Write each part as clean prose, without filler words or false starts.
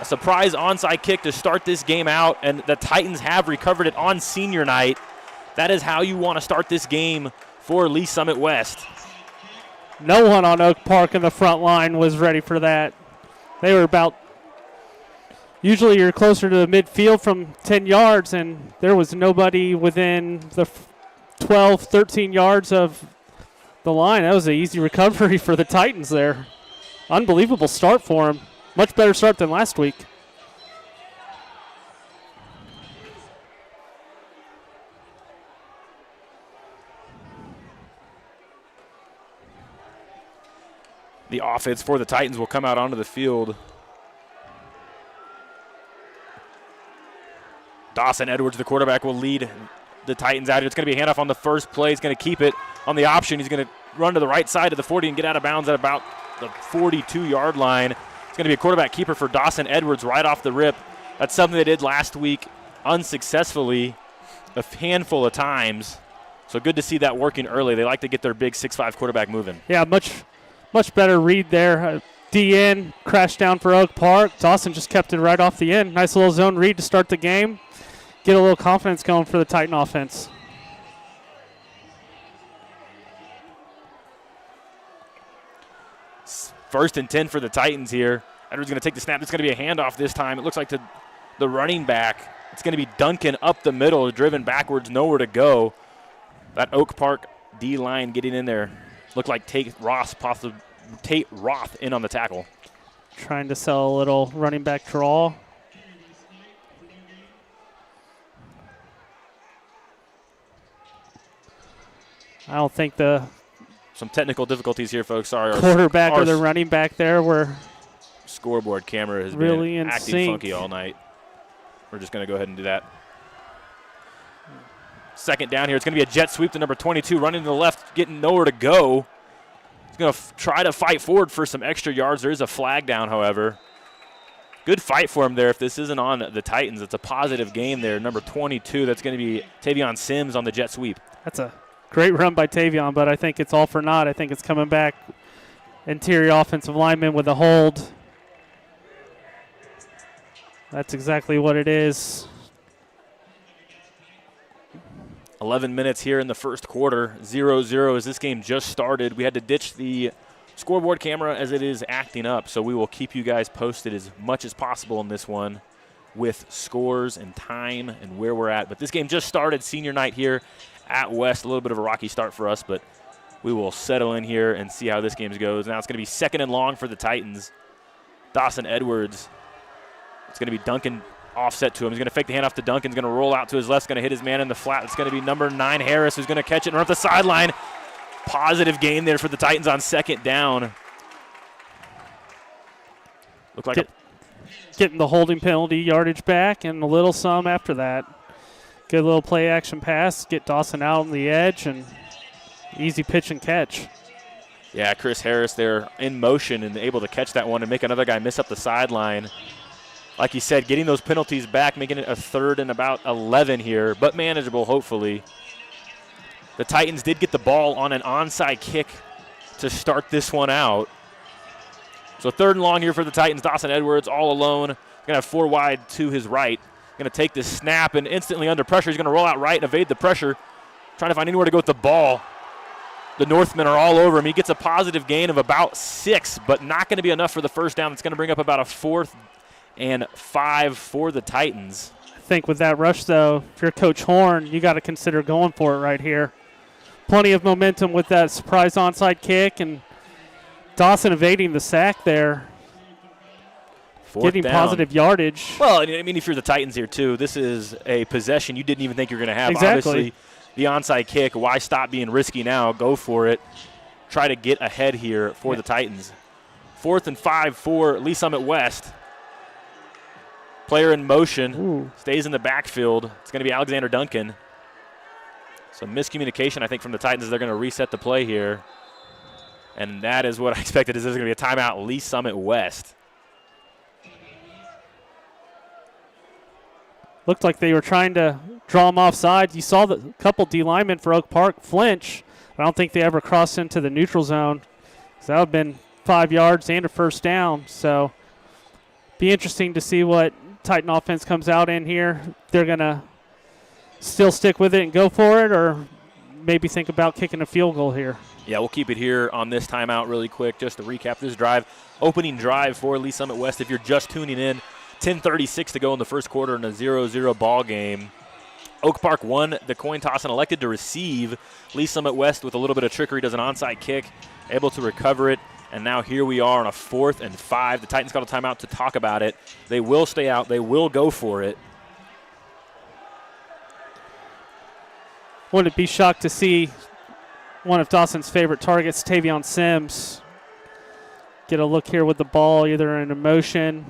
A surprise onside kick to start this game out, and the Titans have recovered it on senior night. That is how you want to start this game for Lee Summit West. No one on Oak Park in the front line was ready for that. They were about, usually you're closer to the midfield from 10 yards, and there was nobody within the 12, 13 yards of the line. That was an easy recovery for the Titans there. Unbelievable start for them. Much better start than last week. The offense for the Titans will come out onto the field. Dawson Edwards, the quarterback, will lead the Titans out. It's going to be a handoff on the first play. He's going to keep it on the option. He's going to run to the right side of the 40 and get out of bounds at about the 42-yard line. It's going to be a quarterback keeper for Dawson Edwards right off the rip. That's something they did last week unsuccessfully a handful of times. So good to see that working early. They like to get their big 6'5 quarterback moving. Yeah, much better read there. DN crashed down for Oak Park. Dawson just kept it right off the end. Nice little zone read to start the game. Get a little confidence going for the Titan offense. First and 10 for the Titans here. Edwards going to take the snap. It's going to be a handoff this time. It looks like the running back. It's going to be Duncan up the middle, driven backwards, nowhere to go. That Oak Park D-line getting in there. Looked like Tate Roth in on the tackle. Trying to sell a little running back draw. I don't think the some technical difficulties here, folks. Sorry, quarterback or the running back there were scoreboard camera has really been in acting sync. funky all night. We're just going to go ahead and do that. Second down here. It's going to be a jet sweep to number 22, running to the left, getting nowhere to go. He's going to try to fight forward for some extra yards. There is a flag down, however. Good fight for him there. If this isn't on the Titans, it's a positive game there. Number 22, that's going to be Tavion Sims on the jet sweep. That's a great run by Tavion, but I think it's all for naught. I think it's coming back. Interior offensive lineman with a hold. That's exactly what it is. 11 minutes here in the first quarter. 0-0 as this game just started. We had to ditch the scoreboard camera as it is acting up, so we will keep you guys posted as much as possible in this one with scores and time and where we're at. But this game just started, senior night here at West. A little bit of a rocky start for us, but we will settle in here and see how this game goes. Now it's going to be second and long for the Titans. Dawson Edwards. It's going to be Duncan offset to him. He's going to fake the handoff to Duncan. He's going to roll out to his left. He's going to hit his man in the flat. It's going to be number 9, Harris, who's going to catch it and run up the sideline. Positive gain there for the Titans on second down. Looked like getting the holding penalty yardage back and a little some after that. Good little play action pass. Get Dawson out on the edge and easy pitch and catch. Yeah, Chris Harris there in motion and able to catch that one and make another guy miss up the sideline. Like you said, getting those penalties back, making it a third and about 11 here, but manageable, hopefully. The Titans did get the ball on an onside kick to start this one out. So third and long here for the Titans. Dawson Edwards all alone. Going to have 4 wide to his right. Going to take this snap and instantly under pressure. He's going to roll out right and evade the pressure. Trying to find anywhere to go with the ball. The Northmen are all over him. He gets a positive gain of about 6, but not going to be enough for the first down. It's going to bring up about a 4th and 5 for the Titans. I think with that rush, though, if you're Coach Horn, you got to consider going for it right here. Plenty of momentum with that surprise onside kick, and Dawson evading the sack there. Getting down. Positive yardage. Well, I mean, if you're the Titans here, too, this is a possession you didn't even think you were going to have. Exactly. Obviously, the onside kick, why stop being risky now? Go for it. Try to get ahead here for the Titans. 4th and 5 for Lee Summit West. Player in motion. Ooh. Stays in the backfield. It's going to be Alexander Duncan. Some miscommunication, I think, from the Titans as they're going to reset the play here. And that is what I expected, is there's going to be a timeout, Lee Summit West. Looked like they were trying to draw him offside. You saw the couple D linemen for Oak Park flinch. I don't think they ever crossed into the neutral zone. So that would have been 5 yards and a first down. So be interesting to see what Titan offense comes out in here. They're going to still stick with it and go for it, or maybe think about kicking a field goal here. Yeah, we'll keep it here on this timeout really quick just to recap this drive. Opening drive for Lee Summit West. If you're just tuning in, 10:36 to go in the first quarter in a 0-0 ball game. Oak Park won the coin toss and elected to receive. Lee Summit West, with a little bit of trickery, does an onside kick, able to recover it. And now here we are on a 4th and 5. The Titans got a timeout to talk about it. They will stay out. They will go for it. Wouldn't be shocked to see one of Dawson's favorite targets, Tavion Sims, get a look here with the ball, either in motion.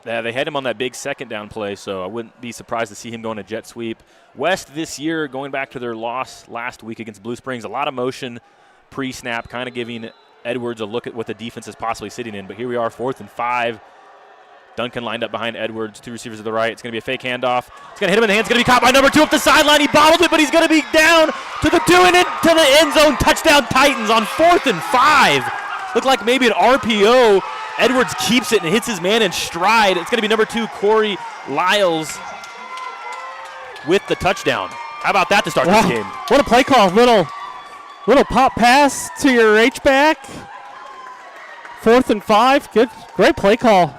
Yeah, they had him on that big second down play, so I wouldn't be surprised to see him go on a jet sweep. West this year, going back to their loss last week against Blue Springs, a lot of motion pre-snap, kind of giving Edwards a look at what the defense is possibly sitting in. But here we are, 4th and 5. Duncan lined up behind Edwards, 2 receivers to the right. It's going to be a fake handoff. It's going to hit him in the hands. It's going to be caught by number 2 up the sideline. He bobbled it, but he's going to be down to the 2 and into the end zone. Touchdown Titans on 4th and 5. Looked like maybe an RPO. Edwards keeps it and hits his man in stride. It's going to be number 2, Corey Lyles, with the touchdown. How about that to start this game? What a play call. Little pop pass to your H-back. 4th and 5. Good, great play call.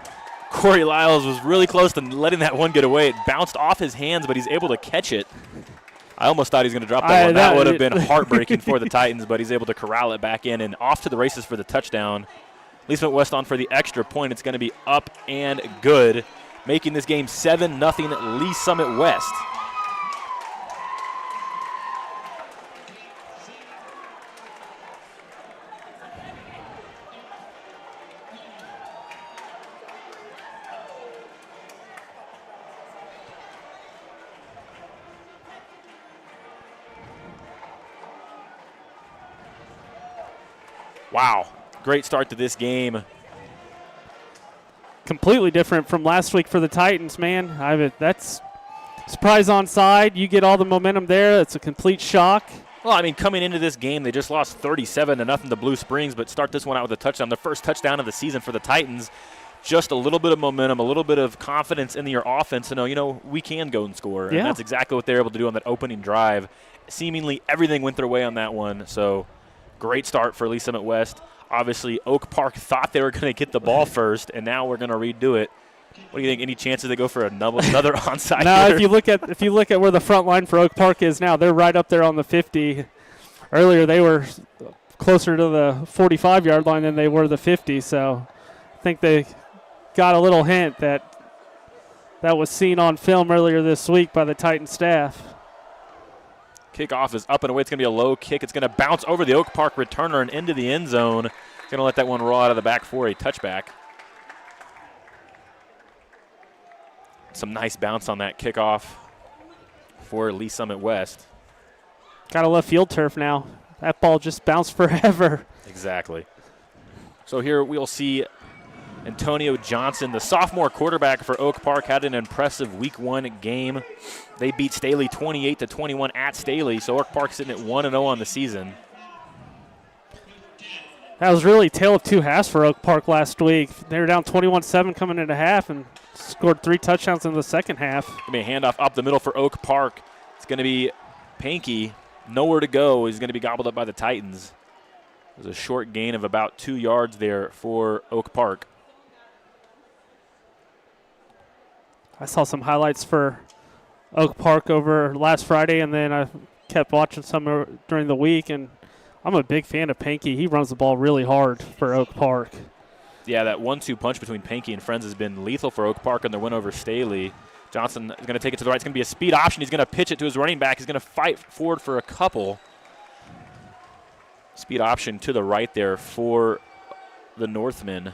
Corey Lyles was really close to letting that one get away. It bounced off his hands, but he's able to catch it. I almost thought he was going to drop that one. That would have been heartbreaking for the Titans, but he's able to corral it back in and off to the races for the touchdown. Lee Summit West on for the extra point. It's going to be up and good, making this game 7-0 Lee Summit West. Wow, great start to this game. Completely different from last week for the Titans, man. That's surprise onside. You get all the momentum there. It's a complete shock. Well, I mean, coming into this game, they just lost 37-0 to Blue Springs, but start this one out with a touchdown. The first touchdown of the season for the Titans. Just a little bit of momentum, a little bit of confidence in your offense to know, we can go and score. And that's exactly what they're able to do on that opening drive. Seemingly everything went their way on that one, so great start for Lee Summit West. Obviously, Oak Park thought they were going to get the ball first, and now we're going to redo it. What do you think? Any chances they go for another onside? No, here? if you look at where the front line for Oak Park is now, they're right up there on the 50. Earlier they were closer to the 45-yard line than they were the 50. So I think they got a little hint that was seen on film earlier this week by the Titan staff. Kickoff is up and away. It's going to be a low kick. It's going to bounce over the Oak Park returner and into the end zone. Going to let that one roll out of the back for a touchback. Some nice bounce on that kickoff for Lee Summit West. Got to love field turf now. That ball just bounced forever. Exactly. So here we'll see Antonio Johnson, the sophomore quarterback for Oak Park, had an impressive Week 1 game. They beat Staley 28-21 at Staley, so Oak Park sitting at 1-0 on the season. That was really tale of two halves for Oak Park last week. They were down 21-7 coming into half and scored 3 touchdowns in the second half. Going to be a handoff up the middle for Oak Park. It's going to be Pankey. Nowhere to go. He's going to be gobbled up by the Titans. It was a short gain of about 2 yards there for Oak Park. I saw some highlights for Oak Park over last Friday, and then I kept watching some during the week, and I'm a big fan of Pankey. He runs the ball really hard for Oak Park. Yeah, that 1-2 punch between Pankey and Friends has been lethal for Oak Park in their win over Staley. Johnson is going to take it to the right. It's going to be a speed option. He's going to pitch it to his running back. He's going to fight forward for a couple. Speed option to the right there for the Northmen.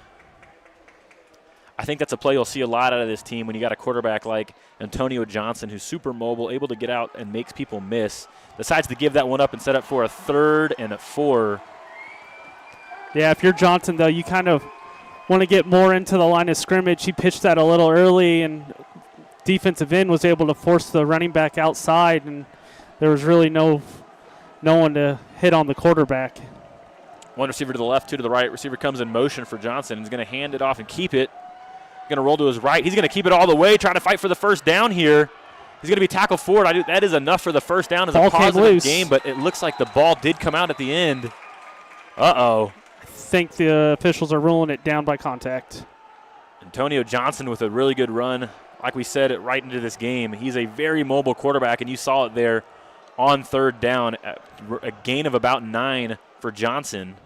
I think that's a play you'll see a lot out of this team when you got a quarterback like Antonio Johnson, who's super mobile, able to get out and makes people miss. Decides to give that one up and set up for a 3rd and 4. Yeah, if you're Johnson, though, you kind of want to get more into the line of scrimmage. He pitched that a little early, and defensive end was able to force the running back outside, and there was really no one to hit on the quarterback. One receiver to the left, 2 to the right. Receiver comes in motion for Johnson. He's going to hand it off and keep it. Going to roll to his right. He's going to keep it all the way, trying to fight for the first down here. He's going to be tackled forward. That is enough for the first down as a positive game, but it looks like the ball did come out at the end. Uh-oh. I think the officials are ruling it down by contact. Antonio Johnson with a really good run. Like we said, right into this game. He's a very mobile quarterback, and you saw it there on third down. A gain of about 9 for Johnson.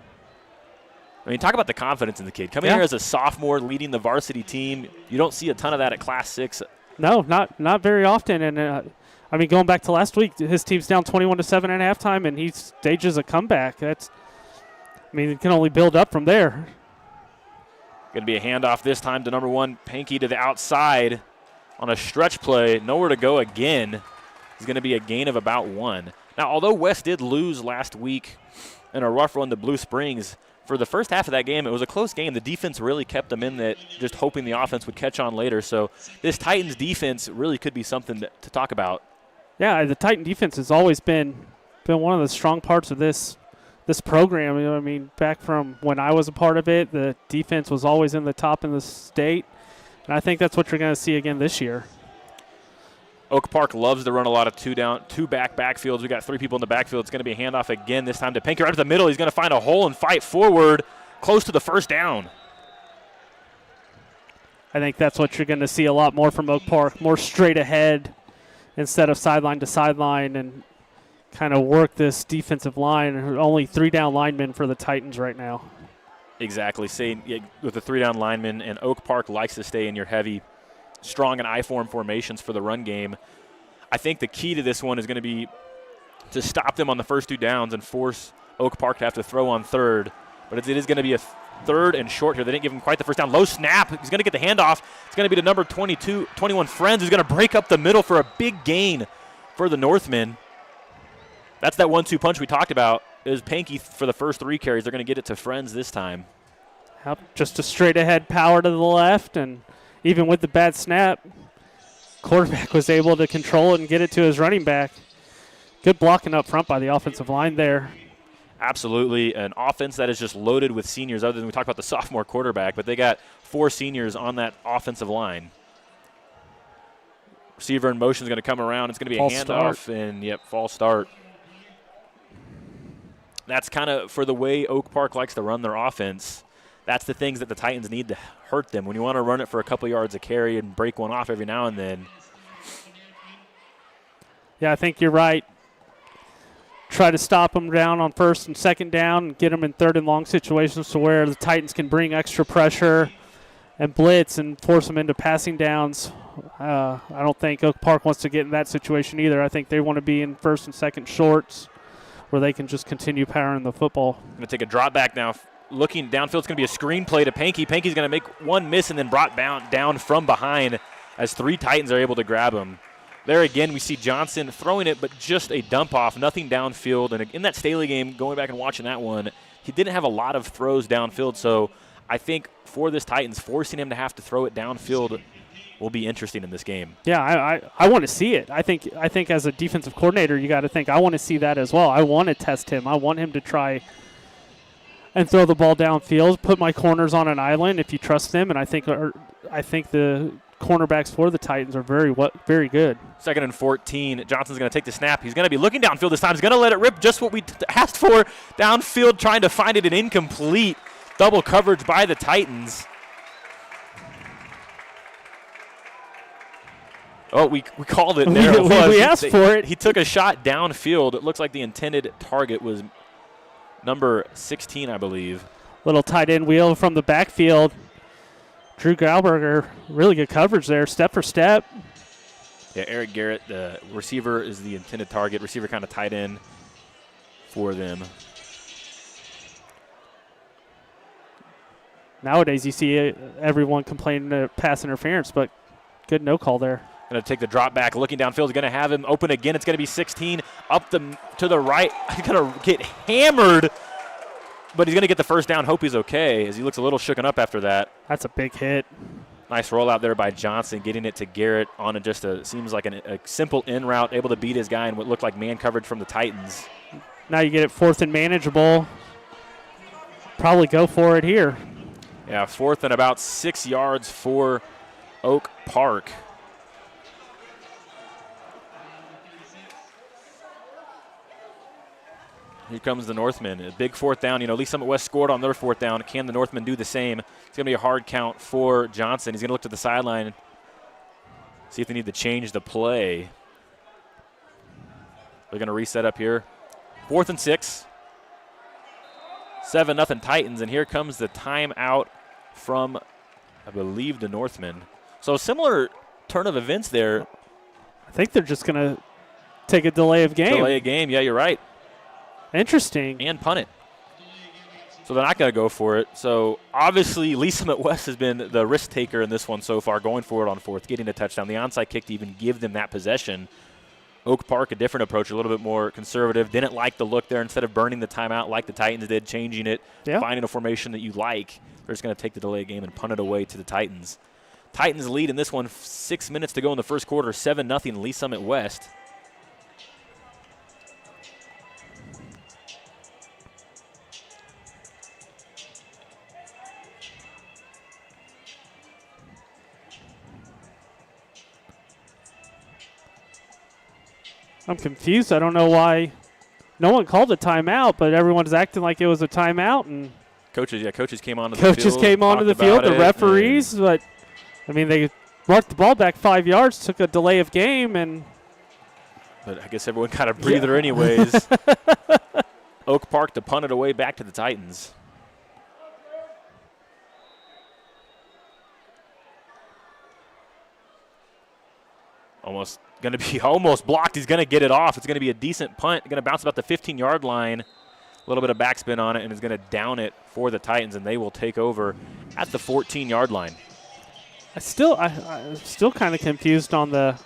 I mean, talk about the confidence in the kid. Coming here as a sophomore, leading the varsity team. You don't see a ton of that at Class 6. No, not very often. And, I mean, going back to last week, his team's down 21-7 at halftime, and he stages a comeback. It can only build up from there. Going to be a handoff this time to number 1, Pankey to the outside on a stretch play. Nowhere to go again. It's going to be a gain of about 1. Now, although West did lose last week in a rough run to Blue Springs, for the first half of that game, it was a close game. The defense really kept them in that, just hoping the offense would catch on later. So this Titans defense really could be something to talk about. Yeah, the Titan defense has always been one of the strong parts of this program. You know, I mean, back from when I was a part of it, the defense was always in the top in the state. And I think that's what you're going to see again this year. Oak Park loves to run a lot of two back backfields. We got 3 people in the backfield. It's going to be a handoff again, this time to Pankey right to the middle. He's going to find a hole and fight forward close to the first down. I think that's what you're going to see a lot more from Oak Park, more straight ahead instead of sideline to sideline, and kind of work this defensive line. Only 3 down linemen for the Titans right now. Exactly. With the 3 down linemen, and Oak Park likes to stay in your heavy, strong and I-form formations for the run game. I think the key to this one is going to be to stop them on the first 2 downs and force Oak Park to have to throw on third. But it is going to be a third and short here. They didn't give him quite the first down. Low snap. He's going to get the handoff. It's going to be to number 21 Friends, who's going to break up the middle for a big gain for the Northmen. That's that 1-2 punch we talked about. It was Pankey for the first 3 carries. They're going to get it to Friends this time. Yep, just a straight ahead power to the left, and even with the bad snap, quarterback was able to control it and get it to his running back. Good blocking up front by the offensive line there. Absolutely. An offense that is just loaded with seniors, other than we talked about the sophomore quarterback, but they got 4 seniors on that offensive line. Receiver in motion is going to come around. It's going to be a handoff, and false start. That's kind of for the way Oak Park likes to run their offense. That's the things that the Titans need to hurt them. When you want to run it for a couple yards of carry and break one off every now and then. Yeah, I think you're right. Try to stop them down on first and second down and get them in third and long situations to where the Titans can bring extra pressure and blitz and force them into passing downs. I don't think Oak Park wants to get in that situation either. I think they want to be in first and second shorts where they can just continue powering the football. Going to take a drop back now. Looking downfield, it's going to be a screen play to Pankey. Pankey's going to make one miss and then brought down from behind as 3 Titans are able to grab him. There again, we see Johnson throwing it, but just a dump off, nothing downfield. And in that Staley game, going back and watching that one, he didn't have a lot of throws downfield. So I think for this Titans, forcing him to have to throw it downfield will be interesting in this game. Yeah, I want to see it. I think as a defensive coordinator, you got to think, I want to see that as well. I want to test him. I want him to try and throw the ball downfield, put my corners on an island if you trust them. And I think the cornerbacks for the Titans are very good. 2nd and 14. Johnson's going to take the snap. He's going to be looking downfield this time. He's going to let it rip, just what we asked for. Downfield, trying to find it, an incomplete. Double coverage by the Titans. Oh, we called it there. We asked for it. He took a shot downfield. It looks like the intended target was number 16, I believe. Little tight end wheel from the backfield. Drew Grauberger, really good coverage there, step for step. Yeah, Eric Garrett, the receiver, is the intended target. Receiver kind of tight end for them. Nowadays, you see everyone complaining of pass interference, but good no call there. Going to take the drop back, looking downfield. He's going to have him open again. It's going to be 16 up to the right. He's going to get hammered, but he's going to get the first down. Hope he's okay, as he looks a little shooken up after that. That's a big hit. Nice rollout there by Johnson, getting it to Garrett on seems like a simple in route, able to beat his guy in what looked like man coverage from the Titans. Now you get it 4th and manageable. Probably go for it here. Yeah, 4th and about 6 yards for Oak Park. Here comes the Northmen. A big 4th down. You know, Lee Summit West scored on their 4th down. Can the Northmen do the same? It's going to be a hard count for Johnson. He's going to look to the sideline, see if they need to change the play. They're going to reset up here. 4th and 6. 7-0 Titans, and here comes the timeout from, I believe, the Northmen. So similar turn of events there. I think they're just going to take a delay of game. Delay of game, yeah, you're right. Interesting. And punt it. So they're not going to go for it. So obviously Lee Summit West has been the risk taker in this one so far, going for it on 4th, getting a touchdown. The onside kick to even give them that possession. Oak Park, a different approach, a little bit more conservative. Didn't like the look there. Instead of burning the timeout like the Titans did, changing it, finding a formation that you like, they're just going to take the delay game and punt it away to the Titans. Titans lead in this one, 6 minutes to go in the first quarter, 7-0 Lee Summit West. I'm confused. I don't know why no one called a timeout, but everyone's acting like it was a timeout. And coaches came onto the field. Coaches came onto the field, the referees. But, I mean, they brought the ball back 5 yards, took a delay of game. But I guess everyone got a breather anyways. Oak Park to punt it away back to the Titans. Almost going to be almost blocked. He's going to get it off. It's going to be a decent punt. Going to bounce about the 15-yard line. A little bit of backspin on it, and is going to down it for the Titans, and they will take over at the 14-yard line. I'm still kind of confused on the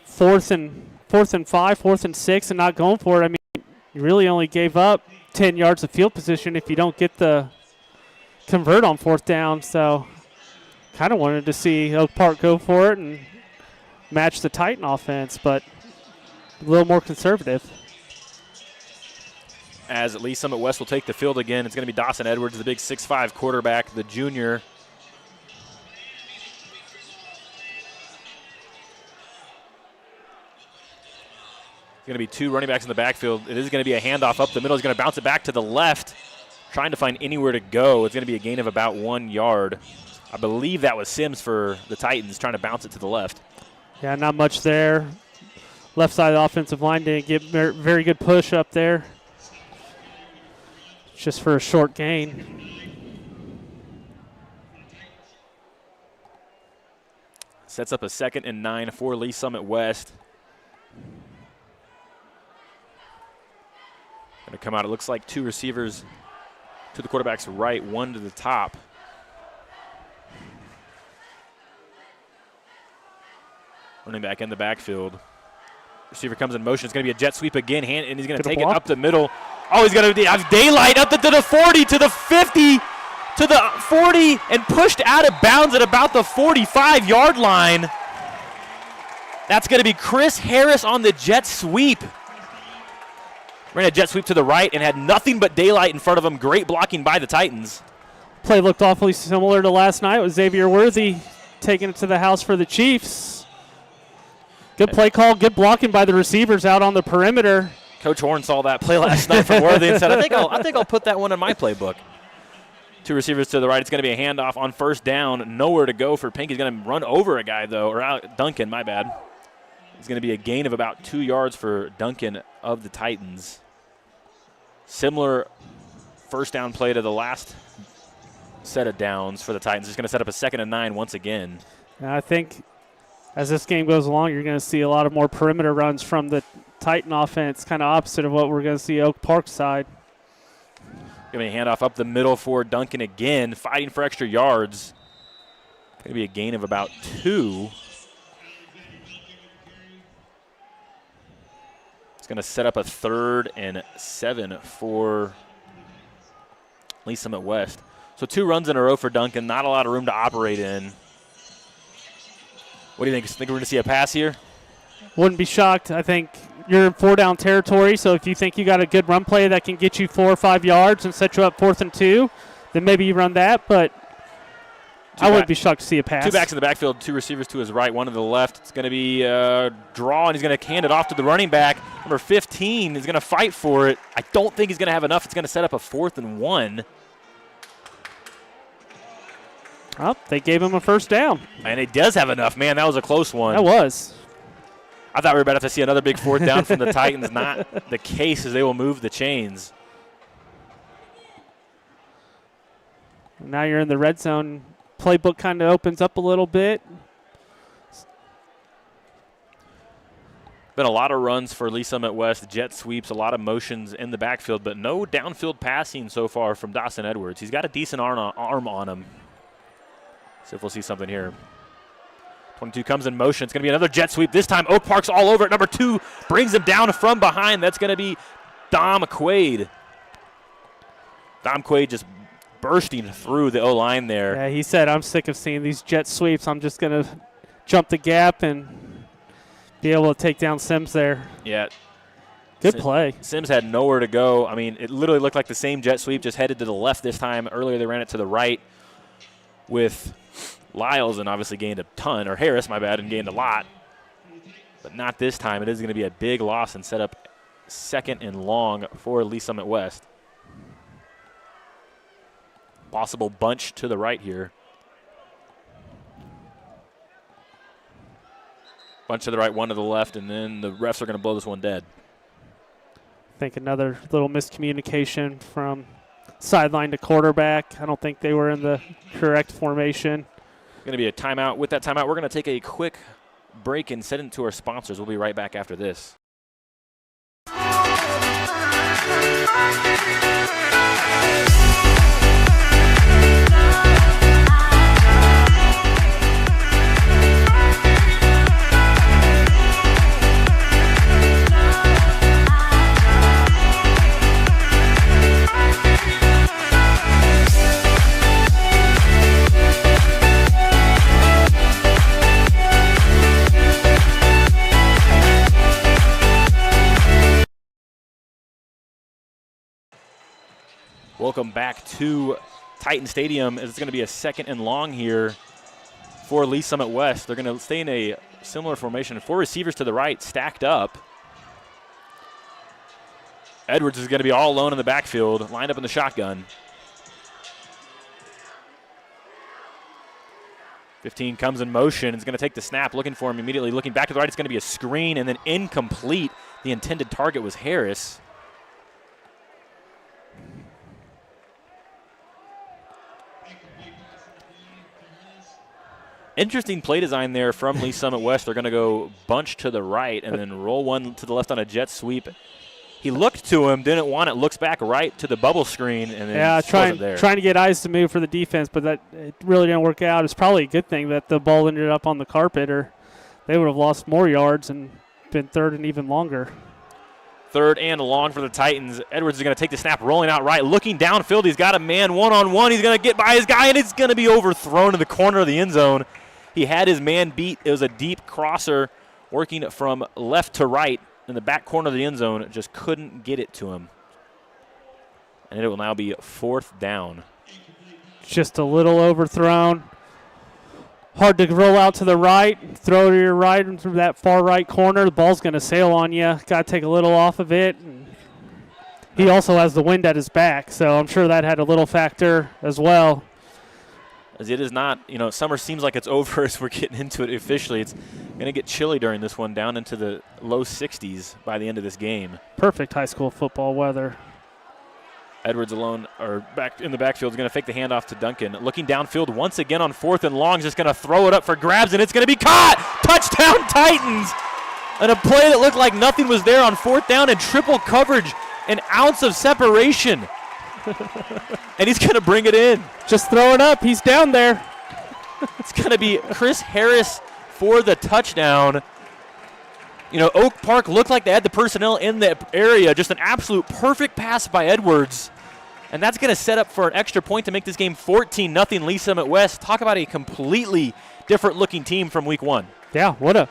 4th and 5, 4th and 6, and not going for it. I mean, you really only gave up 10 yards of field position if you don't get the convert on 4th down. So kind of wanted to see Oak Park go for it and match the Titan offense, but a little more conservative. As Lee Summit West will take the field again, it's going to be Dawson Edwards, the big 6'5 quarterback, the junior. It's going to be 2 running backs in the backfield. It is going to be a handoff up the middle. He's going to bounce it back to the left, trying to find anywhere to go. It's going to be a gain of about 1 yard. I believe that was Sims for the Titans, trying to bounce it to the left. Yeah, not much there. Left side of the offensive line didn't get very good push up there. Just for a short gain. Sets up a 2nd and 9 for Lee Summit West. Going to come out. It looks like 2 receivers to the quarterback's right, 1 to the top. Running back in the backfield. Receiver comes in motion. It's going to be a jet sweep again, and he's going to take it up the middle. Oh, he's going to have daylight up to the 40, to the 50, to the 40, and pushed out of bounds at about the 45-yard line. That's going to be Chris Harris on the jet sweep. Ran a jet sweep to the right and had nothing but daylight in front of him. Great blocking by the Titans. Play looked awfully similar to last night with Xavier Worthy taking it to the house for the Chiefs. Good play call, good blocking by the receivers out on the perimeter. Coach Horn saw that play last night from Worthy and said, I think I'll put that one in my playbook. 2 receivers to the right. It's going to be a handoff on 1st down. Nowhere to go for Pink. He's going to run over a guy, though, or out Duncan, my bad. It's going to be a gain of about 2 yards for Duncan of the Titans. Similar 1st down play to the last set of downs for the Titans. It's going to set up a 2nd and 9 once again. And I think as this game goes along, you're going to see a lot of more perimeter runs from the Titan offense, kind of opposite of what we're going to see Oak Park side. Going to be a handoff up the middle for Duncan again, fighting for extra yards. Going to be a gain of about 2. It's going to set up a 3rd and 7 for Lee Summit West. So 2 runs in a row for Duncan, not a lot of room to operate in. What do you think? Think we're going to see a pass here? Wouldn't be shocked. I think you're in 4-down territory, so if you think you got a good run play that can get you 4 or 5 yards and set you up 4th and 2, then maybe you run that, but I wouldn't be shocked to see a pass. Two backs in the backfield, two receivers to his right, one to the left. It's going to be a draw, and he's going to hand it off to the running back. Number 15 is going to fight for it. I don't think he's going to have enough. It's going to set up a 4th and 1. Oh, they gave him a first down. And it does have enough. Man, that was a close one. That was. I thought we were about to have to see another big 4th down from the Titans. Not the case, as they will move the chains. Now you're in the red zone. Playbook kind of opens up a little bit. Been a lot of runs for Lee Summit West, jet sweeps, a lot of motions in the backfield, but no downfield passing so far from Dawson Edwards. He's got a decent arm on him. See if we'll see something here. 22 comes in motion. It's going to be another jet sweep. This time Oak Park's all over it. Number 2 brings him down from behind. That's going to be Dom Quaid. Dom Quaid just bursting through the O-line there. Yeah, he said, I'm sick of seeing these jet sweeps. I'm just going to jump the gap and be able to take down Sims there. Yeah. Good play. Sims had nowhere to go. I mean, it literally looked like the same jet sweep, just headed to the left this time. Earlier they ran it to the right with Lyles and obviously gained a ton, or Harris, my bad, and gained a lot. But not this time. It is going to be a big loss and set up 2nd and long for Lee Summit West. Possible bunch to the right here. Bunch to the right, one to the left, and then the refs are going to blow this one dead. I think another little miscommunication from sideline to quarterback. I don't think they were in the correct formation. Going to be a timeout. With that timeout, we're going to take a quick break and send it to our sponsors. We'll be right back after this. Welcome back to Titan Stadium. It's going to be a 2nd and long here for Lee Summit West. They're going to stay in a similar formation. 4 receivers to the right, stacked up. Edwards is going to be all alone in the backfield, lined up in the shotgun. 15 comes in motion. Is going to take the snap, looking for him immediately. Looking back to the right, it's going to be a screen, and then incomplete. The intended target was Harris. Interesting play design there from Lee Summit West. They're going to go bunch to the right and then roll one to the left on a jet sweep. He looked to him, didn't want it, looks back right to the bubble screen, and then trying to get eyes to move for the defense, but that it really didn't work out. It's probably a good thing that the ball ended up on the carpet, or they would have lost more yards and been 3rd and even longer. 3rd and long for the Titans. Edwards is going to take the snap, rolling out right, looking downfield. He's got a man one-on-one. He's going to get by his guy, and it's going to be overthrown in the corner of the end zone. He had his man beat. It was a deep crosser working from left to right in the back corner of the end zone. Just couldn't get it to him. And it will now be 4th down. Just a little overthrown. Hard to roll out to the right, throw to your right into that far right corner. The ball's going to sail on you. Got to take a little off of it. And he also has the wind at his back, so I'm sure that had a little factor as well. As it is not, summer seems like it's over as we're getting into it officially. It's going to get chilly during this one, down into the low 60s by the end of this game. Perfect high school football weather. Edwards alone, or back in the backfield, is going to fake the handoff to Duncan. Looking downfield once again on 4th and long, just going to throw it up for grabs, and it's going to be caught! Touchdown Titans! And a play that looked like nothing was there on 4th down and triple coverage, an ounce of separation. And he's going to bring it in. Just throw it up. He's down there. It's going to be Chris Harris for the touchdown. Oak Park looked like they had the personnel in the area. Just an absolute perfect pass by Edwards. And that's going to set up for an extra point to make this game 14-0 Lee Summit West. Talk about a completely different-looking team from week 1. Yeah, what a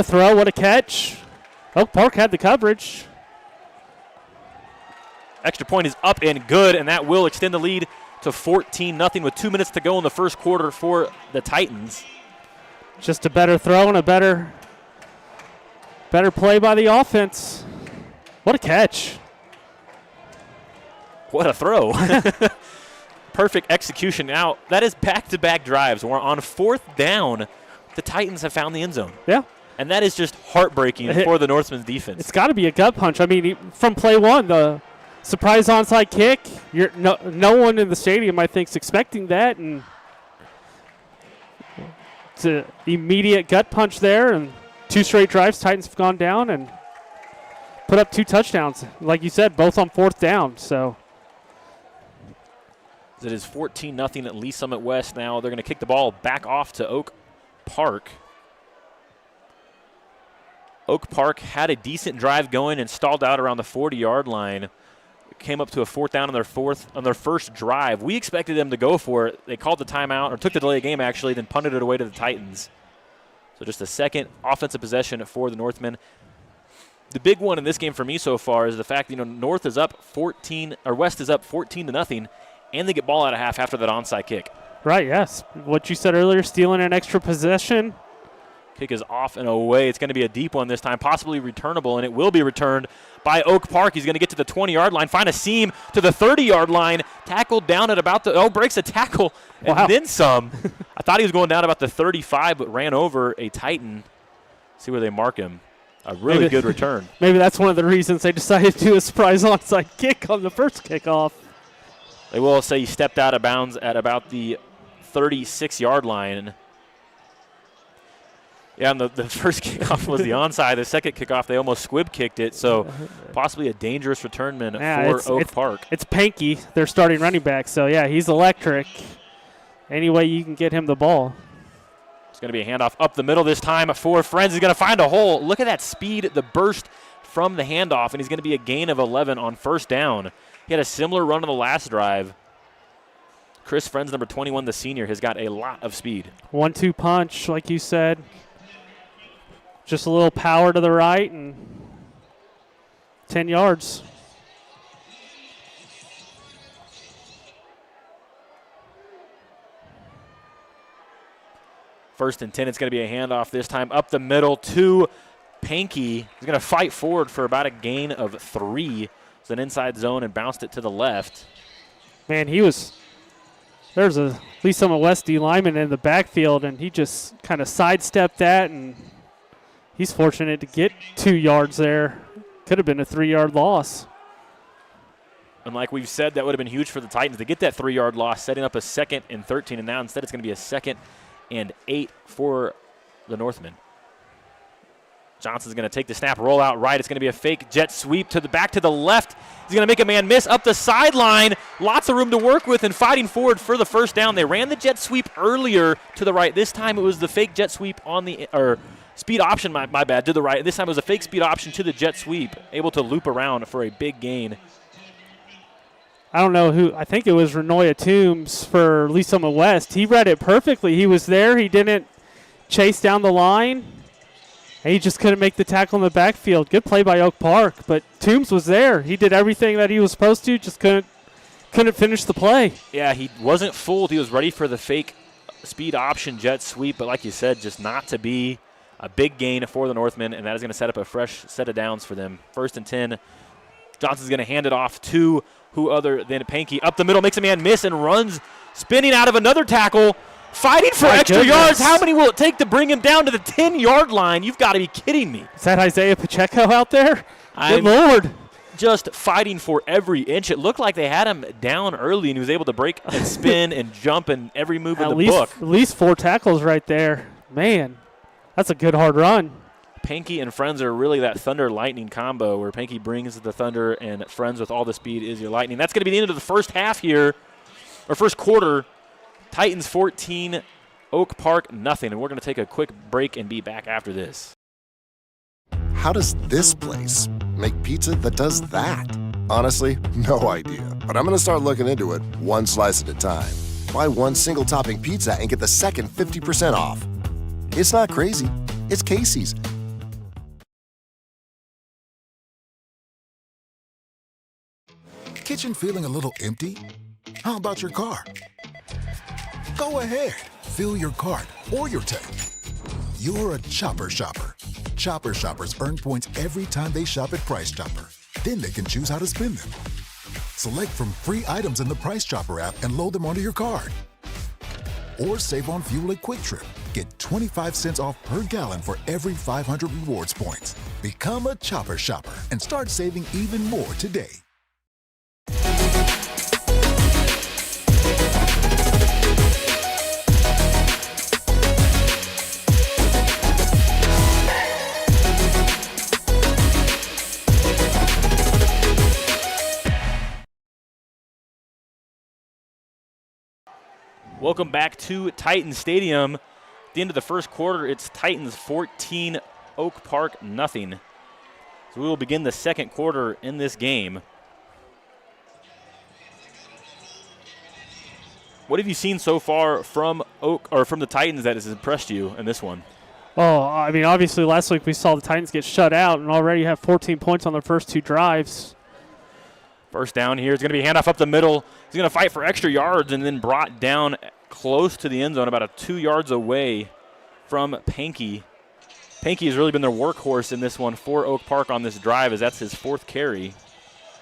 throw, what a catch. Oak Park had the coverage. Extra point is up and good, and that will extend the lead to 14-0 with 2 minutes to go in the first quarter for the Titans. Just a better throw and a better play by the offense. What a catch. What a throw. Perfect execution. Now, that is back-to-back drives. We're on 4th down. The Titans have found the end zone. Yeah. And that is just heartbreaking for the Northman's defense. It's got to be a gut punch. I mean, from play one, the surprise onside kick, no one in the stadium, I think, is expecting that. And it's an immediate gut punch there. And 2 straight drives, Titans have gone down and put up 2 touchdowns. Like you said, both on 4th down. So it is 14-0 at Lee Summit West now. They're going to kick the ball back off to Oak Park. Oak Park had a decent drive going and stalled out around the 40-yard line. Came up to a 4th down on their first drive. We expected them to go for it. They called the timeout, or took the delay of game actually, then punted it away to the Titans. So just a second offensive possession for the Northmen. The big one in this game for me so far is the fact that West is up 14-0, and they get ball out of half after that onside kick. Right, yes. What you said earlier, stealing an extra possession. Kick is off and away. It's going to be a deep one this time, possibly returnable, and it will be returned by Oak Park. He's going to get to the 20-yard line, find a seam to the 30-yard line, tackled down at about breaks a tackle, and then some. I thought he was going down about the 35, but ran over a Titan. See where they mark him. A really good return. Maybe that's one of the reasons they decided to do a surprise onside kick on the first kickoff. They will say he stepped out of bounds at about the 36-yard line. Yeah, and the first kickoff was the onside. The second kickoff, they almost squib kicked it, so possibly a dangerous returnman for Oak Park. It's Panky, their starting running back, so, yeah, he's electric. Any way you can get him the ball. It's going to be a handoff up the middle this time for Friends. He's going to find a hole. Look at that speed, the burst from the handoff, and he's going to be a gain of 11 on 1st down. He had a similar run on the last drive. Chris Friends, number 21, the senior, has got a lot of speed. 1-2 punch, like you said. Just a little power to the right and 10 yards. First and 10, it's going to be a handoff this time up the middle to Panky. He's going to fight forward for about a gain of 3. It's an inside zone and bounced it to the left. Man, there's a Lee Summit West D lineman in the backfield, and he just kind of sidestepped that, and he's fortunate to get 2 yards there. Could have been a 3-yard loss. And like we've said, that would have been huge for the Titans to get that 3-yard loss, setting up a 2nd and 13, and now instead it's going to be a 2nd and 8 for the Northmen. Johnson's going to take the snap, roll out right. It's going to be a fake jet sweep to the back to the left. He's going to make a man miss up the sideline. Lots of room to work with and fighting forward for the 1st down. They ran the jet sweep earlier to the right. This time it was the fake jet sweep on the speed option, my bad, to the right. This time it was a fake speed option to the jet sweep, able to loop around for a big gain. I don't know who. I think it was Renoya Toombs for Lee Summit West. He read it perfectly. He was there. He didn't chase down the line. And he just couldn't make the tackle in the backfield. Good play by Oak Park, but Toombs was there. He did everything that he was supposed to, just couldn't finish the play. Yeah, he wasn't fooled. He was ready for the fake speed option jet sweep, but like you said, just not to be a big gain for the Northmen, and that is going to set up a fresh set of downs for them. 1st and 10. Johnson's going to hand it off to who other than Panky. Up the middle, makes a man miss and runs, spinning out of another tackle. Fighting for extra yards. How many will it take to bring him down to the 10-yard line? You've got to be kidding me. Is that Isaiah Pacheco out there? Good Lord. Just fighting for every inch. It looked like they had him down early, and he was able to break and spin and jump and every move in the book. At least 4 tackles right there. Man, that's a good hard run. Panky and Friends are really that thunder-lightning combo where Panky brings the thunder and Friends with all the speed is your lightning. That's going to be the end of the first half here, or first quarter. Titans 14, Oak Park nothing, and we're going to take a quick break and be back after this. How does this place make pizza that does that? Honestly, no idea, but I'm going to start looking into it one slice at a time. Buy one single topping pizza and get the second 50% off. It's not crazy, it's Casey's. Kitchen feeling a little empty? How about your car? Go ahead, fill your cart or your tank. You're a Chopper shopper. Chopper shoppers earn points every time they shop at Price Chopper. Then they can choose how to spend them. Select from free items in the Price Chopper app and load them onto your card. Or save on fuel at Quick Trip. Get 25 cents off per gallon for every 500 rewards points. Become a Chopper shopper and start saving even more today. Welcome back to Titan Stadium. At the end of the first quarter, it's Titans 14, Oak Park nothing. So we will begin the second quarter in this game. What have you seen so far from the Titans that has impressed you in this one? Oh, I mean, obviously last week we saw the Titans get shut out and already have 14 points on their first two drives. First down here. It's going to be handoff up the middle. He's going to fight for extra yards and then brought down close to the end zone, about 2 yards away from Pankey. Pankey has really been their workhorse in this one for Oak Park on this drive, as that's his fourth carry.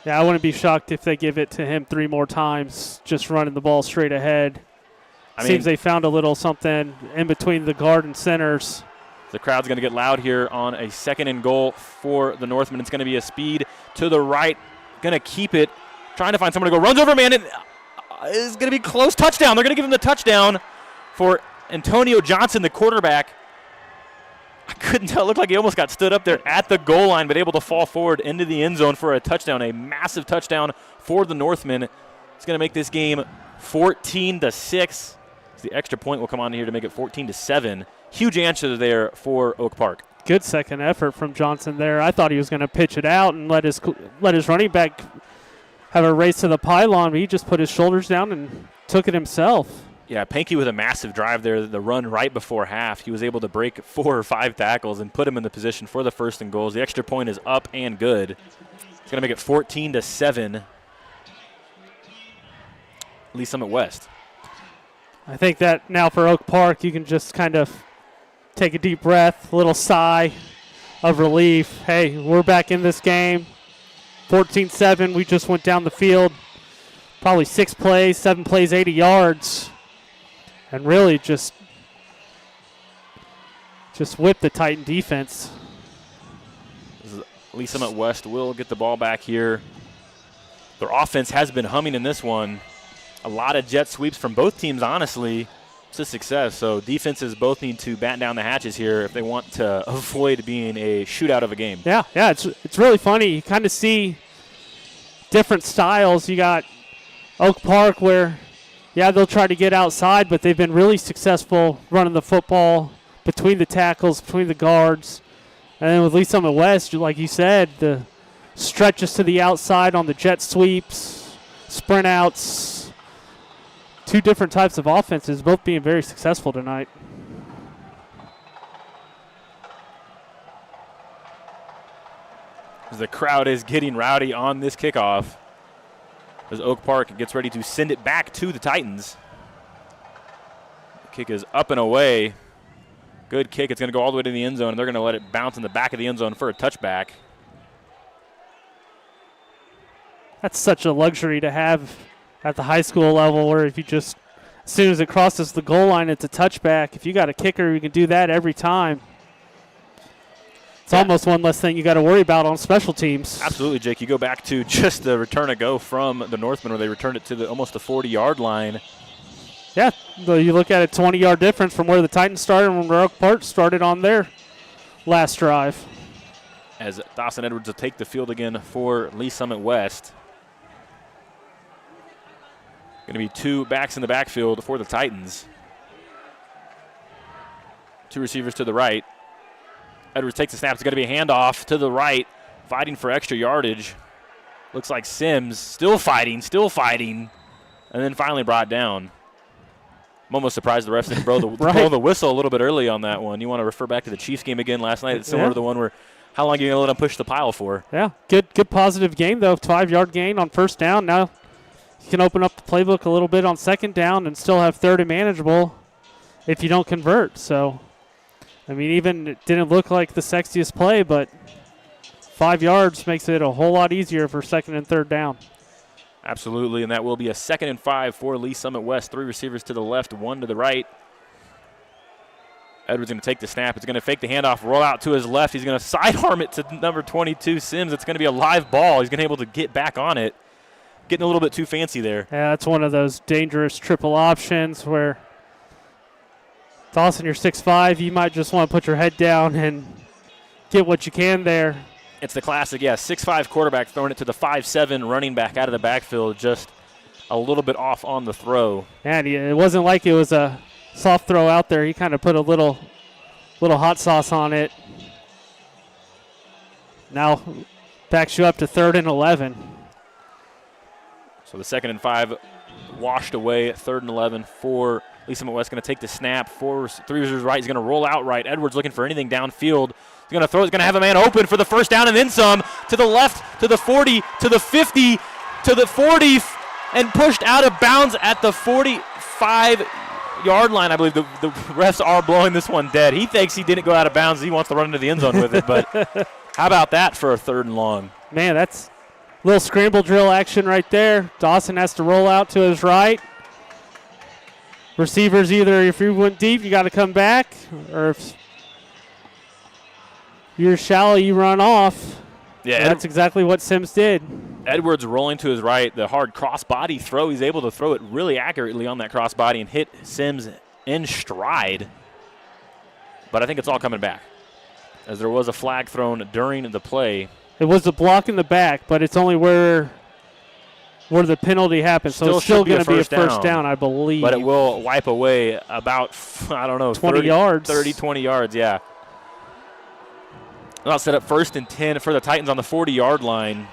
Yeah, I wouldn't be shocked if they give it to him 3 more times, just running the ball straight ahead. Seems they found a little something in between the guard and centers. The crowd's going to get loud here on a 2nd and goal for the Northmen. It's going to be a speed to the right. Going to keep it, trying to find someone to go. Runs over man, and is going to be close. Touchdown. They're going to give him the touchdown for Antonio Johnson, the quarterback. I couldn't tell. It looked like he almost got stood up there at the goal line, but able to fall forward into the end zone for a touchdown, a massive touchdown for the Northmen. It's going to make this game 14-6. The extra point will come on here to make it 14-7. Huge answer there for Oak Park. Good second effort from Johnson there. I thought he was going to pitch it out and let his running back have a race to the pylon, but he just put his shoulders down and took it himself. Yeah, Pankey with a massive drive there, the run right before half. He was able to break 4 or 5 tackles and put him in the position for the first and goals. The extra point is up and good. It's going to make it 14-7. Lee Summit West. I think that now for Oak Park, you can just kind of take a deep breath, a little sigh of relief. Hey, we're back in this game. 14-7, we just went down the field. Probably 6 plays, 7 plays, 80 yards. And really just whipped the Titan defense. Lee Summit West will get the ball back here. Their offense has been humming in this one. A lot of jet sweeps from both teams, honestly. To success. So defenses both need to batten down the hatches here if they want to avoid being a shootout of a game. Yeah, it's really funny. You kind of see different styles. You got Oak Park where, yeah, they'll try to get outside, but they've been really successful running the football between the tackles, between the guards. And then with Lee Summit West, like you said, the stretches to the outside on the jet sweeps, sprint outs. 2 different types of offenses, both being very successful tonight. The crowd is getting rowdy on this kickoff as Oak Park gets ready to send it back to the Titans. The kick is up and away. Good kick. It's going to go all the way to the end zone, and they're going to let it bounce in the back of the end zone for a touchback. That's such a luxury to have at the high school level, where if you just, as soon as it crosses the goal line, it's a touchback. If you got a kicker, you can do that every time. It's almost one less thing you got to worry about on special teams. Absolutely, Jake. You go back to just the return ago from the Northmen, where they returned it to almost the 40-yard line. Yeah, you look at it, 20-yard difference from where the Titans started and where Oak Park started on their last drive. As Dawson Edwards will take the field again for Lee Summit West. Going to be 2 backs in the backfield for the Titans. 2 receivers to the right. Edwards takes the snap. It's going to be a handoff to the right, fighting for extra yardage. Looks like Sims still fighting, and then finally brought down. I'm almost surprised the refs didn't blow the whistle a little bit early on that one. You want to refer back to the Chiefs game again last night. It's similar to the one where how long are you going to let them push the pile for? Yeah, good positive gain, though. 5-yard gain on first down. Now You can open up the playbook a little bit on second down and still have third and manageable if you don't convert. So, I mean, even it didn't look like the sexiest play, but 5 yards makes it a whole lot easier for second and third down. Absolutely, and that will be a 2nd and 5 for Lee Summit West. 3 receivers to the left, 1 to the right. Edwards going to take the snap. He's going to fake the handoff, roll out to his left. He's going to sidearm it to number 22, Sims. It's going to be a live ball. He's going to be able to get back on it. Getting a little bit too fancy there. Yeah, that's one of those dangerous triple options where Dawson, you're 6'5", you might just want to put your head down and get what you can there. It's the classic, 6'5" quarterback throwing it to the 5'7" running back out of the backfield, just a little bit off on the throw. And it wasn't like it was a soft throw out there. He kind of put a little hot sauce on it. Now backs you up to 3rd and 11. So the 2nd and 5 washed away. 3rd and 11 for Lee Summit West. Going to take the snap. 3 receivers right. He's going to roll out right. Edwards looking for anything downfield. He's going to throw. He's going to have a man open for the first down and then some. To the left, to the 40, to the 50, to the 40, and pushed out of bounds at the 45-yard line. I believe the refs are blowing this one dead. He thinks he didn't go out of bounds. He wants to run into the end zone with it. But how about that for a 3rd and long? Man, that's a little scramble drill action right there. Dawson has to roll out to his right. Receivers either, if you went deep, you got to come back, or if you're shallow, you run off. Yeah, that's exactly what Sims did. Edwards rolling to his right, the hard cross-body throw. He's able to throw it really accurately on that cross-body and hit Sims in stride. But I think it's all coming back, as there was a flag thrown during the play. It was a block in the back, but it's only where the penalty happened. So it's still going to be a first down, I believe. But it will wipe away about, 20 yards. 30, 20 yards, yeah. I'll set up 1st and 10 for the Titans on the 40-yard line.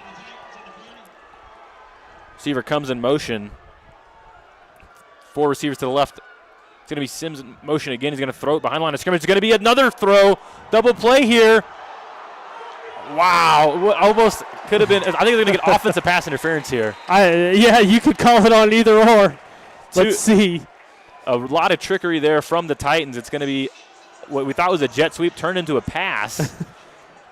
Receiver comes in motion. 4 receivers to the left. It's going to be Sims in motion again. He's going to throw it behind line of scrimmage. It's going to be another throw. Double play here. Wow. Almost could have been. I think they're going to get offensive pass interference here. Yeah, you could call it on either or. Let's see. A lot of trickery there from the Titans. It's going to be what we thought was a jet sweep turned into a pass.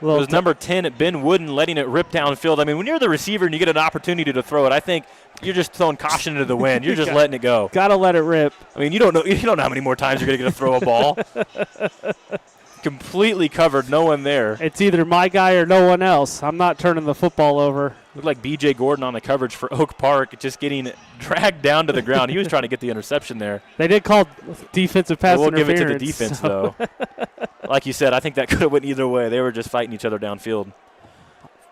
It was number 10, Ben Wooden, letting it rip downfield. I mean, when you're the receiver and you get an opportunity to throw it, I think you're just throwing caution into the wind. You're just letting it go. Got to let it rip. I mean, you don't know how many more times you're going to get to throw a ball. Completely covered, no one there. It's either my guy or no one else. I'm not turning the football over. Looked like B.J. Gordon on the coverage for Oak Park, just getting dragged down to the ground. He was trying to get the interception there. They did call defensive pass interference. We'll give it to the defense, though. Like you said, I think that could have went either way. They were just fighting each other downfield.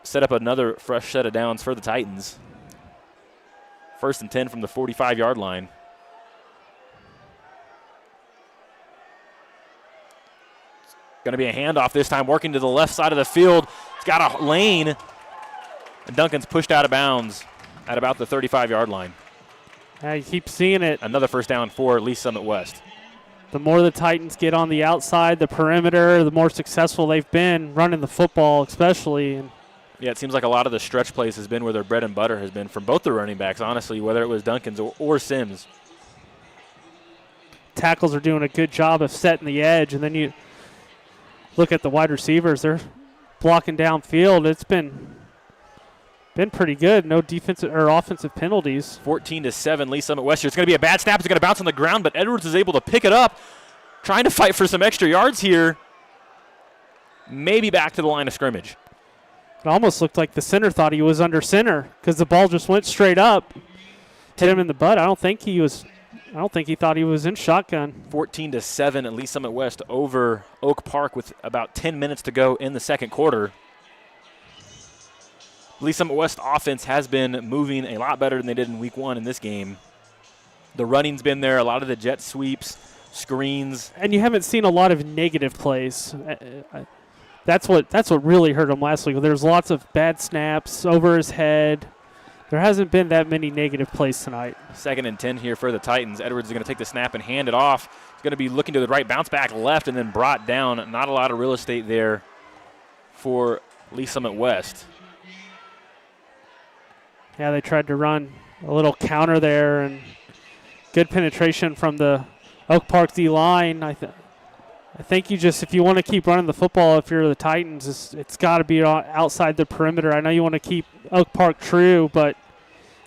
Set up another fresh set of downs for the Titans. 1st and 10 from the 45-yard line. Going to be a handoff this time, working to the left side of the field. It's got a lane. And Duncan's pushed out of bounds at about the 35-yard line. You keep seeing it. Another first down for Lee Summit West. The more the Titans get on the outside, the perimeter, the more successful they've been running the football, especially. And yeah, it seems like a lot of the stretch plays has been where their bread and butter has been from both the running backs, honestly, whether it was Duncan's or Sims. Tackles are doing a good job of setting the edge, and then you look at the wide receivers. They're blocking downfield. It's been pretty good. No defensive or offensive penalties. 14-7, Lee Summit West. It's going to be a bad snap. It's going to bounce on the ground, but Edwards is able to pick it up, trying to fight for some extra yards here. Maybe back to the line of scrimmage. It almost looked like the center thought he was under center because the ball just went straight up, hit him in the butt. I don't think he thought he was in shotgun. 14-7, and Lee Summit West over Oak Park with about 10 minutes to go in the second quarter. Lee Summit West offense has been moving a lot better than they did in week 1 in this game. The running's been there, a lot of the jet sweeps, screens. And you haven't seen a lot of negative plays. That's what really hurt him last week. There's lots of bad snaps over his head. There hasn't been that many negative plays tonight. 2nd and 10 here for the Titans. Edwards is going to take the snap and hand it off. He's going to be looking to the right, bounce back left, and then brought down. Not a lot of real estate there for Lee Summit West. Yeah, they tried to run A little counter there and good penetration from the Oak Park D line. I think you just, if you want to keep running the football, if you're the Titans, it's got to be outside the perimeter. I know you want to keep Oak Park true, but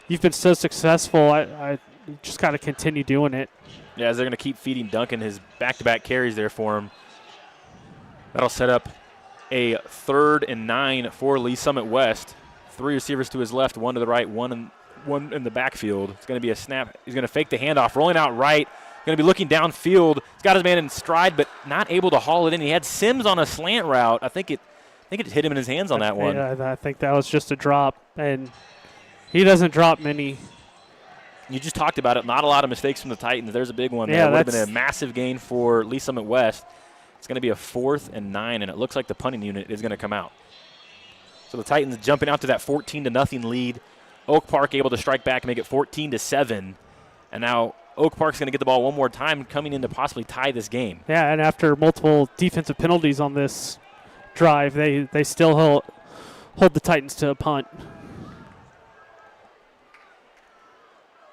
you've been so successful. I just got to continue doing it. Yeah, as they're going to keep feeding Duncan his back-to-back carries there for him. That'll set up a 3rd and 9 for Lee Summit West. 3 receivers to his left, 1 to the right, one in the backfield. It's going to be a snap. He's going to fake the handoff, rolling out right. Going to be looking downfield. He's got his man in stride, but not able to haul it in. He had Sims on a slant route. I think it hit him in his hands on that one. Yeah, I think that was just a drop, and he doesn't drop many. You just talked about it. Not a lot of mistakes from the Titans. There's a big one. Yeah, that would have been a massive gain for Lee Summit West. It's going to be a 4th and 9, and it looks like the punting unit is going to come out. So the Titans jumping out to that 14-0 lead. Oak Park able to strike back and make it 14-7. And now Oak Park's going to get the ball one more time, coming in to possibly tie this game. Yeah, and after multiple defensive penalties on this drive, they still hold the Titans to a punt.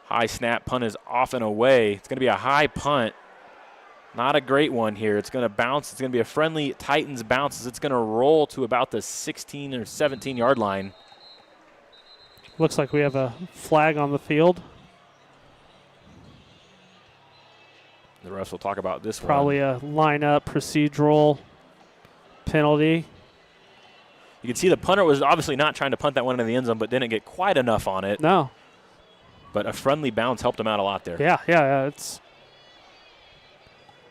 High snap, punt is off and away. It's going to be a high punt. Not a great one here. It's going to bounce. It's going to be a friendly Titans bounce as it's going to roll to about the 16 or 17-yard line. Looks like we have a flag on the field. The refs will talk about this Probably a line-up procedural penalty. You can see the punter was obviously not trying to punt that one into the end zone, but didn't get quite enough on it. No. But a friendly bounce helped him out a lot there. Yeah. It's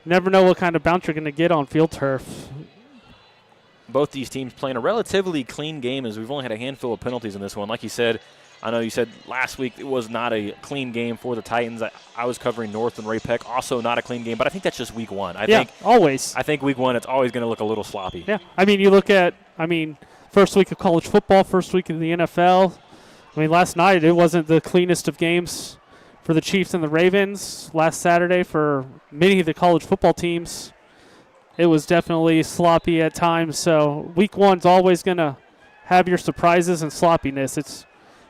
never know what kind of bounce you're going to get on field turf. Both these teams playing a relatively clean game as we've only had a handful of penalties in this one. Like you said, I know you said last week it was not a clean game for the Titans. I was covering North and Ray-Pec, also not a clean game, but I think that's just week one. I think week one it's always going to look a little sloppy. Yeah, you look at, first week of college football, first week of the NFL. Last night it wasn't the cleanest of games for the Chiefs and the Ravens. Last Saturday for many of the college football teams, it was definitely sloppy at times. So week one's always going to have your surprises and sloppiness. It's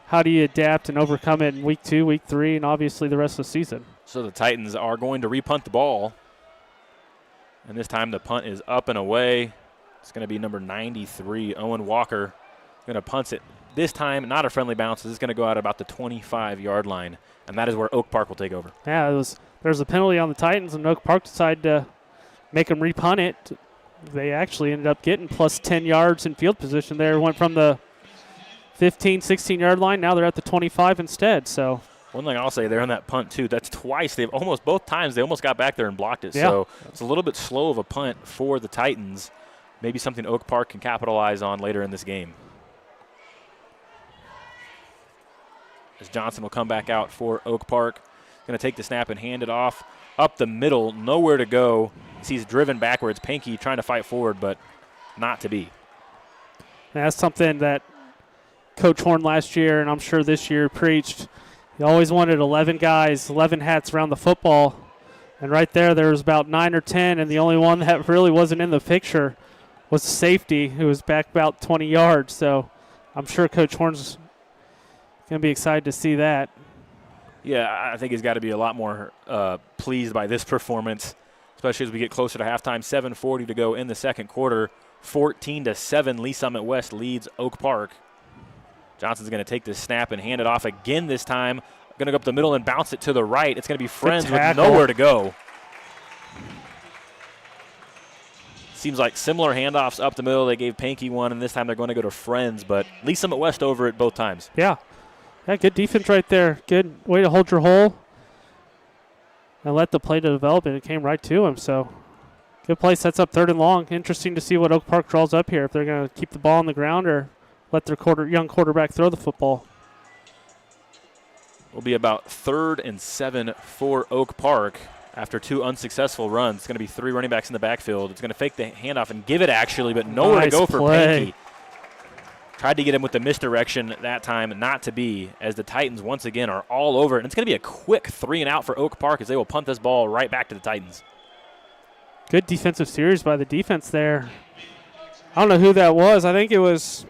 how do you adapt and overcome it in week 2, week 3, and obviously the rest of the season. So the Titans are going to repunt the ball. And this time the punt is up and away. It's going to be number 93, Owen Walker, going to punt it. This time, not a friendly bounce. This is going to go out about the 25-yard line, and that is where Oak Park will take over. Yeah, there's a penalty on the Titans, and Oak Park decided to make them repunt it. They actually ended up getting plus 10 yards in field position there. Went from the 15, 16-yard line. Now they're at the 25 instead. So one thing I'll say, they're on that punt, too. That's twice. Both times they almost got back there and blocked it. Yeah. So it's a little bit slow of a punt for the Titans. Maybe something Oak Park can capitalize on later in this game. As Johnson will come back out for Oak Park. Going to take the snap and hand it off up the middle. Nowhere to go. He's driven backwards. Pankey trying to fight forward, but not to be. And that's something that Coach Horn last year, and I'm sure this year, preached. He always wanted 11 guys, 11 hats around the football. And right there was about 9 or 10, and the only one that really wasn't in the picture was the safety, who was back about 20 yards. So I'm sure Coach Horn's going to be excited to see that. Yeah, I think he's got to be a lot more pleased by this performance, especially as we get closer to halftime. 7:40 to go in the second quarter. 14-7, Lee Summit West leads Oak Park. Johnson's going to take this snap and hand it off again this time. Going to go up the middle and bounce it to the right. It's going to be Friends with nowhere to go. Seems like similar handoffs up the middle. They gave Pankey one, and this time they're going to go to Friends, but Lee Summit West over it both times. Yeah, good defense right there. Good way to hold your hole and let the play to develop, and it came right to him. So good play, sets up 3rd and long. Interesting to see what Oak Park draws up here, if they're going to keep the ball on the ground or let their young quarterback throw the football. Will be about 3rd and 7 for Oak Park after 2 unsuccessful runs. It's going to be 3 running backs in the backfield. It's going to fake the handoff and give it actually, but nowhere to go for Pankey. Tried to get him with the misdirection that time, not to be, as the Titans once again are all over it. And it's going to be a quick 3-and-out for Oak Park as they will punt this ball right back to the Titans. Good defensive series by the defense there. I don't know who that was. I think it was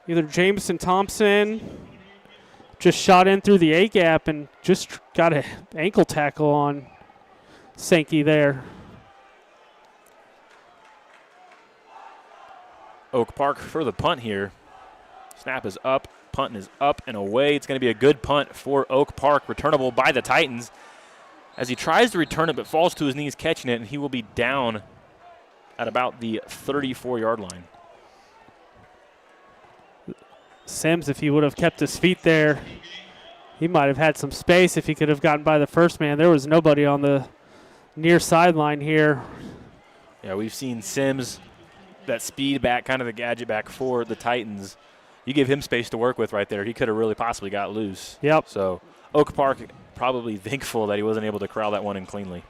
either Jameson Thompson just shot in through the A-gap and just got an ankle tackle on Sankey there. Oak Park for the punt here. Snap is up, punt is up and away. It's going to be a good punt for Oak Park, returnable by the Titans. As he tries to return it but falls to his knees catching it, and he will be down at about the 34-yard line. Sims, if he would have kept his feet there, he might have had some space if he could have gotten by the first man. There was nobody on the near sideline here. Yeah, we've seen Sims, that speed back, kind of the gadget back for the Titans. You give him space to work with right there. He could have really possibly got loose. Yep. So Oak Park probably thankful that he wasn't able to corral that one in cleanly.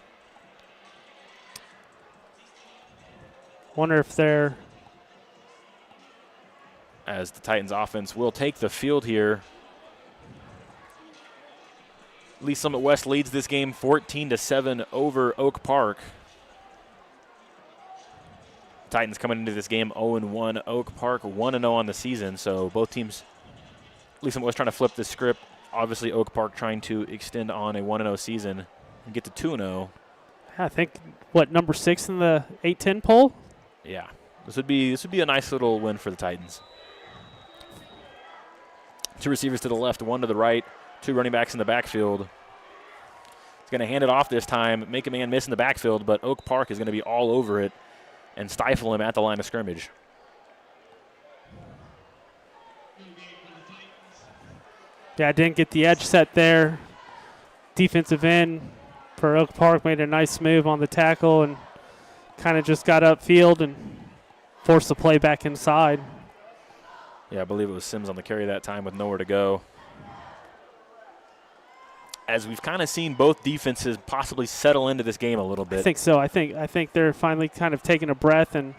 Wonder if they're... As the Titans offense will take the field here. Lee Summit West leads this game 14-7 over Oak Park. Titans coming into this game 0-1. Oak Park 1-0 on the season. So both teams, Lee Summit West trying to flip the script. Obviously Oak Park trying to extend on a 1-0 season and get to 2-0. I think, number 6 in the 8-10 poll? Yeah, this would be a nice little win for the Titans. 2 receivers to the left, 1 to the right, 2 running backs in the backfield. He's going to hand it off this time, make a man miss in the backfield, but Oak Park is going to be all over it and stifle him at the line of scrimmage. Yeah, didn't get the edge set there. Defensive end for Oak Park made a nice move on the tackle and kind of just got upfield and forced the play back inside. Yeah, I believe it was Sims on the carry that time with nowhere to go. As we've kind of seen both defenses possibly settle into this game a little bit. I think so. I think they're finally kind of taking a breath and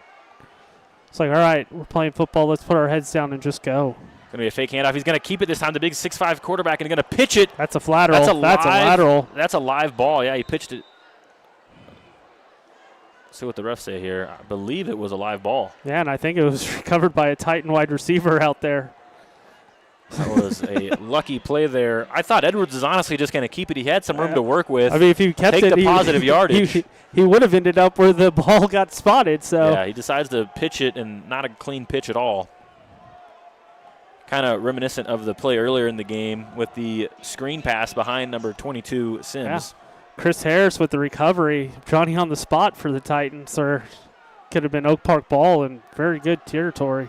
it's like, all right, we're playing football. Let's put our heads down and just go. Going to be a fake handoff. He's going to keep it this time. The big 6'5" quarterback and going to pitch it. That's a lateral. That's a lateral. That's a live ball. Yeah, he pitched it. Let's see what the refs say here. I believe it was a live ball. Yeah, and I think it was recovered by a Titan wide receiver out there. That was a lucky play there. I thought Edwards is honestly just going to keep it. He had some room to work with. I mean, if he kept take it, the positive yardage. He would have ended up where the ball got spotted. So yeah, he decides to pitch it and not a clean pitch at all. Kind of reminiscent of the play earlier in the game with the screen pass behind number 22, Sims. Yeah. Chris Harris with the recovery. Johnny on the spot for the Titans. Or could have been Oak Park ball in very good territory.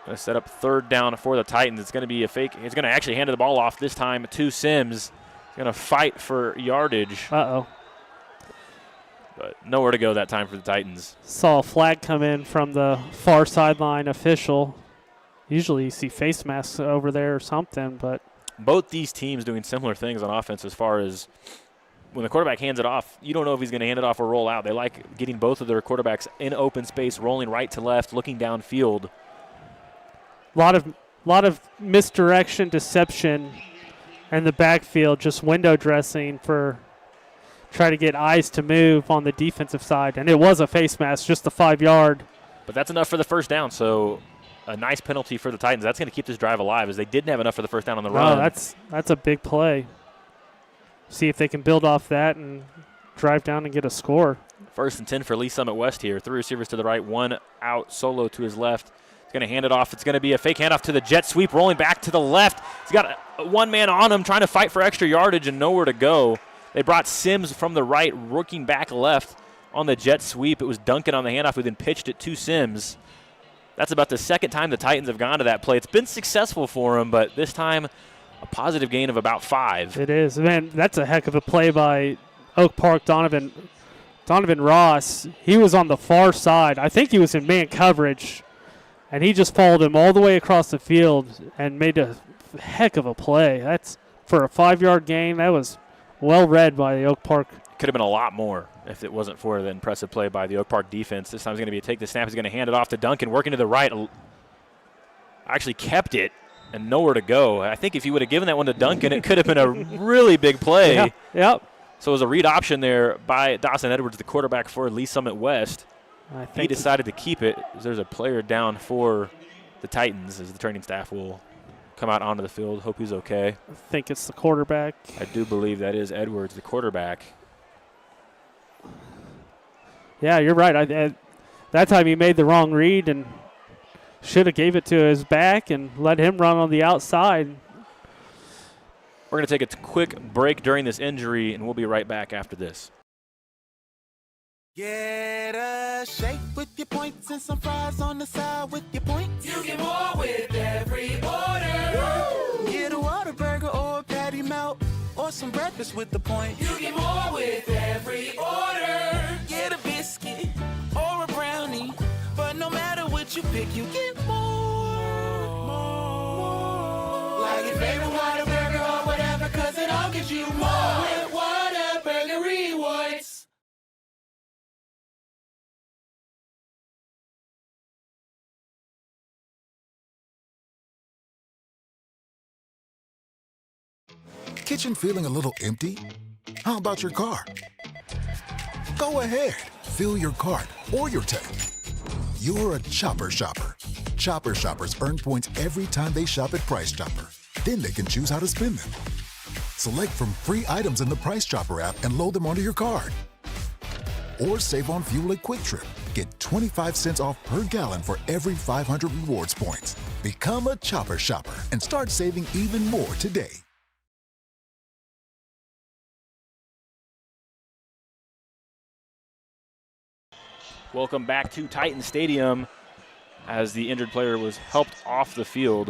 Going to set up 3rd down for the Titans. It's going to be a fake. He's going to actually hand the ball off this time to Sims. He's going to fight for yardage. Uh-oh. But nowhere to go that time for the Titans. Saw a flag come in from the far sideline official. Usually you see face masks over there or something, but both these teams doing similar things on offense as far as when the quarterback hands it off, you don't know if he's going to hand it off or roll out. They like getting both of their quarterbacks in open space, rolling right to left, looking downfield. A lot of misdirection, deception, and the backfield just window dressing for try to get eyes to move on the defensive side. And it was a face mask, just the 5-yard. But that's enough for the first down, so a nice penalty for the Titans. That's going to keep this drive alive as they didn't have enough for the first down on the run. That's a big play. See if they can build off that and drive down and get a score. 1st and 10 for Lee Summit West here. 3 receivers to the right, 1 out solo to his left. He's going to hand it off. It's going to be a fake handoff to the jet sweep, rolling back to the left. He's got one man on him trying to fight for extra yardage and nowhere to go. They brought Sims from the right, working back left on the jet sweep. It was Duncan on the handoff who then pitched it to Sims. That's about the 2nd time the Titans have gone to that play. It's been successful for him, but this time a positive gain of about 5. It is. Man, that's a heck of a play by Oak Park Donovan Ross. He was on the far side. I think he was in man coverage, and he just followed him all the way across the field and made a heck of a play. That's for a 5-yard gain. That was well read by the Oak Park. Could have been a lot more if it wasn't for the impressive play by the Oak Park defense. This time he's going to be a take the snap. He's going to hand it off to Duncan, working to the right. Actually kept it and nowhere to go. I think if you would have given that one to Duncan, it could have been a really big play. Yeah. Yep. So it was a read option there by Dawson Edwards, the quarterback for Lee Summit West. He decided to keep it. There's a player down for the Titans as the training staff will come out onto the field. Hope he's okay. I think it's the quarterback. I do believe that is Edwards, the quarterback. Yeah, you're right. That time he made the wrong read and should have gave it to his back and let him run on the outside. We're going to take a quick break during this injury, and we'll be right back after this. Get a shake with your points and some fries on the side with your points. You get more with every order. Get a Whataburger or a patty melt or some breakfast with the points. You get more with every order. Get a biscuit or a brownie, but no matter what you pick, you get more. Like your favorite Whataburger or whatever, 'cause it all gives you more with Whataburger Rewards. Kitchen feeling a little empty? How about your car? Go ahead, fill your cart or your tank. You're a Chopper Shopper. Chopper Shoppers earn points every time they shop at Price Chopper. Then they can choose how to spend them. Select from free items in the Price Chopper app and load them onto your card. Or save on fuel at Quick Trip. Get 25 cents off per gallon for every 500 rewards points. Become a Chopper Shopper and start saving even more today. Welcome back to Titan Stadium as the injured player was helped off the field.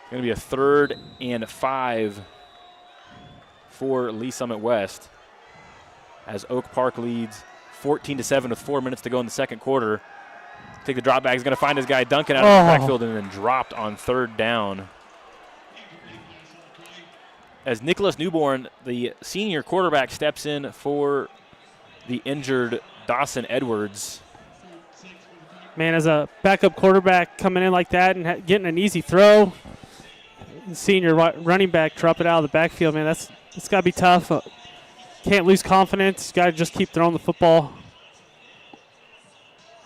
It's going to be a 3rd and 5 for Lee Summit West as Oak Park leads 14-7 with 4 minutes to go in the second quarter. Take the drop back. He's going to find his guy Duncan out of the backfield and then dropped on 3rd down. As Nicholas Newborn, the senior quarterback, steps in for the injured Dawson Edwards. Man, as a backup quarterback coming in like that and getting an easy throw, senior running back drop it out of the backfield, man, it's got to be tough. Can't lose confidence. Got to just keep throwing the football.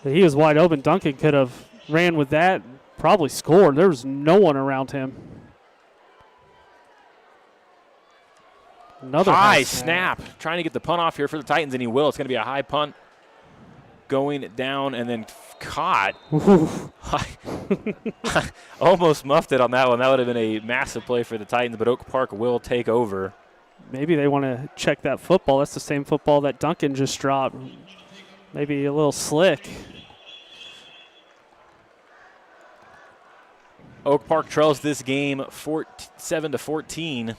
But he was wide open. Duncan could have ran with that, probably scored. There was no one around him. Another high snap. Trying to get the punt off here for the Titans, and he will. It's going to be a high punt going down and then caught. Almost muffed it on that one. That would have been a massive play for the Titans, but Oak Park will take over. Maybe they want to check that football. That's the same football that Duncan just dropped. Maybe a little slick. Oak Park trails this game 7-14.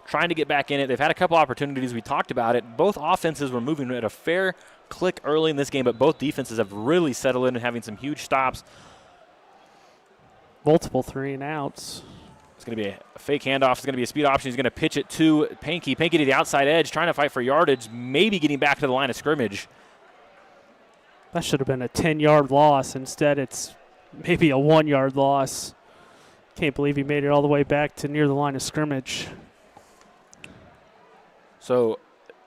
Trying to get back in it. They've had a couple opportunities. We talked about it. Both offenses were moving at a fair click early in this game, but both defenses have really settled in and having some huge stops. Multiple 3-and-outs. It's going to be a fake handoff. It's going to be a speed option. He's going to pitch it to Pankey. Pankey to the outside edge, trying to fight for yardage, maybe getting back to the line of scrimmage. That should have been a 10-yard loss. Instead, it's maybe a 1-yard loss. Can't believe he made it all the way back to near the line of scrimmage. So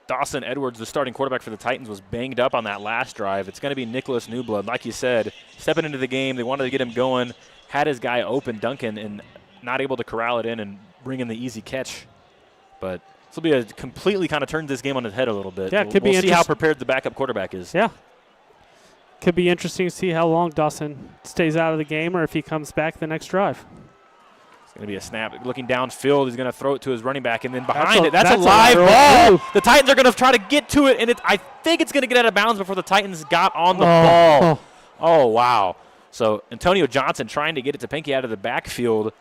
Dawson Edwards, the starting quarterback for the Titans, was banged up on that last drive. It's going to be Nicholas Newblood. Like you said, stepping into the game, they wanted to get him going, had his guy open, Duncan, and not able to corral it in and bring in the easy catch. But this will be a completely kind of turns this game on its head a little bit. Yeah, it could be we'll see how prepared the backup quarterback is. Yeah. Could be interesting to see how long Dawson stays out of the game or if he comes back the next drive. It's going to be a snap. Looking downfield, he's going to throw it to his running back, and then behind that's a live lateral ball. move. The Titans are going to try to get to it, and I think it's going to get out of bounds before the Titans got on the ball. Oh, wow. So Antonio Johnson trying to get it to Pankey out of the backfield.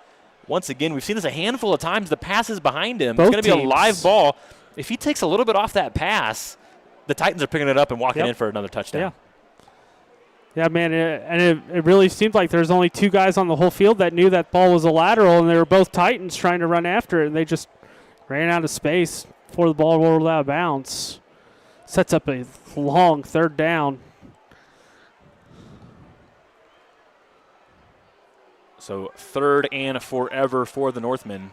Once again, we've seen this a handful of times. The pass is behind him. It's going to be a live ball. If he takes a little bit off that pass, the Titans are picking it up and walking in for another touchdown. Yeah. Yeah, man, it really seemed like there's only 2 guys on the whole field that knew that ball was a lateral, and they were both Titans trying to run after it, and they just ran out of space before the ball rolled out of bounds. Sets up a long 3rd down. So 3rd and forever for the Northmen.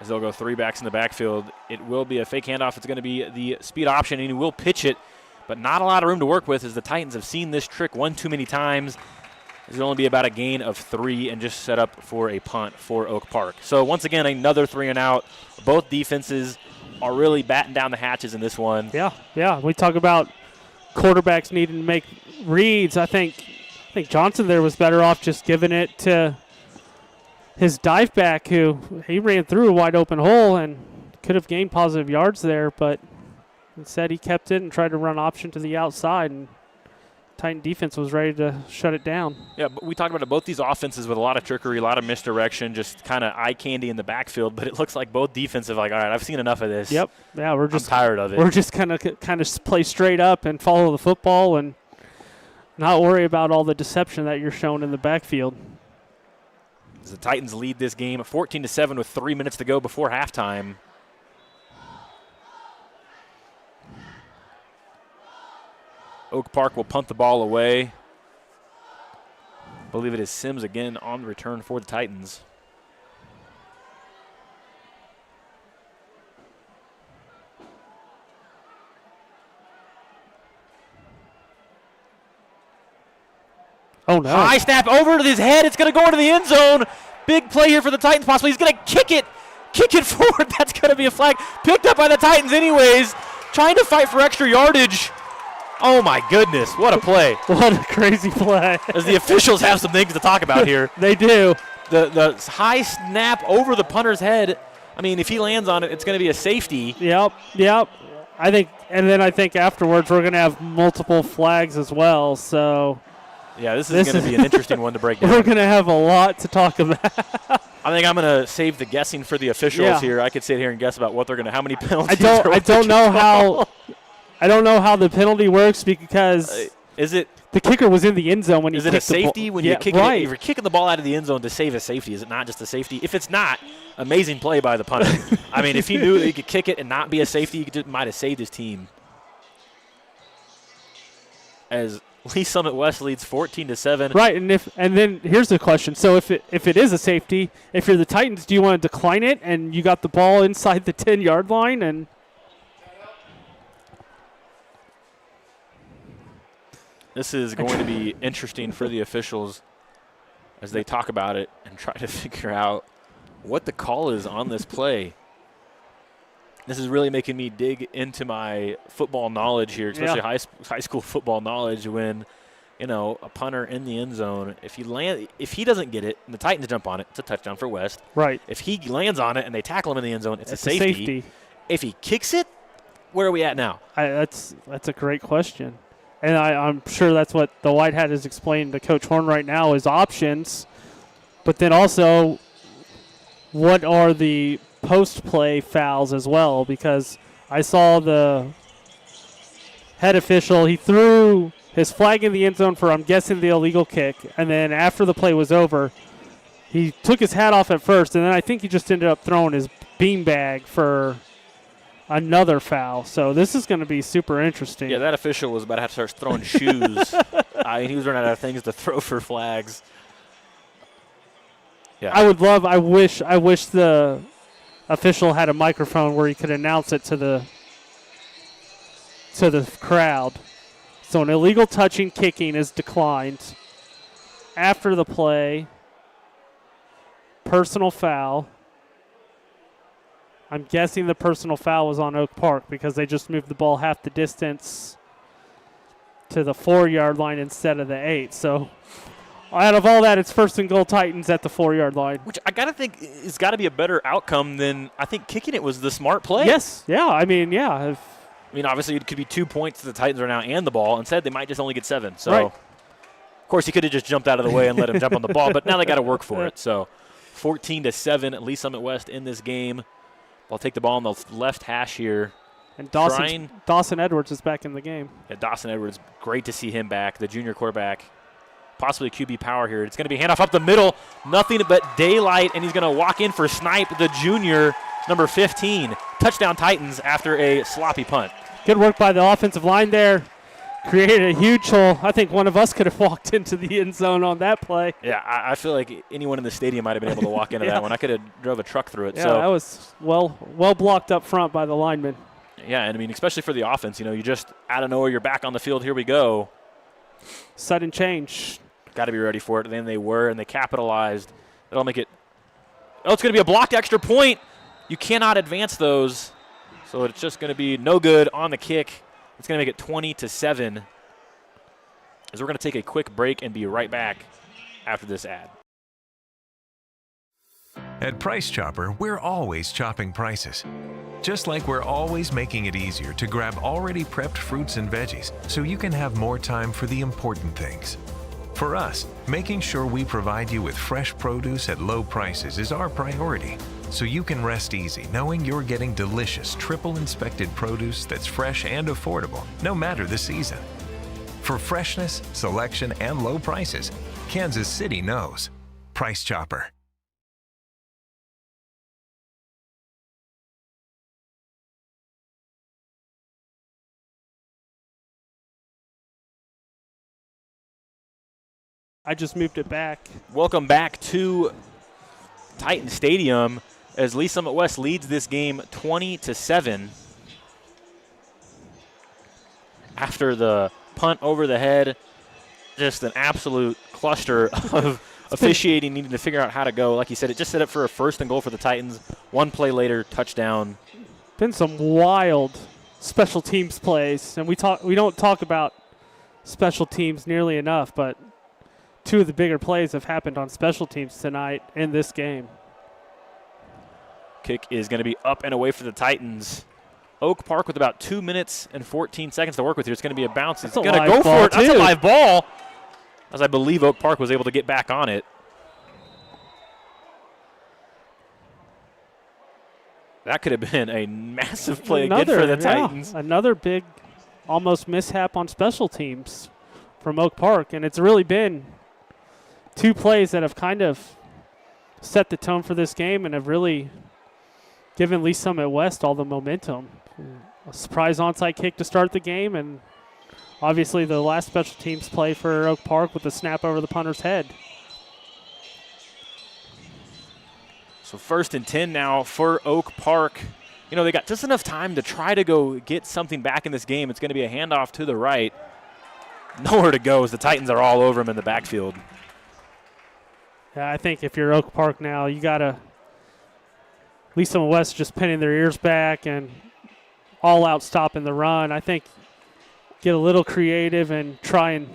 As they'll go 3 backs in the backfield. It will be a fake handoff. It's going to be the speed option, and he will pitch it. but not a lot of room to work with as the Titans have seen this trick one too many times. This will only be about a gain of 3 and just set up for a punt for Oak Park. So once again, another 3 and out. Both defenses are really batting down the hatches in this one. Yeah. We talk about quarterbacks needing to make reads. I think Johnson there was better off just giving it to his dive back, who he ran through a wide open hole and could have gained positive yards there, but instead he kept it and tried to run option to the outside, and Titan defense was ready to shut it down. Yeah, but we talked about it, both these offenses with a lot of trickery, a lot of misdirection, just kind of eye candy in the backfield. But it looks like both defensive, like, all right, I've seen enough of this. Yep. Yeah, I'm tired of it. We're just kind of play straight up and follow the football and not worry about all the deception that you're showing in the backfield. As the Titans lead this game 14-7 with 3 minutes to go before halftime. Oak Park will punt the ball away. I believe it is Sims again on the return for the Titans. Oh, no. High snap over to his head. It's going to go into the end zone. Big play here for the Titans possibly. He's going to kick it forward. That's going to be a flag. Picked up by the Titans anyways. Trying to fight for extra yardage. Oh, my goodness. What a play. What a crazy play. As the officials have some things to talk about here. They do. The high snap over the punter's head. I mean, if he lands on it, it's going to be a safety. Yep. I think afterwards we're going to have multiple flags as well. So yeah, this is going to be an interesting one to break down. We're going to have a lot to talk about. I think I'm going to save the guessing for the officials here. I could sit here and guess about what they're going to, how many penalties. I don't know how the penalty works because is it the kicker was in the end zone when he kicked the ball. Is it a safety when you're kicking it? If you're kicking the ball out of the end zone to save a safety, is it not just a safety? If it's not, amazing play by the punter. I mean, if he knew that he could kick it and not be a safety, he might have saved his team. As Lee Summit West leads 14-7. Right, and then here's the question. So if it is a safety, if you're the Titans, do you want to decline it and you got the ball inside the 10-yard line and this is going to be interesting for the officials as they talk about it and try to figure out what the call is on this play. This is really making me dig into my football knowledge here, especially high school football knowledge when, a punter in the end zone, if he doesn't get it and the Titans jump on it, it's a touchdown for West. Right. If he lands on it and they tackle him in the end zone, it's a safety. If he kicks it, where are we at now? That's a great question. And I'm sure that's what the White Hat is explaining to Coach Horn right now is options. But then also, what are the post-play fouls as well? Because I saw the head official, he threw his flag in the end zone for, I'm guessing, the illegal kick. And then after the play was over, he took his hat off at first. And then I think he just ended up throwing his beanbag for another foul. So this is going to be super interesting. Yeah, that official was about to have to start throwing shoes. He was running out of things to throw for flags. Yeah. I wish the official had a microphone where he could announce it to the crowd. So an illegal touching kicking is declined. After the play, personal foul. I'm guessing the personal foul was on Oak Park because they just moved the ball half the distance to the 4-yard line instead of the 8. So out of all that, it's first and goal Titans at the 4-yard line. Which I got to think has got to be a better outcome than I think kicking it was the smart play. Yes. Yeah. I mean, yeah. Obviously it could be 2 points to the Titans right now and the ball. Instead, they might just only get 7. So, right. Of course, he could have just jumped out of the way and let him jump on the ball. But now they got to work for it. So 14-7, Lee Summit West in this game. I'll take the ball on the left hash here. And Dawson Edwards is back in the game. Yeah, Dawson Edwards, great to see him back, the junior quarterback. Possibly QB power here. It's going to be handoff up the middle. Nothing but daylight, and he's going to walk in for Snipe, the junior, number 15. Touchdown Titans after a sloppy punt. Good work by the offensive line there. Created a huge hole. I think one of us could have walked into the end zone on that play. Yeah, I feel like anyone in the stadium might have been able to walk into that one. I could have drove a truck through it. Yeah, so that was well blocked up front by the lineman. Yeah, and I mean, especially for the offense, you just out of nowhere, you're back on the field. Here we go. Sudden change. Got to be ready for it. And then they were, and they capitalized. That'll make it. Oh, it's going to be a blocked extra point. You cannot advance those. So it's just going to be no good on the kick. It's going to make it 20-7. As we're going to take a quick break and be right back after this ad. At Price Chopper, we're always chopping prices. Just like we're always making it easier to grab already prepped fruits and veggies so you can have more time for the important things. For us, making sure we provide you with fresh produce at low prices is our priority, so you can rest easy knowing you're getting delicious triple inspected produce that's fresh and affordable, no matter the season. For freshness, selection, and low prices, Kansas City knows. Price Chopper. I just moved it back. Welcome back to Titan Stadium as Lee Summit West leads this game 20-7. After the punt over the head, just an absolute cluster of officiating, needing to figure out how to go. Like you said, it just set up for a 1st and goal for the Titans. One play later, touchdown. Been some wild special teams plays, and we don't talk about special teams nearly enough, but 2 of the bigger plays have happened on special teams tonight in this game. Kick is going to be up and away for the Titans. Oak Park with about 2 minutes and 14 seconds to work with here. It's going to be a bounce. It's going to go for it. That's a live ball, as I believe Oak Park was able to get back on it. That could have been a massive play again for the Titans. Another big almost mishap on special teams from Oak Park, and it's really been 2 plays that have kind of set the tone for this game and have really given Lee Summit West all the momentum. A surprise onside kick to start the game, and obviously the last special teams play for Oak Park with the snap over the punter's head. So 1st and 10 now for Oak Park. They got just enough time to try to go get something back in this game. It's going to be a handoff to the right. Nowhere to go as the Titans are all over him in the backfield. Yeah, I think if you're Oak Park now, you got to Lee Summit West just pinning their ears back and all out stopping the run. I think get a little creative and try and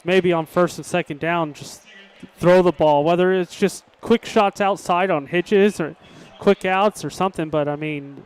maybe on 1st and 2nd down just throw the ball, whether it's just quick shots outside on hitches or quick outs or something. But, I mean,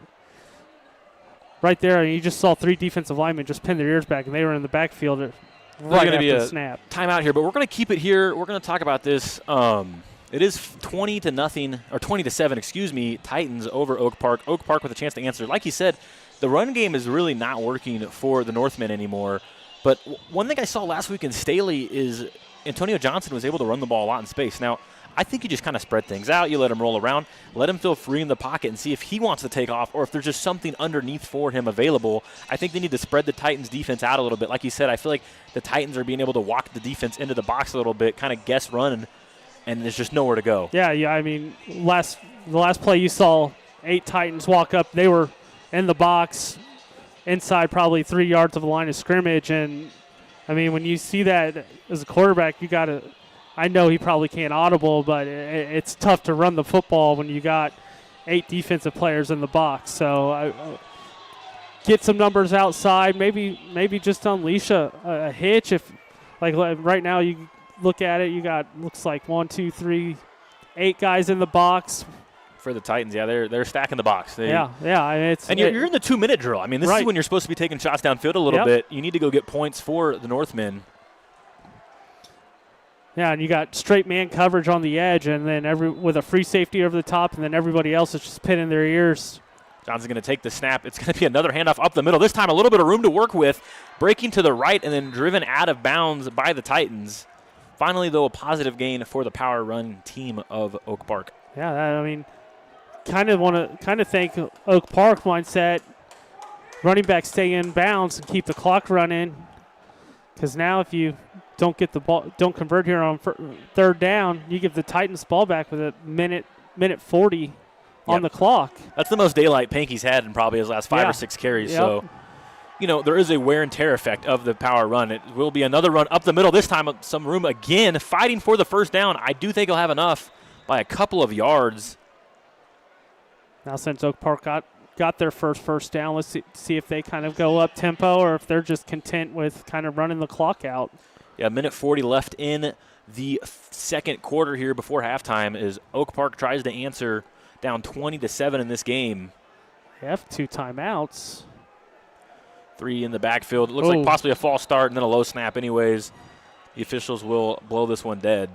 right there, you just saw 3 defensive linemen just pin their ears back, and they were in the backfield right after the snap. Timeout here, but we're going to keep it here. We're going to talk about this. It is 20-7, excuse me, Titans over Oak Park. Oak Park with a chance to answer. Like you said, the run game is really not working for the Northmen anymore. But one thing I saw last week in Staley is Antonio Johnson was able to run the ball a lot in space. Now, I think you just kind of spread things out. You let him roll around. Let him feel free in the pocket and see if he wants to take off or if there's just something underneath for him available. I think they need to spread the Titans' defense out a little bit. Like you said, I feel like the Titans are being able to walk the defense into the box a little bit, kind of guess run, and there's just nowhere to go. Yeah. I mean, the last play you saw 8 Titans walk up. They were in the box inside probably 3 yards of the line of scrimmage. And, I mean, when you see that as a quarterback, you got to – I know he probably can't audible, but it's tough to run the football when you got 8 defensive players in the box. So get some numbers outside, maybe just unleash a hitch. If like right now you look at it, you got looks like 1, 2, 3, 8 guys in the box. For the Titans, yeah, they're stacking the box. Yeah. You're in the 2-minute drill. I mean, this is when you're supposed to be taking shots downfield a little bit. You need to go get points for the Northmen. Yeah, and you got straight man coverage on the edge, and then with a free safety over the top, and then everybody else is just pinning their ears. Johnson's going to take the snap. It's going to be another handoff up the middle. This time a little bit of room to work with. Breaking to the right and then driven out of bounds by the Titans. Finally, though, a positive gain for the power run team of Oak Park. Yeah, I mean, kind of think Oak Park mindset. Running back stay in bounds and keep the clock running. Because now if you don't get the ball, don't convert here on 3rd down, you give the Titans ball back with a minute 40 on the clock. That's the most daylight Panky's had in probably his last 5 or 6 carries. Yep. So, there is a wear and tear effect of the power run. It will be another run up the middle, this time some room again, fighting for the first down. I do think he'll have enough by a couple of yards. Now since Oak Park got their first down, let's see if they kind of go up tempo or if they're just content with kind of running the clock out. Yeah, 1:40 left in the second quarter here before halftime as Oak Park tries to answer down 20-7 in this game. They have 2 timeouts. 3 in the backfield. It looks like possibly a false start and then a low snap anyways. The officials will blow this one dead.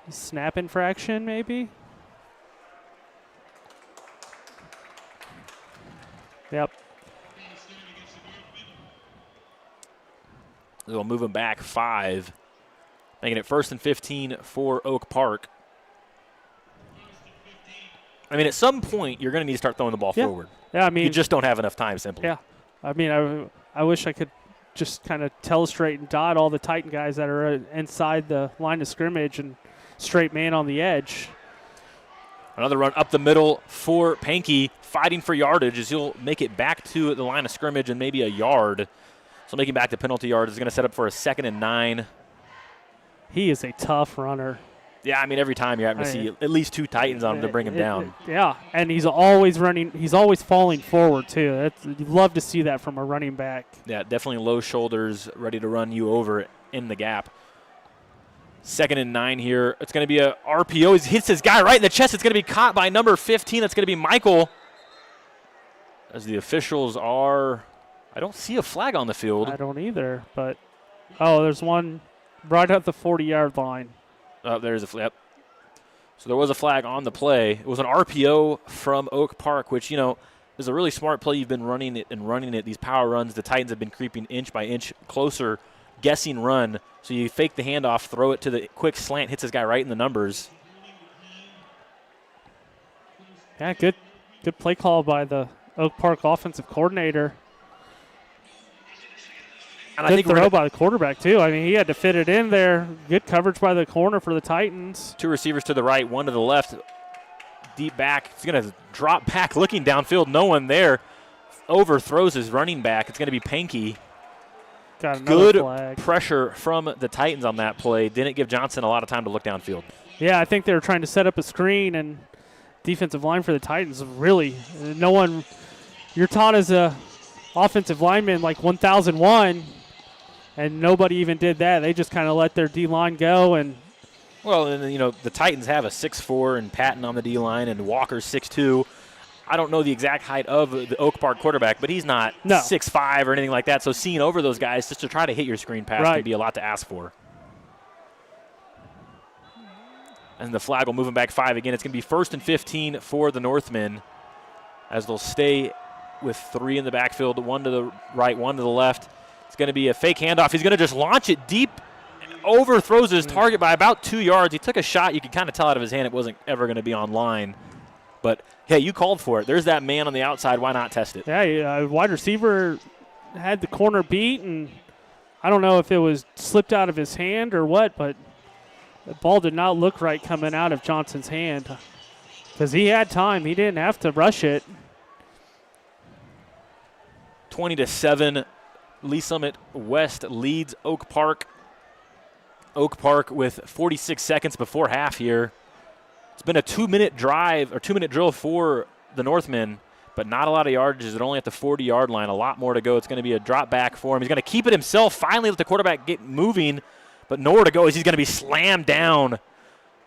Snap infraction maybe? Yep. They'll move him back 5, making it 1st and 15 for Oak Park. I mean, at some point, you're going to need to start throwing the ball forward. Yeah, I mean, you just don't have enough time, simply. Yeah. I mean, I wish I could just kind of telestrate and dot all the Titan guys that are inside the line of scrimmage and straight man on the edge. Another run up the middle for Panky, fighting for yardage as he'll make it back to the line of scrimmage and maybe a yard. So making back the penalty yard is going to set up for a 2nd and 9. He is a tough runner. Yeah, I mean, every time you're having to see at least 2 Titans on him to bring him down. Yeah, and he's always running. He's always falling forward, too. You'd love to see that from a running back. Yeah, definitely low shoulders, ready to run you over in the gap. 2nd and 9 here. It's going to be a RPO. He hits his guy right in the chest. It's going to be caught by number 15. That's going to be Michael. As the officials are, I don't see a flag on the field. I don't either, but, there's one right at the 40-yard line. Oh, there's a flip. So there was a flag on the play. It was an RPO from Oak Park, which, is a really smart play. You've been running it, these power runs. The Titans have been creeping inch by inch closer, guessing run. So you fake the handoff, throw it to the quick slant, hits this guy right in the numbers. Yeah, good play call by the Oak Park offensive coordinator. And good throw by the quarterback, too. I mean, he had to fit it in there. Good coverage by the corner for the Titans. 2 receivers to the right, 1 to the left. Deep back. He's going to drop back, looking downfield. No one there. Overthrows his running back. It's going to be Panky. Got another flag. Good pressure from the Titans on that play. Didn't give Johnson a lot of time to look downfield. Yeah, I think they were trying to set up a screen, and defensive line for the Titans really no one. You're taught as a offensive lineman like 1001. And nobody even did that. They just kind of let their D-line go. Well, and the Titans have a 6'4" and Patton on the D-line and Walker's 6'2". I don't know the exact height of the Oak Park quarterback, but he's not 6'5" or anything like that. So seeing over those guys just to try to hit your screen pass can be a lot to ask for. And the flag will move him back 5 again. It's going to be 1st and 15 for the Northmen as they'll stay with 3 in the backfield, 1 to the right, 1 to the left. It's going to be a fake handoff. He's going to just launch it deep and overthrows his target by about 2 yards. He took a shot. You could kind of tell out of his hand it wasn't ever going to be on line. But, hey, you called for it. There's that man on the outside. Why not test it? Yeah, wide receiver had the corner beat, and I don't know if it was slipped out of his hand or what, but the ball did not look right coming out of Johnson's hand because he had time. He didn't have to rush it. 20-7. Lee Summit West leads Oak Park. Oak Park with 46 seconds before half here. It's been a 2-minute drive or 2-minute drill for the Northmen, but not a lot of yardages. They're only at the 40-yard line. A lot more to go. It's going to be a drop back for him. He's going to keep it himself. Finally let the quarterback get moving, but nowhere to go as he's going to be slammed down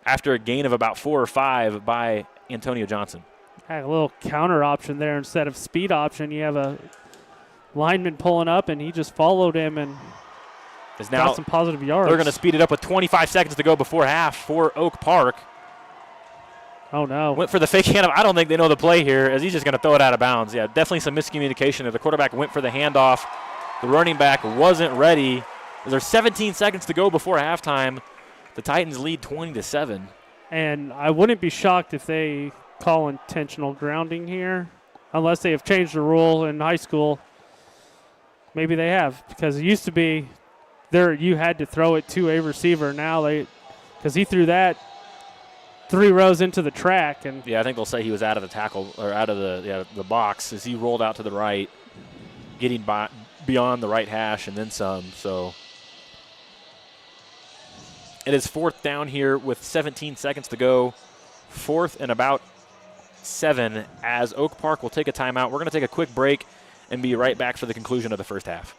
after a gain of about 4 or 5 by Antonio Johnson. Had a little counter option there instead of speed option. You have a lineman pulling up, and he just followed him and got some positive yards. They're going to speed it up with 25 seconds to go before half for Oak Park. Oh, no. Went for the fake handoff. I don't think they know the play here as he's just going to throw it out of bounds. Yeah, definitely some miscommunication there. The quarterback went for the handoff. The running back wasn't ready. There's 17 seconds to go before halftime. The Titans lead 20-7. And I wouldn't be shocked if they call intentional grounding here, unless they have changed the rule in high school. Maybe they have, because it used to be you had to throw it to a receiver. Now because he threw that 3 rows into the track. And Yeah, I think they'll say he was out of the tackle or out of the box as he rolled out to the right, getting beyond the right hash and then some. So it is 4th down here with 17 seconds to go. 4th and about 7 as Oak Park will take a timeout. We're going to take a quick break and be right back for the conclusion of the first half.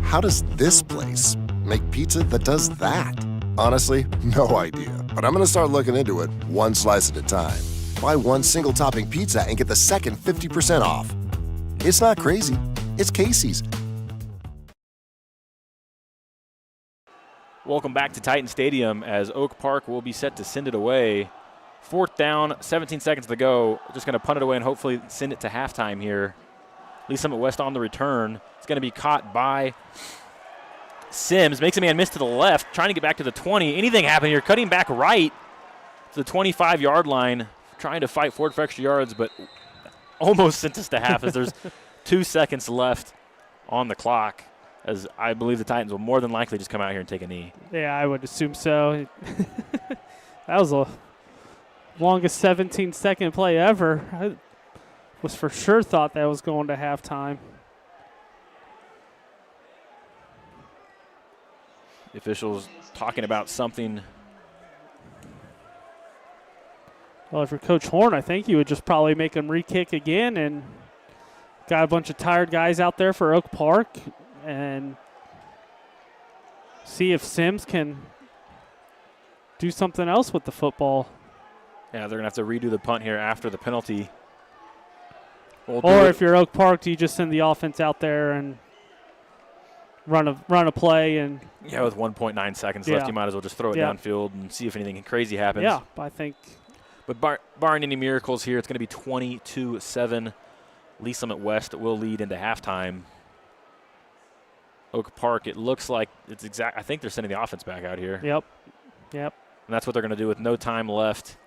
How does this place make pizza that does that? Honestly, no idea. But I'm gonna start looking into it one slice at a time. Buy one single topping pizza and get the second 50% off. It's not crazy. It's Casey's. Welcome back to Titan Stadium as Oak Park will be set to send it away. 4th down, 17 seconds to go. Just going to punt it away and hopefully send it to halftime here. Lee Summit West on the return. It's going to be caught by Sims. Makes a man miss to the left, trying to get back to the 20. Anything happen here? Cutting back right to the 25-yard line, trying to fight forward for extra yards, but almost sent us to half as there's 2 seconds left on the clock, as I believe the Titans will more than likely just come out here and take a knee. yeah, I would assume so. That was the longest 17-second play ever. I was for sure thought that was going to halftime. The officials talking about something. Well, if you're Coach Horn, I think you would just probably make them re-kick again and got a bunch of tired guys out there for Oak Park and see if Sims can do something else with the football. Yeah, they're going to have to redo the punt here after the penalty. Or if you're Oak Park, do you just send the offense out there and run a play? And yeah, with 1.9 seconds Yeah. left, you might as well just throw it Yeah. downfield and see if anything crazy happens. yeah, I think But barring any miracles here, it's going to be 22-7. Lee Summit West will lead into halftime. Oak Park, it looks like it's exact. I think they're sending the offense back out here. Yep. And that's what they're going to do with no time left.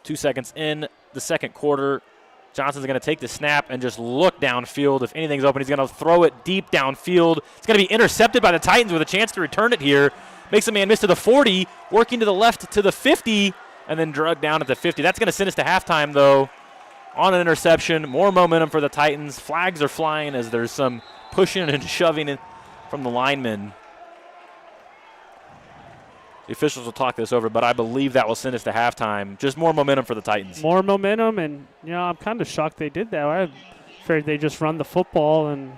2 seconds in the second quarter. Johnson's going to take the snap and just look downfield. If anything's open, he's going to throw it deep downfield. It's going to be intercepted by the Titans with a chance to return it here. Makes a man miss to the 40, working to the left to the 50, and then drug down at the 50. That's going to send us to halftime, though, on an interception. More momentum for the Titans. Flags are flying as there's some pushing and shoving from the linemen. The officials will talk this over, but I believe that will send us to halftime. Just more momentum for the Titans. more momentum, and I'm kind of shocked they did that. I figured they just run the football, and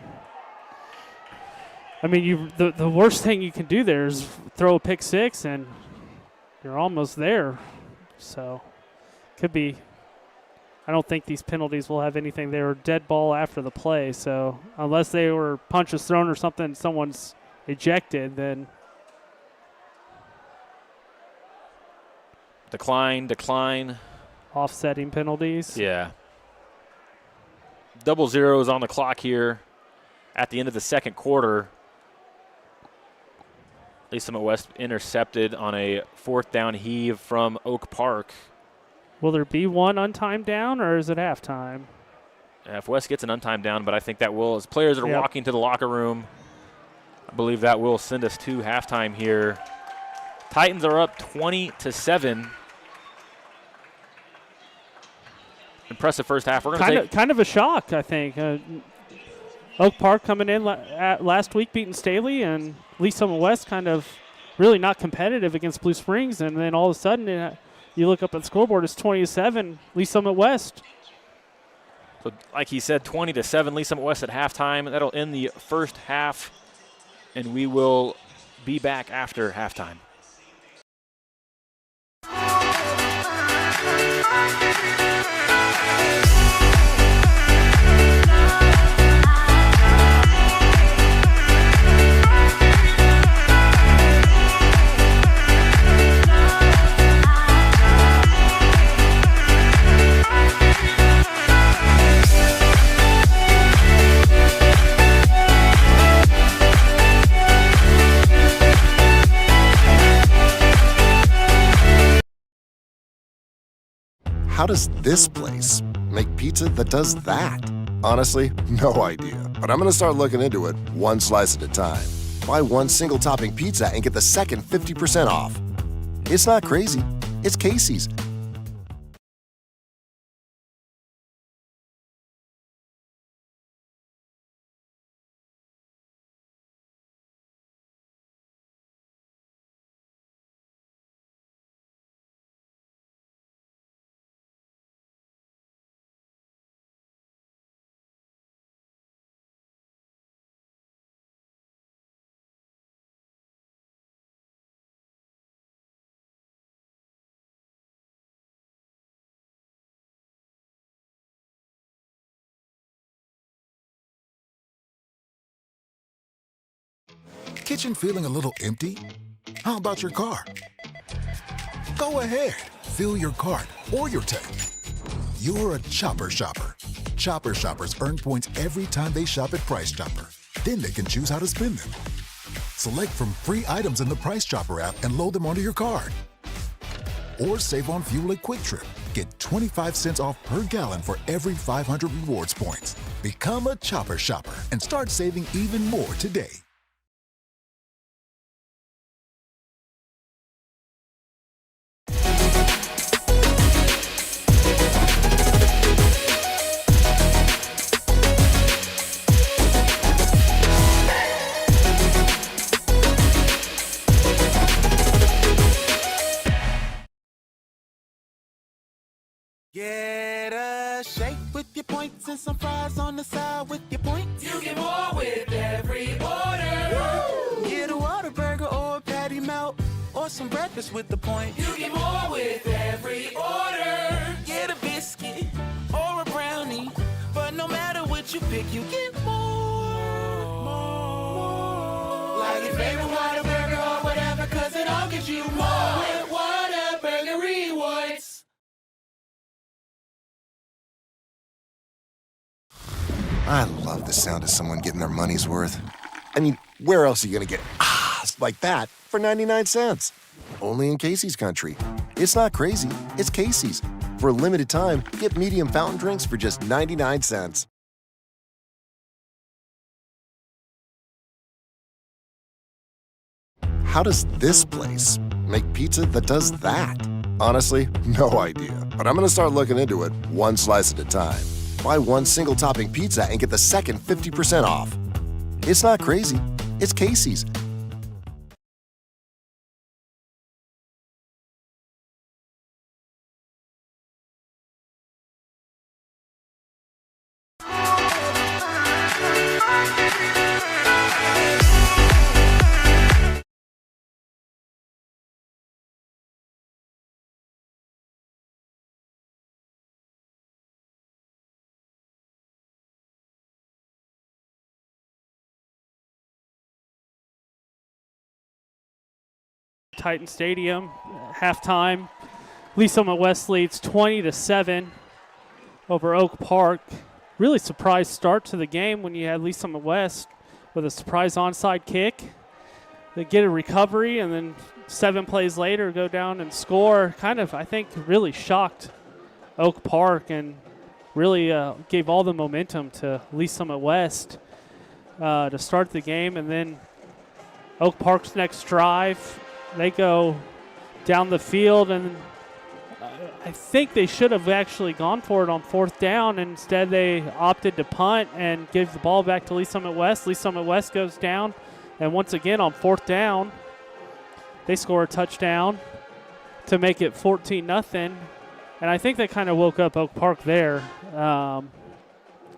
I mean, the worst thing you can do there is throw a pick six, and you're almost there. So, could be. I don't think these penalties will have anything. They were dead ball after the play, so unless they were punches thrown or something, someone's ejected, then. Decline. Offsetting penalties. Yeah. 0-0 is on the clock here at the end of the second quarter. Lee Summit West intercepted on a 4th down heave from Oak Park. Will there be one untimed down, or is it halftime? If West gets an untimed down, but I think that will, as players are walking to the locker room, I believe that will send us to halftime here. Titans are up 20-7. Impressive first half. We're going to kind of a shock, I think. Oak Park coming in last week beating Staley, and Lee Summit West kind of really not competitive against Blue Springs, and then all of a sudden you look up at the scoreboard, it's 20-7 Lee Summit West. So, like he said, 20-7 Lee Summit West at halftime. That'll end the first half, and we will be back after halftime. How does this place make pizza that does that? Honestly, no idea. But I'm gonna start looking into it one slice at a time. Buy one single topping pizza and get the second 50% off. It's not crazy, it's Casey's. Kitchen feeling a little empty? How about your car? Go ahead, fill your cart or your tank. You're a chopper shopper. Chopper shoppers earn points every time they shop at Price Chopper. Then they can choose how to spend them. Select from free items in the Price Chopper app and load them onto your card. Or save on fuel at Quick Trip. Get 25 cents off per gallon for every 500 rewards points. Become a chopper shopper and start saving even more today. Get a shake with your points and some fries on the side with your points. You get more with every order. Woo! Get a Whataburger or a patty melt or some breakfast with the points. You get more with every order. Get a biscuit or a brownie, but no matter what you pick, you get more. Like your favorite Whataburger or whatever, 'cause it all gives you more with Whataburger Rewards. I love the sound of someone getting their money's worth. I mean, where else are you gonna get ahs like that for 99 cents? Only in Casey's country. It's not crazy, it's Casey's. For a limited time, get medium fountain drinks for just 99 cents. How does this place make pizza that does that? Honestly, no idea. But I'm gonna start looking into it one slice at a time. Buy one single topping pizza and get the second 50% off. It's not crazy, it's Casey's. Titan Stadium, halftime. Lee Summit West leads 20-7 over Oak Park. Really surprised start to the game when you had Lee Summit West with a surprise onside kick. They get a recovery and then 7 plays later go down and score. Kind of, I think, really shocked Oak Park and really gave all the momentum to Lee Summit West to start the game. And then Oak Park's next drive, they go down the field, and I think they should have actually gone for it on 4th down. Instead, they opted to punt and give the ball back to Lee Summit West. Lee Summit West goes down, and once again on 4th down, they score a touchdown to make it 14-0. And I think they kind of woke up Oak Park there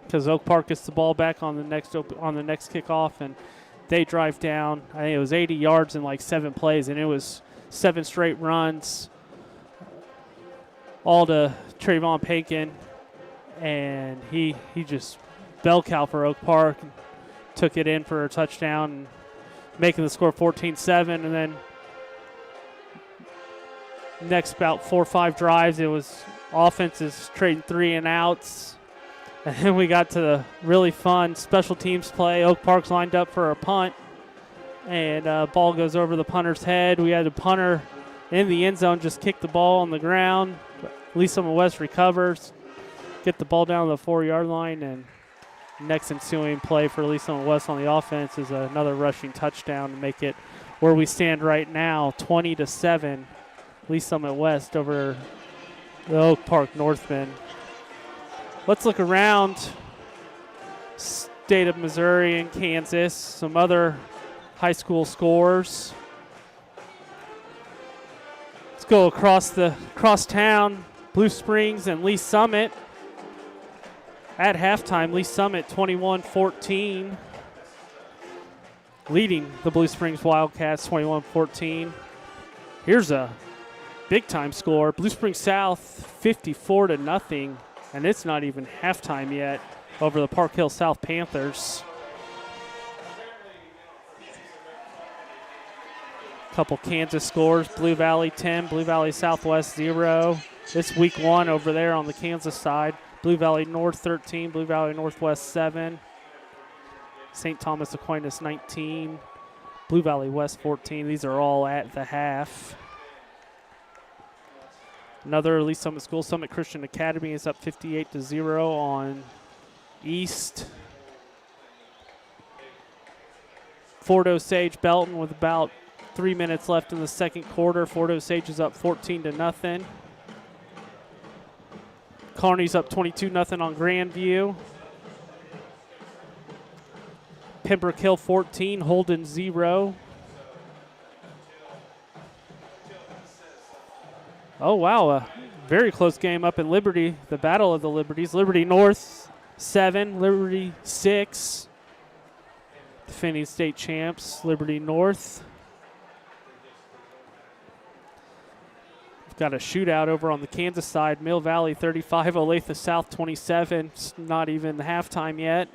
because Oak Park gets the ball back on the next kickoff, and they drive down. I think it was 80 yards in like 7 plays, and it was 7 straight runs. all to Trayvon Pankin, and he just bell cow for Oak Park, and took it in for a touchdown, and making the score 14-7. And then next about 4 or 5 drives, it was offenses trading 3 and outs. And then we got to the really fun special teams play. Oak Park's lined up for a punt, and ball goes over the punter's head. We had a punter in the end zone just kick the ball on the ground. Lee Summit West recovers, get the ball down to the 4-yard line, and next ensuing play for Lee Summit West on the offense is another rushing touchdown to make it where we stand right now, 20-7. Lee Summit West over the Oak Park Northmen. Let's look around state of Missouri and Kansas, some other high school scores. Let's go across town. Blue Springs and Lee Summit. At halftime, Lee Summit 21-14, leading the Blue Springs Wildcats 21-14. Here's a big-time score. Blue Springs South 54-0, and it's not even halftime yet over the Park Hill South Panthers. Couple Kansas scores. Blue Valley 10, Blue Valley Southwest 0. This week 1 over there on the Kansas side. Blue Valley North 13, Blue Valley Northwest 7. St. Thomas Aquinas 19, Blue Valley West 14. These are all at the half. Another Lee Summit School, Summit Christian Academy is up 58-0 on East. Fort Osage Belton with about 3 minutes left in the second quarter. Fort Osage is up 14-0. Kearney's up 22-0 on Grandview. Pembroke Hill 14, Holden 0. Oh, wow, a very close game up in Liberty, the Battle of the Liberties. Liberty North 7, Liberty 6. Defending state champs, Liberty North. We've got a shootout over on the Kansas side. Mill Valley 35, Olathe South 27. It's not even halftime yet.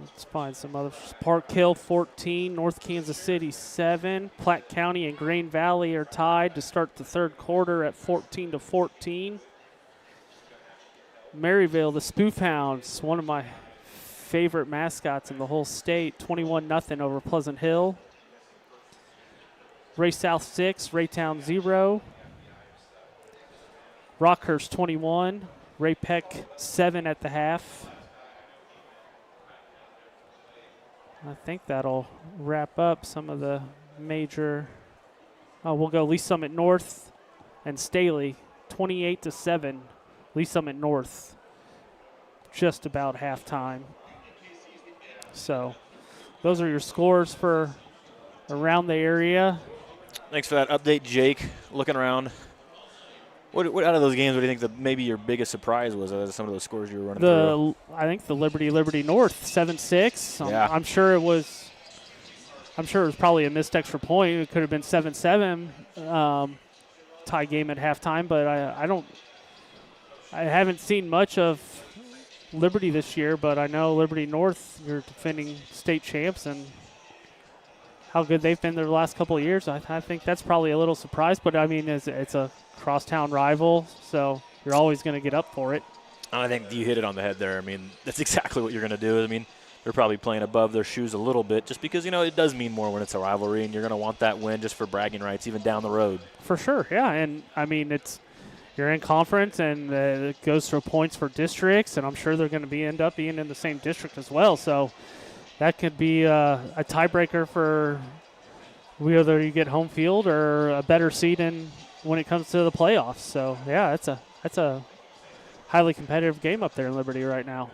Let's find some others. Park Hill 14, North Kansas City 7. Platte County and Grain Valley are tied to start the third quarter at 14-14. Maryville, the Spoof Hounds, one of my favorite mascots in the whole state, 21-0 over Pleasant Hill. Ray South 6, Raytown 0. Rockhurst 21, Ray Peck 7 at the half. I think that'll wrap up some of the major. We'll go Lee Summit North and Staley, 28-7. Lee Summit North, just about halftime. So those are your scores for around the area. Thanks for that update, Jake. Looking around, what out of those games, what do you think maybe your biggest surprise was out of some of those scores you were running through? I think the Liberty North 7-6. Yeah. I'm sure it was probably a missed extra point. It could have been 7-7 tie game at halftime, but I haven't seen much of Liberty this year, but I know Liberty North, you're defending state champs, and how good they've been the last couple of years. I think that's probably a little surprise, but I mean, it's a crosstown rival, so you're always going to get up for it. I think you hit it on the head there. I mean, that's exactly what you're going to do. I mean, they're probably playing above their shoes a little bit just because, it does mean more when it's a rivalry, and you're going to want that win just for bragging rights even down the road. For sure, yeah. And, I mean, you're in conference, and it goes through points for districts, and I'm sure they're going to end up being in the same district as well. So that could be a tiebreaker for whether you get home field or a better seed when it comes to the playoffs. So, yeah, that's a highly competitive game up there in Liberty right now.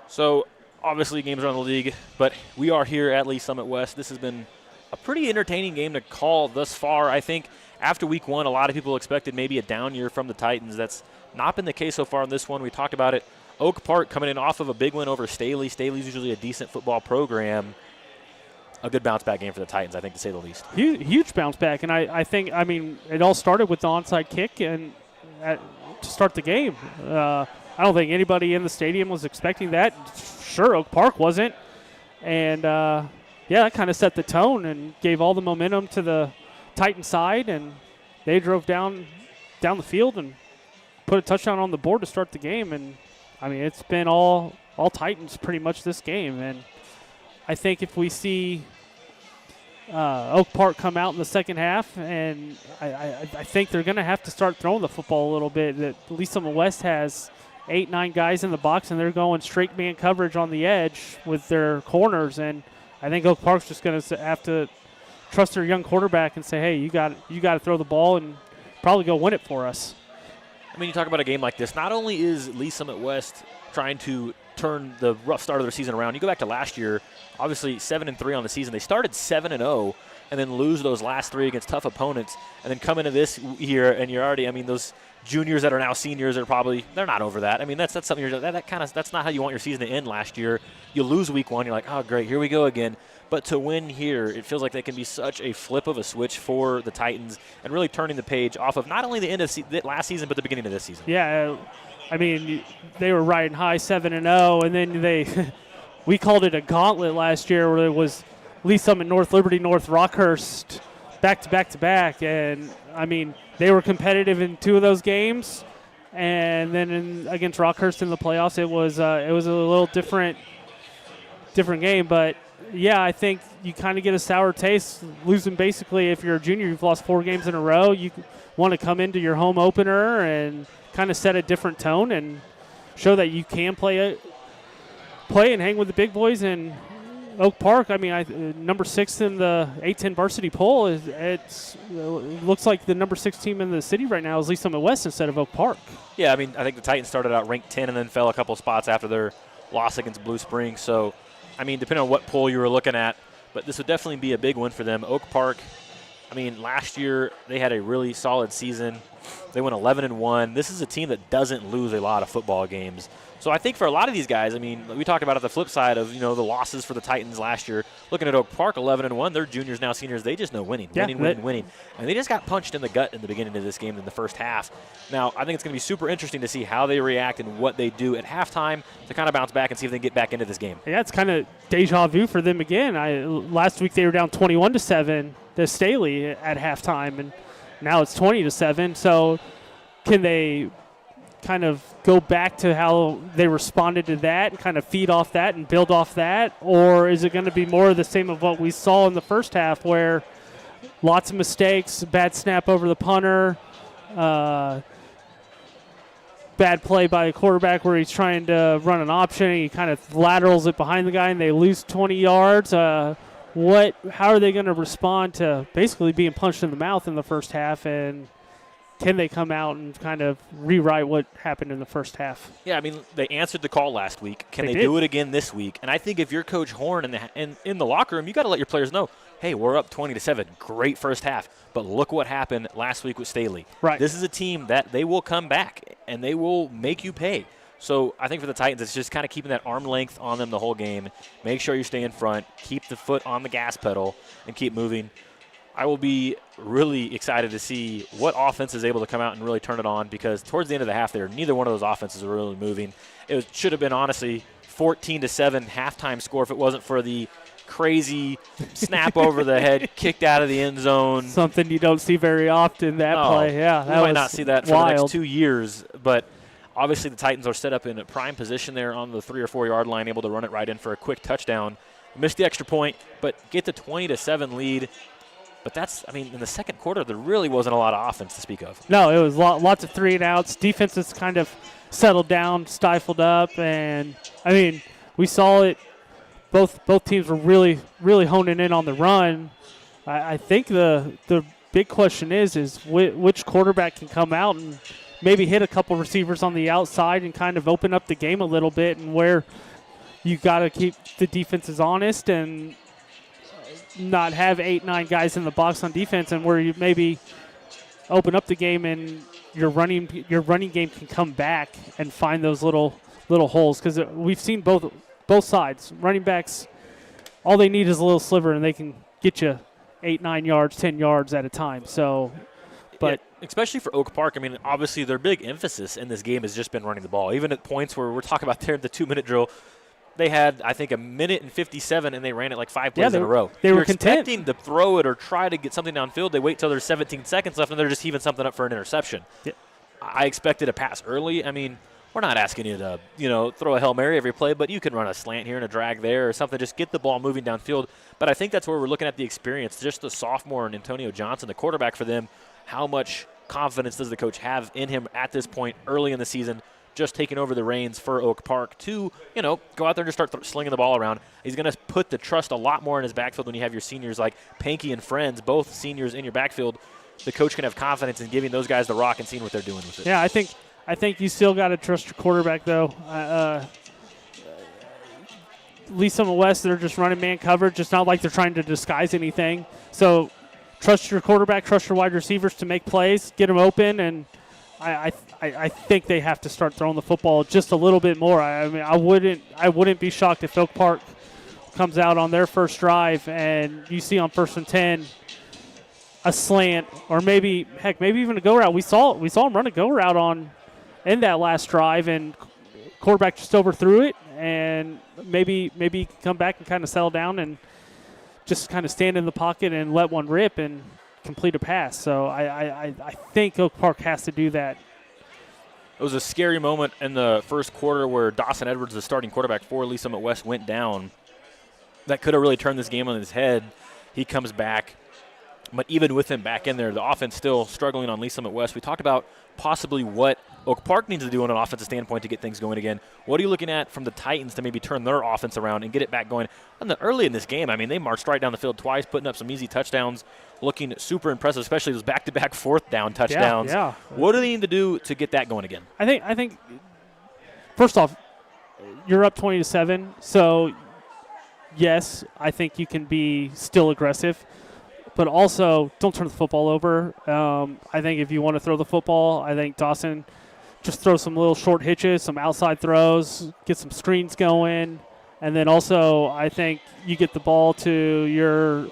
So, obviously, games around the league, but we are here at Lee Summit West. This has been a pretty entertaining game to call thus far. I think after week 1, a lot of people expected maybe a down year from the Titans. That's not been the case so far in this one. We talked about it. Oak Park coming in off of a big win over Staley. Staley's usually a decent football program. a good bounce back game for the Titans, I think, to say the least. Huge bounce back, and I think, I mean, it all started with the onside kick and to start the game. I don't think anybody in the stadium was expecting that. Sure, Oak Park wasn't. And, that kind of set the tone and gave all the momentum to the Titan side, and they drove down the field and put a touchdown on the board to start the game. And, I mean, it's been all Titans pretty much this game. And I think if we see Oak Park come out in the second half, and I think they're going to have to start throwing the football a little bit. That Lee's-Summit West has 8-9 guys in the box, and they're going straight man coverage on the edge with their corners. And I think Oak Park's just going to have to trust their young quarterback and say, hey, you got to throw the ball and probably go win it for us. I mean, you talk about a game like this. Not only is Lee's-Summit West trying to turn the rough start of their season around, you go back to last year, obviously 7-3 on the season. They started 7-0 and then lose those last 3 against tough opponents, and then come into this year and you're already, I mean, those juniors that are now seniors are probably, they're not over that. I mean, that's something that's not how you want your season to end last year. You lose week 1, you're like, oh great, here we go again. But to win here, it feels like they can be such a flip of a switch for the Titans and really turning the page off of not only the end of last season, but the beginning of this season. Yeah, I mean, they were riding high 7-0, and then we called it a gauntlet last year where it was Lee's-Summit, North Liberty, North Rockhurst, back to back to back. And, I mean, they were competitive in 2 of those games. And then against Rockhurst in the playoffs, it was a little different game. But, yeah, I think you kind of get a sour taste losing. Basically, if you're a junior, you've lost 4 games in a row. You want to come into your home opener and kind of set a different tone and show that you can play and hang with the big boys. And Oak Park, I mean, number 6 in the A-10 varsity poll, it looks like the number 6 team in the city right now is Lee's-Summit West instead of Oak Park. Yeah, I mean, I think the Titans started out ranked 10 and then fell a couple spots after their loss against Blue Springs. So, I mean, depending on what poll you were looking at, but this would definitely be a big win for them. Oak Park, I mean, last year they had a really solid season. They went 11-1. This is a team that doesn't lose a lot of football games. So I think for a lot of these guys, I mean, we talked about it the flip side of, the losses for the Titans last year. Looking at Oak Park, 11-1, they're juniors now, seniors. They just know winning. And they just got punched in the gut in the beginning of this game in the first half. Now, I think it's going to be super interesting to see how they react and what they do at halftime to kind of bounce back and see if they can get back into this game. Yeah, it's kind of deja vu for them again. Last week they were down 21-7 to Staley at halftime, and now it's 20-7. So can they kind of go back to how they responded to that and kind of feed off that and build off that? Or is it going to be more of the same of what we saw in the first half where lots of mistakes, bad snap over the punter, bad play by a quarterback where he's trying to run an option and he kind of laterals it behind the guy and they lose 20 yards? How are they going to respond to basically being punched in the mouth in the first half, and can they come out and kind of rewrite what happened in the first half? Yeah, I mean, they answered the call last week. Can they do it again this week? And I think if you're Coach Horn in the locker room, you got to let your players know, hey, we're up 20-7. Great first half. But look what happened last week with Staley. Right. This is a team that they will come back, and they will make you pay. So I think for the Titans, it's just kind of keeping that arm length on them the whole game. Make sure you stay in front. Keep the foot on the gas pedal and keep moving. I will be really excited to see what offense is able to come out and really turn it on, because towards the end of the half there, neither one of those offenses were really moving. It should have been, honestly, 14-7 halftime score if it wasn't for the crazy snap over the head, kicked out of the end zone. Something you don't see very often, that play. Yeah, that we might not see that for wild. the next 2 years, but obviously the Titans are set up in a prime position there on the 3 or 4 yard line, able to run it right in for a quick touchdown. Missed the extra point, but get the 20-7 lead. But that's, I mean, in the second quarter, there really wasn't a lot of offense to speak of. No, it was lots of 3-and-outs. Defense has kind of settled down, stifled up, and, I mean, we saw it. Both teams were really, really honing in on the run. I think the big question is which quarterback can come out and maybe hit a couple receivers on the outside and kind of open up the game a little bit, and where you got to keep the defenses honest and not have 8-9 guys in the box on defense, and where you maybe open up the game and your running game can come back and find those little holes, because we've seen both sides. Running backs all they need is a little sliver, and they can get you 8, 9 yards, 10 yards at a time. So, but yeah, especially for Oak Park, I mean, obviously their big emphasis in this game has just been running the ball. Even at points where we're talking about there in the 2-minute drill, they had, I think, 1:57, and they ran it like 5 plays in a row. They were You're content. expecting to throw it or try to get something downfield. They wait till there's 17 seconds left, and they're just heaving something up for an interception. Yeah. I expected a pass early. I mean, we're not asking you to, throw a Hail Mary every play, but you can run a slant here and a drag there or something. Just get the ball moving downfield. But I think that's where we're looking at the experience. Just the sophomore and Antonio Johnson, the quarterback for them, how much confidence does the coach have in him at this point early in the season, just taking over the reins for Oak Park to, go out there and just start slinging the ball around. He's going to put the trust a lot more in his backfield when you have your seniors like Panky and Friends, both seniors in your backfield. The coach can have confidence in giving those guys the rock and seeing what they're doing with it. Yeah, I think you still got to trust your quarterback, though. Lee Summit West, they're just running man coverage. It's not like they're trying to disguise anything. So trust your quarterback, trust your wide receivers to make plays, get them open, and I think they have to start throwing the football just a little bit more. I mean, I wouldn't be shocked if Oak Park comes out on their first drive and you see on 1st and 10 a slant or maybe even a go route. We saw them run a go route in that last drive, and quarterback just overthrew it, and maybe come back and kind of settle down and just kind of stand in the pocket and let one rip and complete a pass. So I think Oak Park has to do that. It was a scary moment in the first quarter where Dawson Edwards, the starting quarterback for Lee Summit West, went down. That could have really turned this game on his head. He comes back. But even with him back in there, the offense still struggling on Lee Summit West. We talked about possibly what Oak Park needs to do on an offensive standpoint to get things going again. What are you looking at from the Titans to maybe turn their offense around and get it back going? Early in this game, I mean, they marched right down the field twice, putting up some easy touchdowns, looking super impressive, especially those back-to-back 4th down touchdowns. Yeah. What do they need to do to get that going again? I think first off, you're up 20-7, so yes, I think you can be still aggressive. But also, don't turn the football over. I think if you want to throw the football, I think Dawson just throw some little short hitches, some outside throws, get some screens going. And then also, I think you get the ball to your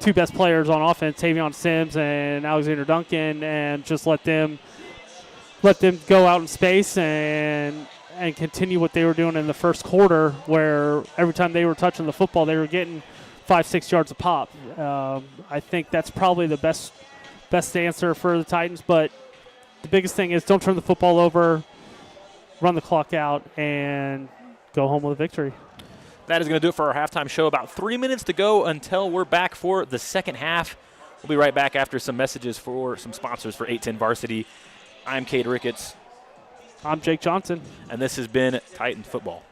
2 best players on offense, Tavion Sims and Alexander Duncan, and just let them go out in space and continue what they were doing in the first quarter, where every time they were touching the football, they were getting 5-6 yards a pop. I think that's probably the best answer for the Titans, but the biggest thing is don't turn the football over, run the clock out, and go home with a victory. That is going to do it for our halftime show. About 3 minutes to go until we're back for the second half. We'll be right back after some messages for some sponsors for 810 Varsity. I'm Cade Ricketts. I'm Jake Johnson. And this has been Titan Football.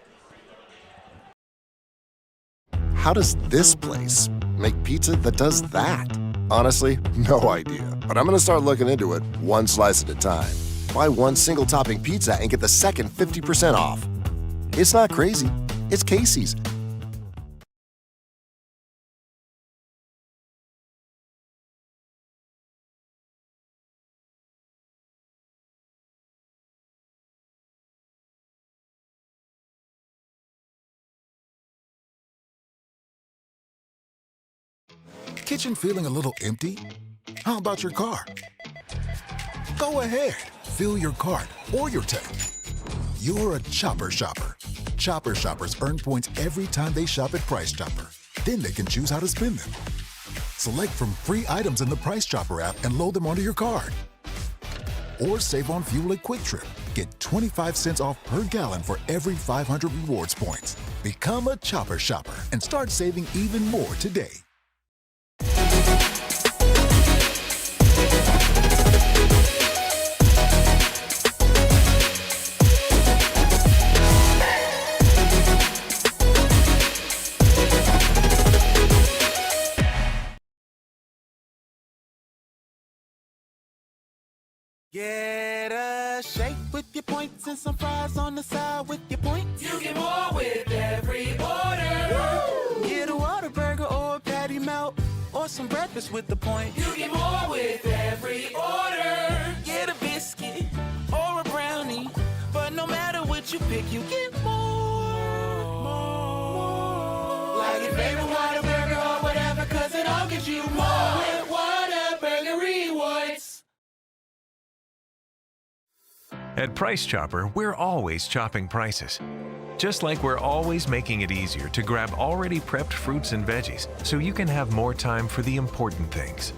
How does this place make pizza that does that? Honestly, no idea. But I'm going to start looking into it one slice at a time. Buy one single topping pizza and get the second 50% off. It's not crazy. It's Casey's. Kitchen feeling a little empty? How about your car? Go ahead, fill your cart or your tank. You're a Chopper Shopper. Chopper Shoppers earn points every time they shop at Price Chopper. Then they can choose how to spend them. Select from free items in the Price Chopper app and load them onto your card. Or save on fuel at Quick Trip. Get 25 cents off per gallon for every 500 rewards points. Become a Chopper Shopper and start saving even more today. Get a shake with your points and some fries on the side with your points. You get more with every order. Get a Whataburger or a patty melt or some breakfast with the points. You get more with every order. Get a biscuit or a brownie, but no matter what you pick, you get more. Like it favorite Whataburger or whatever, cause it all gives you more with Whataburger Rewards. At Price Chopper, we're always chopping prices. Just like we're always making it easier to grab already prepped fruits and veggies so you can have more time for the important things.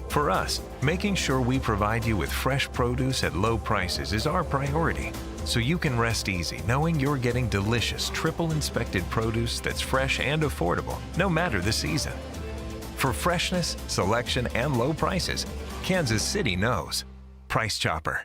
For us, making sure we provide you with fresh produce at low prices is our priority, so you can rest easy knowing you're getting delicious triple inspected produce that's fresh and affordable, no matter the season. For freshness, selection, and low prices, Kansas City knows. Price Chopper.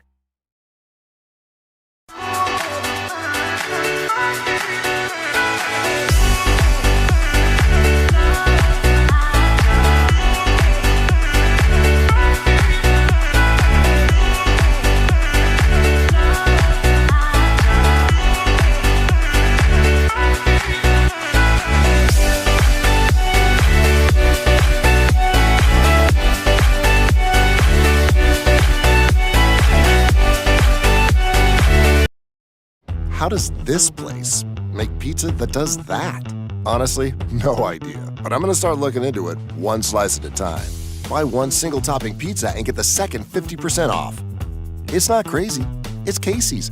How does this place make pizza that does that? Honestly, no idea. But I'm gonna start looking into it one slice at a time. Buy one single topping pizza and get the second 50% off. It's not crazy. It's Casey's.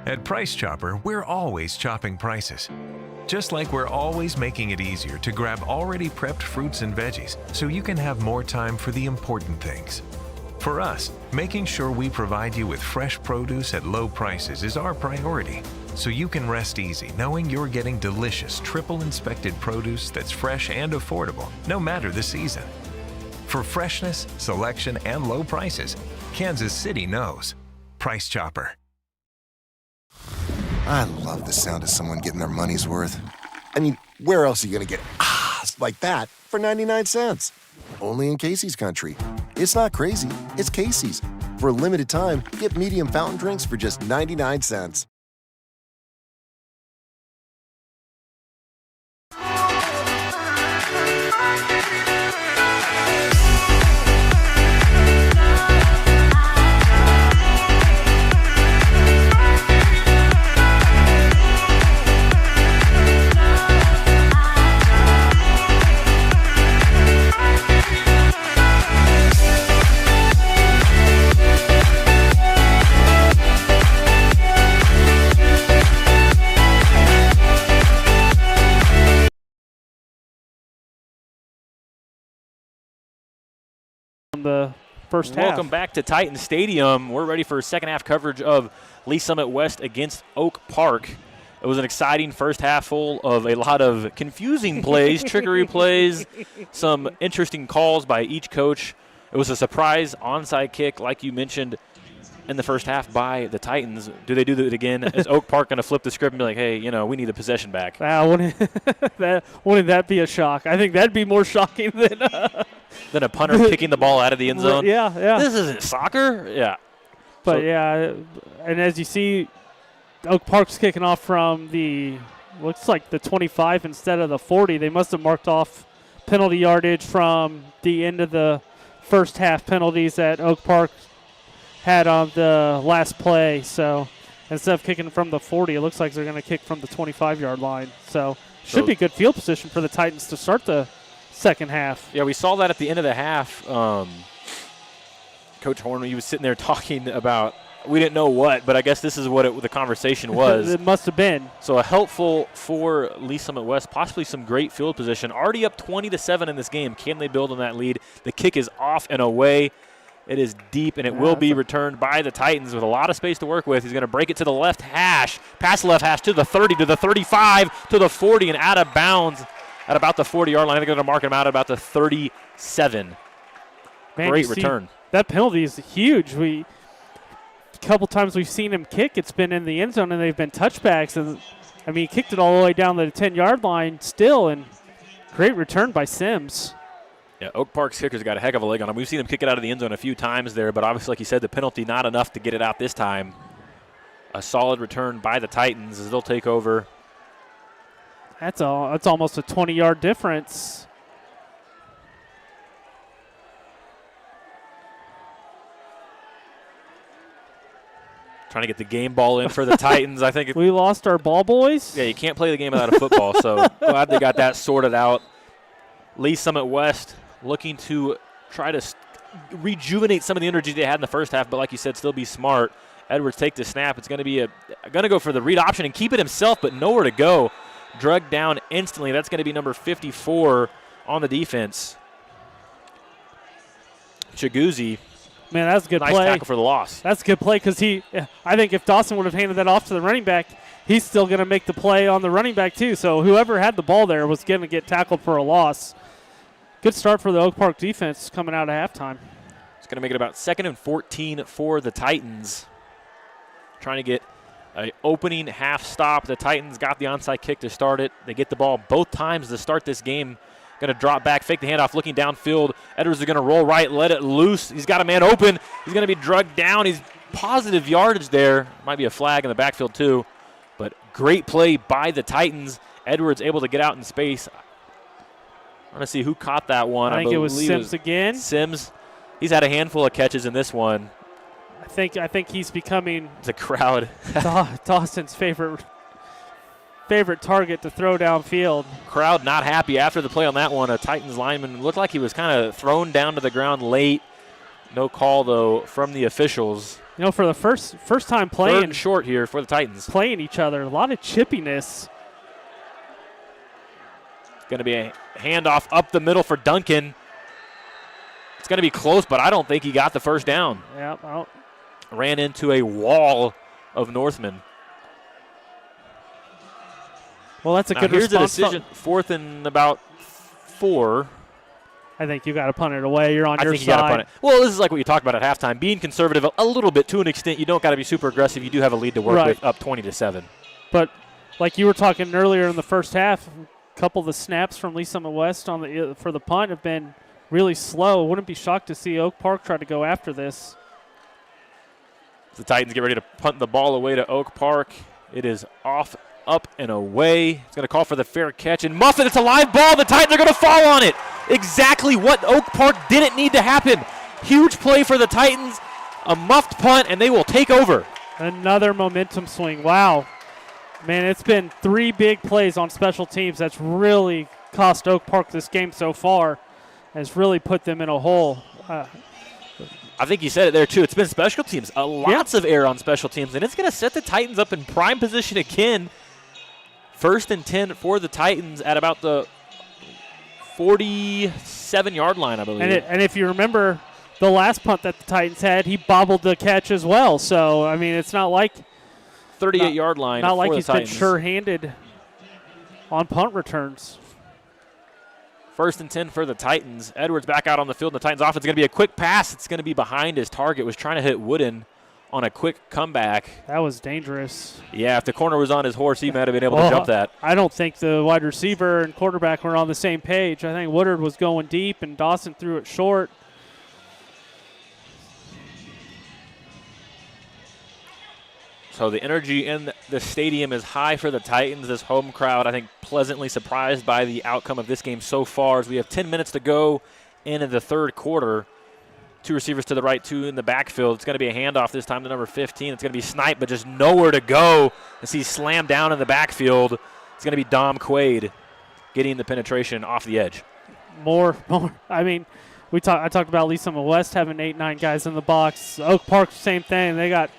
At Price Chopper, we're always chopping prices. Just like we're always making it easier to grab already prepped fruits and veggies so you can have more time for the important things. For us, making sure we provide you with fresh produce at low prices is our priority, so you can rest easy knowing you're getting delicious triple inspected produce that's fresh and affordable, no matter the season. For freshness, selection, and low prices, Kansas City knows. Price Chopper. I love the sound of someone getting their money's worth. I mean, where else are you gonna get ahs like that for 99 cents? Only in Casey's country. It's not crazy, it's Casey's. For a limited time, get medium fountain drinks for just 99 cents. The first half. Welcome back to Titan Stadium. We're ready for second half coverage of Lee Summit West against Oak Park. It was an exciting first half full of a lot of confusing plays, trickery plays, some interesting calls by each coach. It was a surprise onside kick, like you mentioned, in the first half by the Titans. Do they do that again? Is Oak Park going to flip the script and be like, hey, we need the possession back? Wouldn't that be a shock? I think that'd be more shocking than a punter kicking the ball out of the end zone. Yeah. This isn't soccer. Yeah. But and as you see, Oak Park's kicking off from looks like the 25 instead of the 40. They must have marked off penalty yardage from the end of the first half penalties that Oak Park had on the last play. So instead of kicking from the 40, it looks like they're going to kick from the 25-yard line. So should be good field position for the Titans to start the second half. Yeah, we saw that at the end of the half. Coach Horn, he was sitting there talking about, we didn't know what, but I guess this is what the conversation was. It must have been. So a helpful for Lee Summit West, possibly some great field position. Already up 20-7 in this game. Can they build on that lead? The kick is off and away. It is deep, and it will be returned by the Titans with a lot of space to work with. He's going to break it to the left hash, past the left hash to the 30, to the 35, to the 40, and out of bounds at about the 40-yard line. I think they're going to mark him out at about the 37. Great return. That penalty is huge. A couple times we've seen him kick, it's been in the end zone, and they've been touchbacks. And he kicked it all the way down the 10-yard line still, and great return by Sims. Yeah, Oak Park's kicker's got a heck of a leg on him. We've seen him kick it out of the end zone a few times there, but obviously, like you said, the penalty not enough to get it out this time. A solid return by the Titans as they'll take over. That's almost a 20-yard difference. Trying to get the game ball in for the Titans. I think We lost our ball boys. Yeah, you can't play the game without a football, so glad they got that sorted out. Lee Summit West looking to try to rejuvenate some of the energy they had in the first half, but like you said, still be smart. Edwards take the snap. It's going to go for the read option and keep it himself, but nowhere to go. Drugged down instantly. That's going to be number 54 on the defense. Chiguzzi. Man, that's a good Nice play. tackle for the loss. That's a good play because I think if Dawson would have handed that off to the running back, he's still going to make the play on the running back too. So whoever had the ball there was going to get tackled for a loss. Good start for the Oak Park defense coming out of halftime. It's going to make it about 2nd and 14 for the Titans. Trying to get an opening half stop. The Titans got the onside kick to start it. They get the ball both times to start this game. Going to drop back, fake the handoff, looking downfield. Edwards is going to roll right, let it loose. He's got a man open. He's going to be drugged down. He's positive yardage there. Might be a flag in the backfield too. But great play by the Titans. Edwards able to get out in space. I want to see who caught that one. I think it was Sims again. Sims. He's had a handful of catches in this one. I think he's becoming The crowd. Dawson's favorite target to throw downfield. Crowd not happy after the play on that one. A Titans lineman looked like he was kind of thrown down to the ground late. No call, though, from the officials. You know, for the first time Third playing and short here for the Titans. each other, a lot of chippiness. Going to be a handoff up the middle for Duncan. It's going to be close, but I don't think he got the first down. Yeah, well, Ran into a wall of Northmen. that's a Now good here's the response. decision. 4th and about 4. I think you got to punt it away. You're on I your think you got to side. punt it. Well, this is like what you talked about at halftime. Being conservative a little bit to an extent. You don't got to be super aggressive. You do have a lead to work Right. with, up 20-7. But like you were talking earlier in the first half, a couple of the snaps from Lee Summit West for the punt have been really slow. Wouldn't be shocked to see Oak Park try to go after this. The Titans get ready to punt the ball away to Oak Park. It is off, up, and away. It's going to call for the fair catch. And muff it. It's a live ball. The Titans are going to fall on it. Exactly what Oak Park didn't need to happen. Huge play for the Titans. A muffed punt, and they will take over. Another momentum swing. Wow. Man, it's been 3 big plays on special teams. That's really cost Oak Park this game so far. Has really put them in a hole. I think you said it there, too. It's been special teams. Lots of error on special teams, and it's going to set the Titans up in prime position again. 1st and 10 for the Titans at about the 47-yard line, I believe. And if you remember the last punt that the Titans had, he bobbled the catch as well. So, I mean, it's not like 38-yard line not for like the he's Titans. been sure-handed on punt returns. 1st and 10 for the Titans. Edwards back out on the field. The Titans offense is going to be a quick pass. It's going to be behind his target. Was trying to hit Wooden on a quick comeback. That was dangerous. Yeah, if the corner was on his horse, he might have been able to jump that. I don't think the wide receiver and quarterback were on the same page. I think Woodard was going deep, and Dawson threw it short. So the energy in the stadium is high for the Titans. This home crowd, I think, pleasantly surprised by the outcome of this game so far, as we have 10 minutes to go into the third quarter. 2 receivers to the right, 2 in the backfield. It's going to be a handoff this time to number 15. It's going to be sniped, but just nowhere to go as he's slammed down in the backfield. It's going to be Dom Quaid getting the penetration off the edge. More. I mean, I talked about Lee Summit West having 8-9 guys in the box. Oak Park, same thing. They got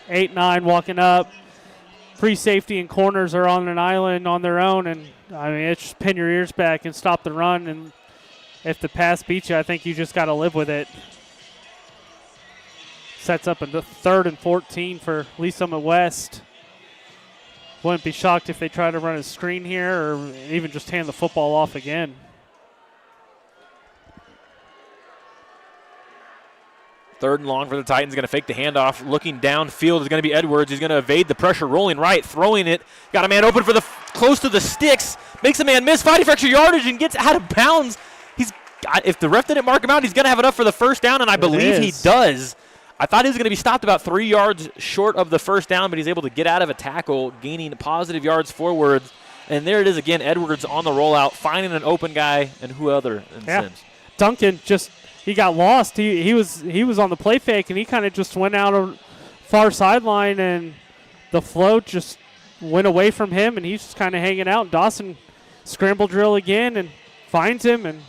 8-9 walking up. Free safety and corners are on an island on their own, and I mean, it's just pin your ears back and stop the run. And if the pass beats you, I think you just got to live with it. Sets up a 3rd and 14 for Lee Summit West. Wouldn't be shocked if they try to run a screen here or even just hand the football off again. Third and long for the Titans. Going to fake the handoff. Looking downfield is going to be Edwards. He's going to evade the pressure. Rolling right. Throwing it. Got a man open for the close to the sticks. Makes a man miss. Fighting for extra yardage and gets out of bounds. He's if the ref didn't mark him out, he's going to have enough for the first down, and I believe he does. I thought he was going to be stopped about 3 yards short of the first down, but he's able to get out of a tackle, gaining positive yards forward. And there it is again, Edwards on the rollout, finding an open guy, and who other than Sims. Duncan he got lost. He was on the play fake, and he kind of just went out on far sideline, and the float just went away from him, and he's just kind of hanging out. Dawson scramble drill again and finds him, and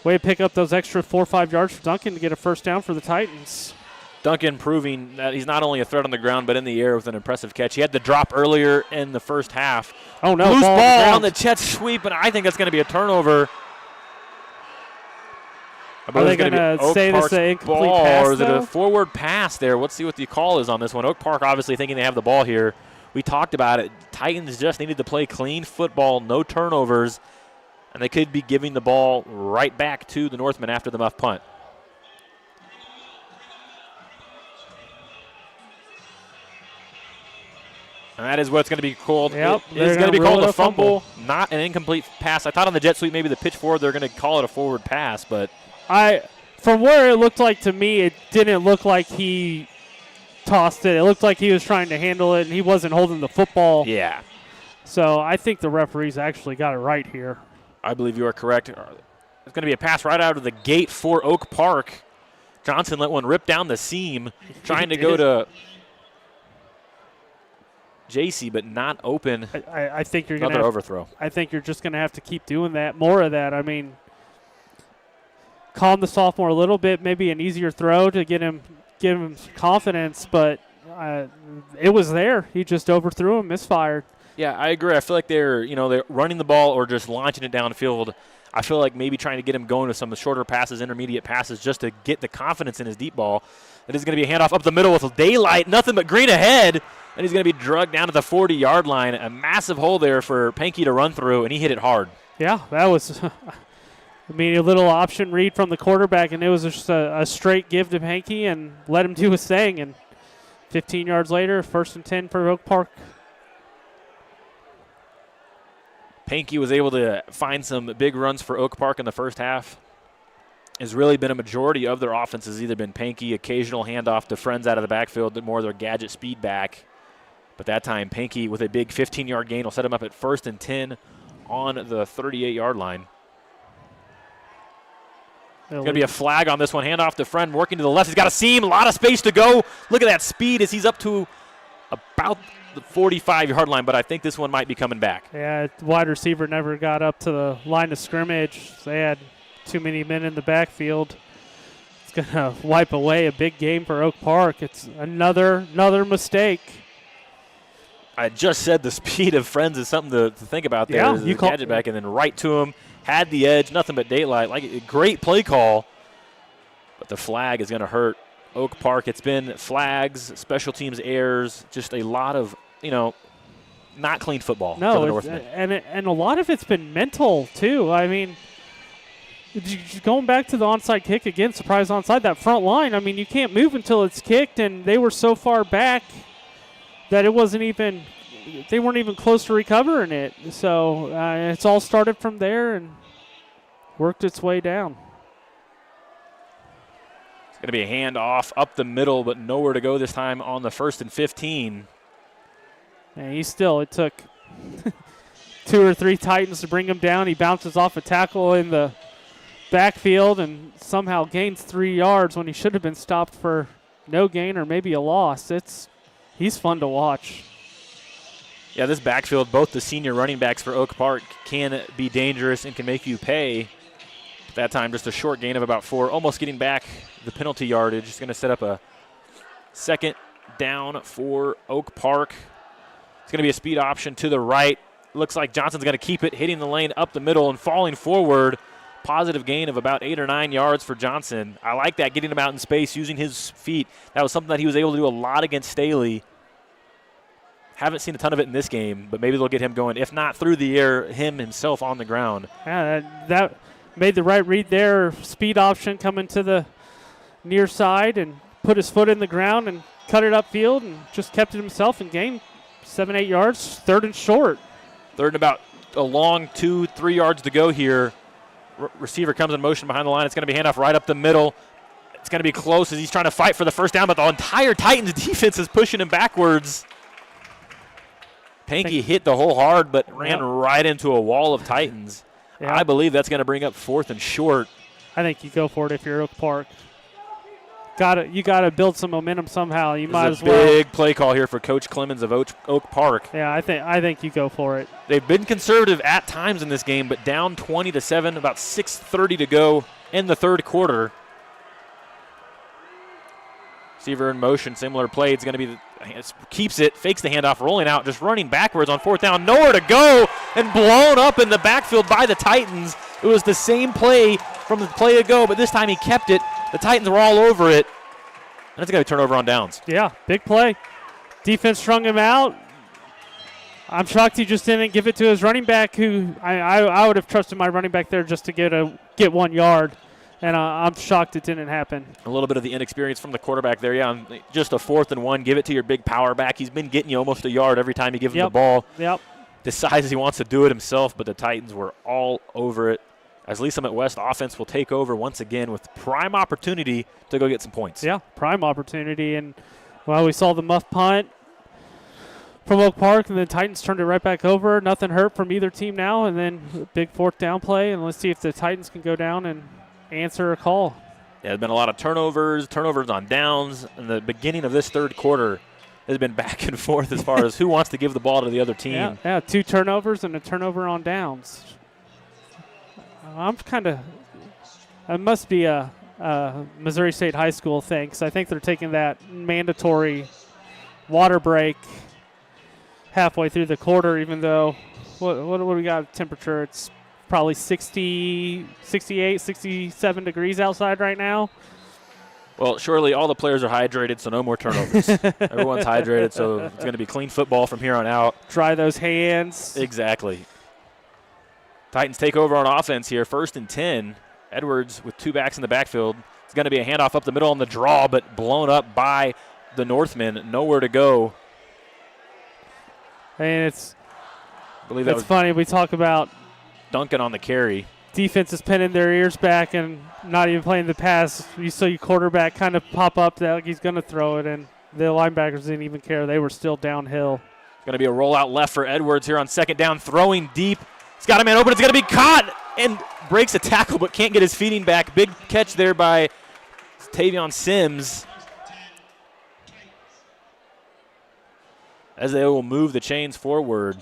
way to pick up those extra 4 or 5 yards for Duncan to get a first down for the Titans. Duncan proving that he's not only a threat on the ground, but in the air with an impressive catch. He had the drop earlier in the first half. Oh, no. Loose ball on the ground. jet sweep, and I think that's going to be a turnover. Are they going to say this is an incomplete pass, or is it though? a forward pass there? Let's see what the call is on this one. Oak Park obviously thinking they have the ball here. We talked about it. Titans just needed to play clean football, no turnovers, and they could be giving the ball right back to the Northmen after the muff punt. And that is what's going to be called. Yep, it's going to be called a fumble, not an incomplete pass. I thought on the jet sweep maybe the pitch forward they're going to call it a forward pass, but from where it looked like to me, it didn't look like he tossed it. It looked like he was trying to handle it, and he wasn't holding the football. yeah, So I think the referees actually got it right here. I believe you are correct. It's going to be a pass right out of the gate for Oak Park. Johnson let one rip down the seam, trying to go to JC, but not open. I think you're going to another overthrow. I think you're just going to have to keep doing that, more of that. I mean, calm the sophomore a little bit, maybe an easier throw to give him some confidence, but it was there. He just overthrew him, misfired. Yeah, I agree. I feel like they're running the ball or just launching it downfield. I feel like maybe trying to get him going to some of the shorter passes, intermediate passes, just to get the confidence in his deep ball. It is going to be a handoff up the middle with daylight, nothing but green ahead, and he's going to be drugged down to the 40-yard line. A massive hole there for Pankey to run through, and he hit it hard. Yeah, that was a little option read from the quarterback, and it was just a straight give to Pankey and let him do his thing. And 15 yards later, 1st and 10 for Oak Park. Pankey was able to find some big runs for Oak Park in the first half. Has really been a majority of their offense has either been Pankey, occasional handoff to friends out of the backfield, more of their gadget speed back. But that time, Pankey with a big 15-yard gain will set him up at 1st and 10 on the 38-yard line. Going to be a flag on this one. Handoff to friend, working to the left. He's got a seam, a lot of space to go. Look at that speed as he's up to about the 45-yard line, but I think this one might be coming back. Yeah, wide receiver never got up to the line of scrimmage. They had too many men in the backfield. It's going to wipe away a big game for Oak Park. It's another mistake. I just said the speed of friends is something to think about there. Yeah, you gadget back and then right to him. Had the edge, nothing but daylight. Like a great play call, but the flag is going to hurt Oak Park. It's been flags, special teams errors, just a lot of, not clean football for the Northmen. And a lot of it's been mental, too. I mean, going back to the onside kick again, surprise onside, that front line, I mean, you can't move until it's kicked, and they were so far back that it wasn't even – they weren't even close to recovering it. So it's all started from there and worked its way down. It's going to be a handoff up the middle, but nowhere to go this time on the 1st and 15. And it took 2 or 3 Titans to bring him down. He bounces off a tackle in the backfield and somehow gains 3 yards when he should have been stopped for no gain or maybe a loss. He's fun to watch. Yeah, this backfield, both the senior running backs for Oak Park can be dangerous and can make you pay. At that time, just a short gain of about 4, almost getting back the penalty yardage. It's going to set up a 2nd down for Oak Park. It's going to be a speed option to the right. Looks like Johnson's going to keep it, hitting the lane up the middle and falling forward. Positive gain of about 8 or 9 yards for Johnson. I like that, getting him out in space, using his feet. That was something that he was able to do a lot against Staley. Haven't seen a ton of it in this game, but maybe they'll get him going. If not through the air, him himself on the ground. Yeah, that made the right read there. Speed option coming to the near side and put his foot in the ground and cut it upfield and just kept it himself and gained 7-8 yards, 3rd and short. 3rd and about a long 2-3 yards to go here. Receiver comes in motion behind the line. It's going to be handoff right up the middle. It's going to be close as he's trying to fight for the first down, but the entire Titans defense is pushing him backwards. Pankey hit the hole hard, but ran right into a wall of Titans. Yeah. I believe that's going to bring up 4th and short. I think you go for it if you're Oak Park. You gotta build some momentum somehow. You might This as is a well. big play call here for Coach Clemens of Oak Park. Yeah, I think you go for it. They've been conservative at times in this game, but down 20-7, about 6:30 to go in the third quarter. Receiver in motion, similar play. It's going to be keeps it, fakes the handoff, rolling out, just running backwards on 4th down, nowhere to go, and blown up in the backfield by the Titans. It was the same play from the play ago, but this time he kept it. The Titans were all over it, and it's going to be turnover on downs. Yeah, big play. Defense strung him out. I'm shocked he just didn't give it to his running back, who I would have trusted my running back there just to get 1 yard. And I'm shocked it didn't happen. A little bit of the inexperience from the quarterback there. Yeah, on just a 4th and 1, give it to your big power back. He's been getting you almost a yard every time you give him the ball. Yep. Decides he wants to do it himself, but the Titans were all over it. As Lee Summit West offense will take over once again with prime opportunity to go get some points. Yeah, prime opportunity. And, well, we saw the muff punt from Oak Park, and then Titans turned it right back over. Nothing hurt from either team now, and then a big 4th down play. And let's see if the Titans can go down and answer a call. Yeah, there's been a lot of turnovers on downs. And the beginning of this third quarter has been back and forth as far as who wants to give the ball to the other team. Yeah, 2 turnovers and a turnover on downs. It must be a Missouri State High School thing, because I think they're taking that mandatory water break halfway through the quarter, even though, what do we got temperature? It's probably 60, 68, 67 degrees outside right now. Well, surely all the players are hydrated, so no more turnovers. Everyone's hydrated, so it's going to be clean football from here on out. Dry those hands. Exactly. Titans take over on offense here, 1st and 10. Edwards with 2 backs in the backfield. It's going to be a handoff up the middle on the draw, but blown up by the Northmen. Nowhere to go. And I believe that was funny. We talk about Duncan on the carry. defenses pinning their ears back and not even playing the pass. You saw your quarterback kind of pop up that like he's going to throw it, and the linebackers didn't even care. They were still downhill. It's going to be a rollout left for Edwards here on 2nd down, throwing deep. He's got a man open. It's going to be caught and breaks a tackle but can't get his feeding back. Big catch there by Tavion Sims. As they will move the chains forward.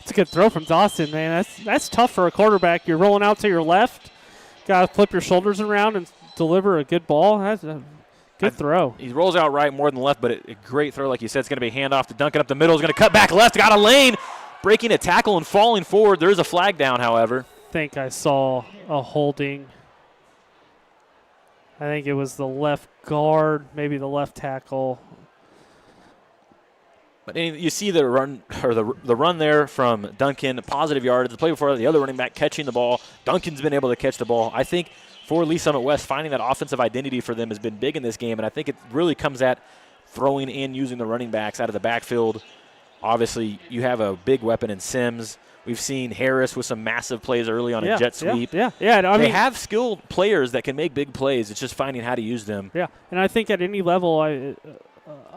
It's a good throw from Dawson, man. That's tough for a quarterback. You're rolling out to your left. Got to flip your shoulders around and deliver a good ball. That's a good throw. He rolls out right more than left, but a great throw, like you said. It's going to be a handoff to Duncan up the middle. He's going to cut back left. Got a lane. Breaking a tackle and falling forward. There is a flag down, however. I think I saw a holding. I think it was the left guard, maybe the left tackle. But you see the run or the run there from Duncan, positive yardage. The play before the other running back catching the ball. Duncan's been able to catch the ball. I think for Lee Summit West, finding that offensive identity for them has been big in this game, and I think it really comes at throwing in, using the running backs out of the backfield. Obviously, you have a big weapon in Sims. We've seen Harris with some massive plays early on a jet sweep. Yeah. I They mean, have skilled players that can make big plays. It's just finding how to use them. yeah, and I think at any level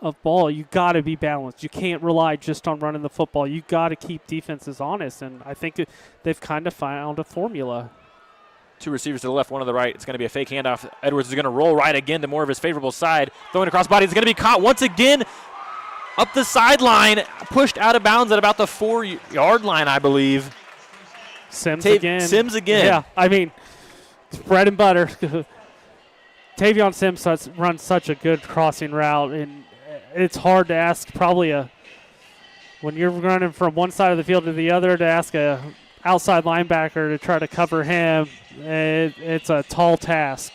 of ball, you got to be balanced. You can't rely just on running the football. You got to keep defenses honest, and I think they've kind of found a formula. 2 receivers to the left, 1 to the right. It's going to be a fake handoff. Edwards is going to roll right again to more of his favorable side. Throwing across body. It's going to be caught once again up the sideline, pushed out of bounds at about the 4-yard line, I believe. Sims again. Yeah, I mean, it's bread and butter. Tavion Sims runs such a good crossing route, and it's hard to ask when you're running from one side of the field to the other to ask a outside linebacker to try to cover him. It's a tall task.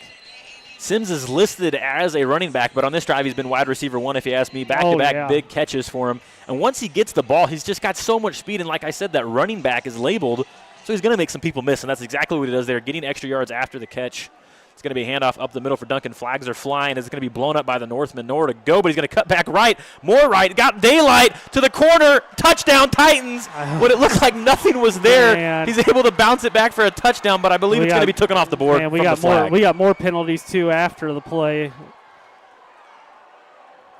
Sims is listed as a running back, but on this drive he's been wide receiver 1, if you ask me. Back-to-back big catches for him. And once he gets the ball, he's just got so much speed, and like I said, that running back is labeled, so he's going to make some people miss, and that's exactly what he does there, getting extra yards after the catch. It's going to be a handoff up the middle for Duncan. Flags are flying. It's going to be blown up by the Northman. Nowhere to go, but he's going to cut back right. More right. Got daylight to the corner. Touchdown, Titans. When it looked like nothing was there, Man. he's able to bounce it back for a touchdown, but I believe it's going to be taken off the board Man, from the flag. we got more penalties, too, after the play.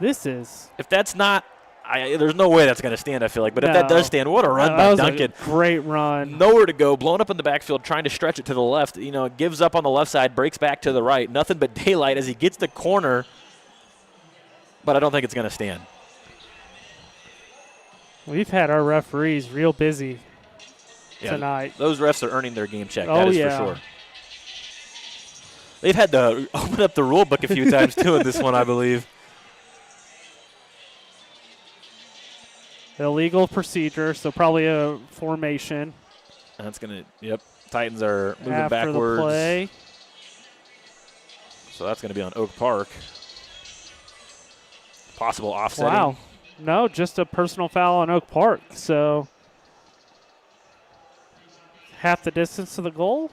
If that's not, there's no way that's going to stand, I feel like. But if that No. does stand, what a run That by was Duncan. a great run. Nowhere to go, blown up in the backfield, trying to stretch it to the left. It gives up on the left side, breaks back to the right. Nothing but daylight as he gets the corner, but I don't think it's going to stand. We've had our referees real busy tonight. Those refs are earning their game check, Oh, that is yeah. for sure. They've had to open up the rule book a few times, too, in this one, I believe. Illegal procedure, so probably a formation. That's going to, yep. Titans are moving after backwards. the play. So that's going to be on Oak Park. Possible offsetting. Wow. No, just a personal foul on Oak Park. So half the distance to the goal?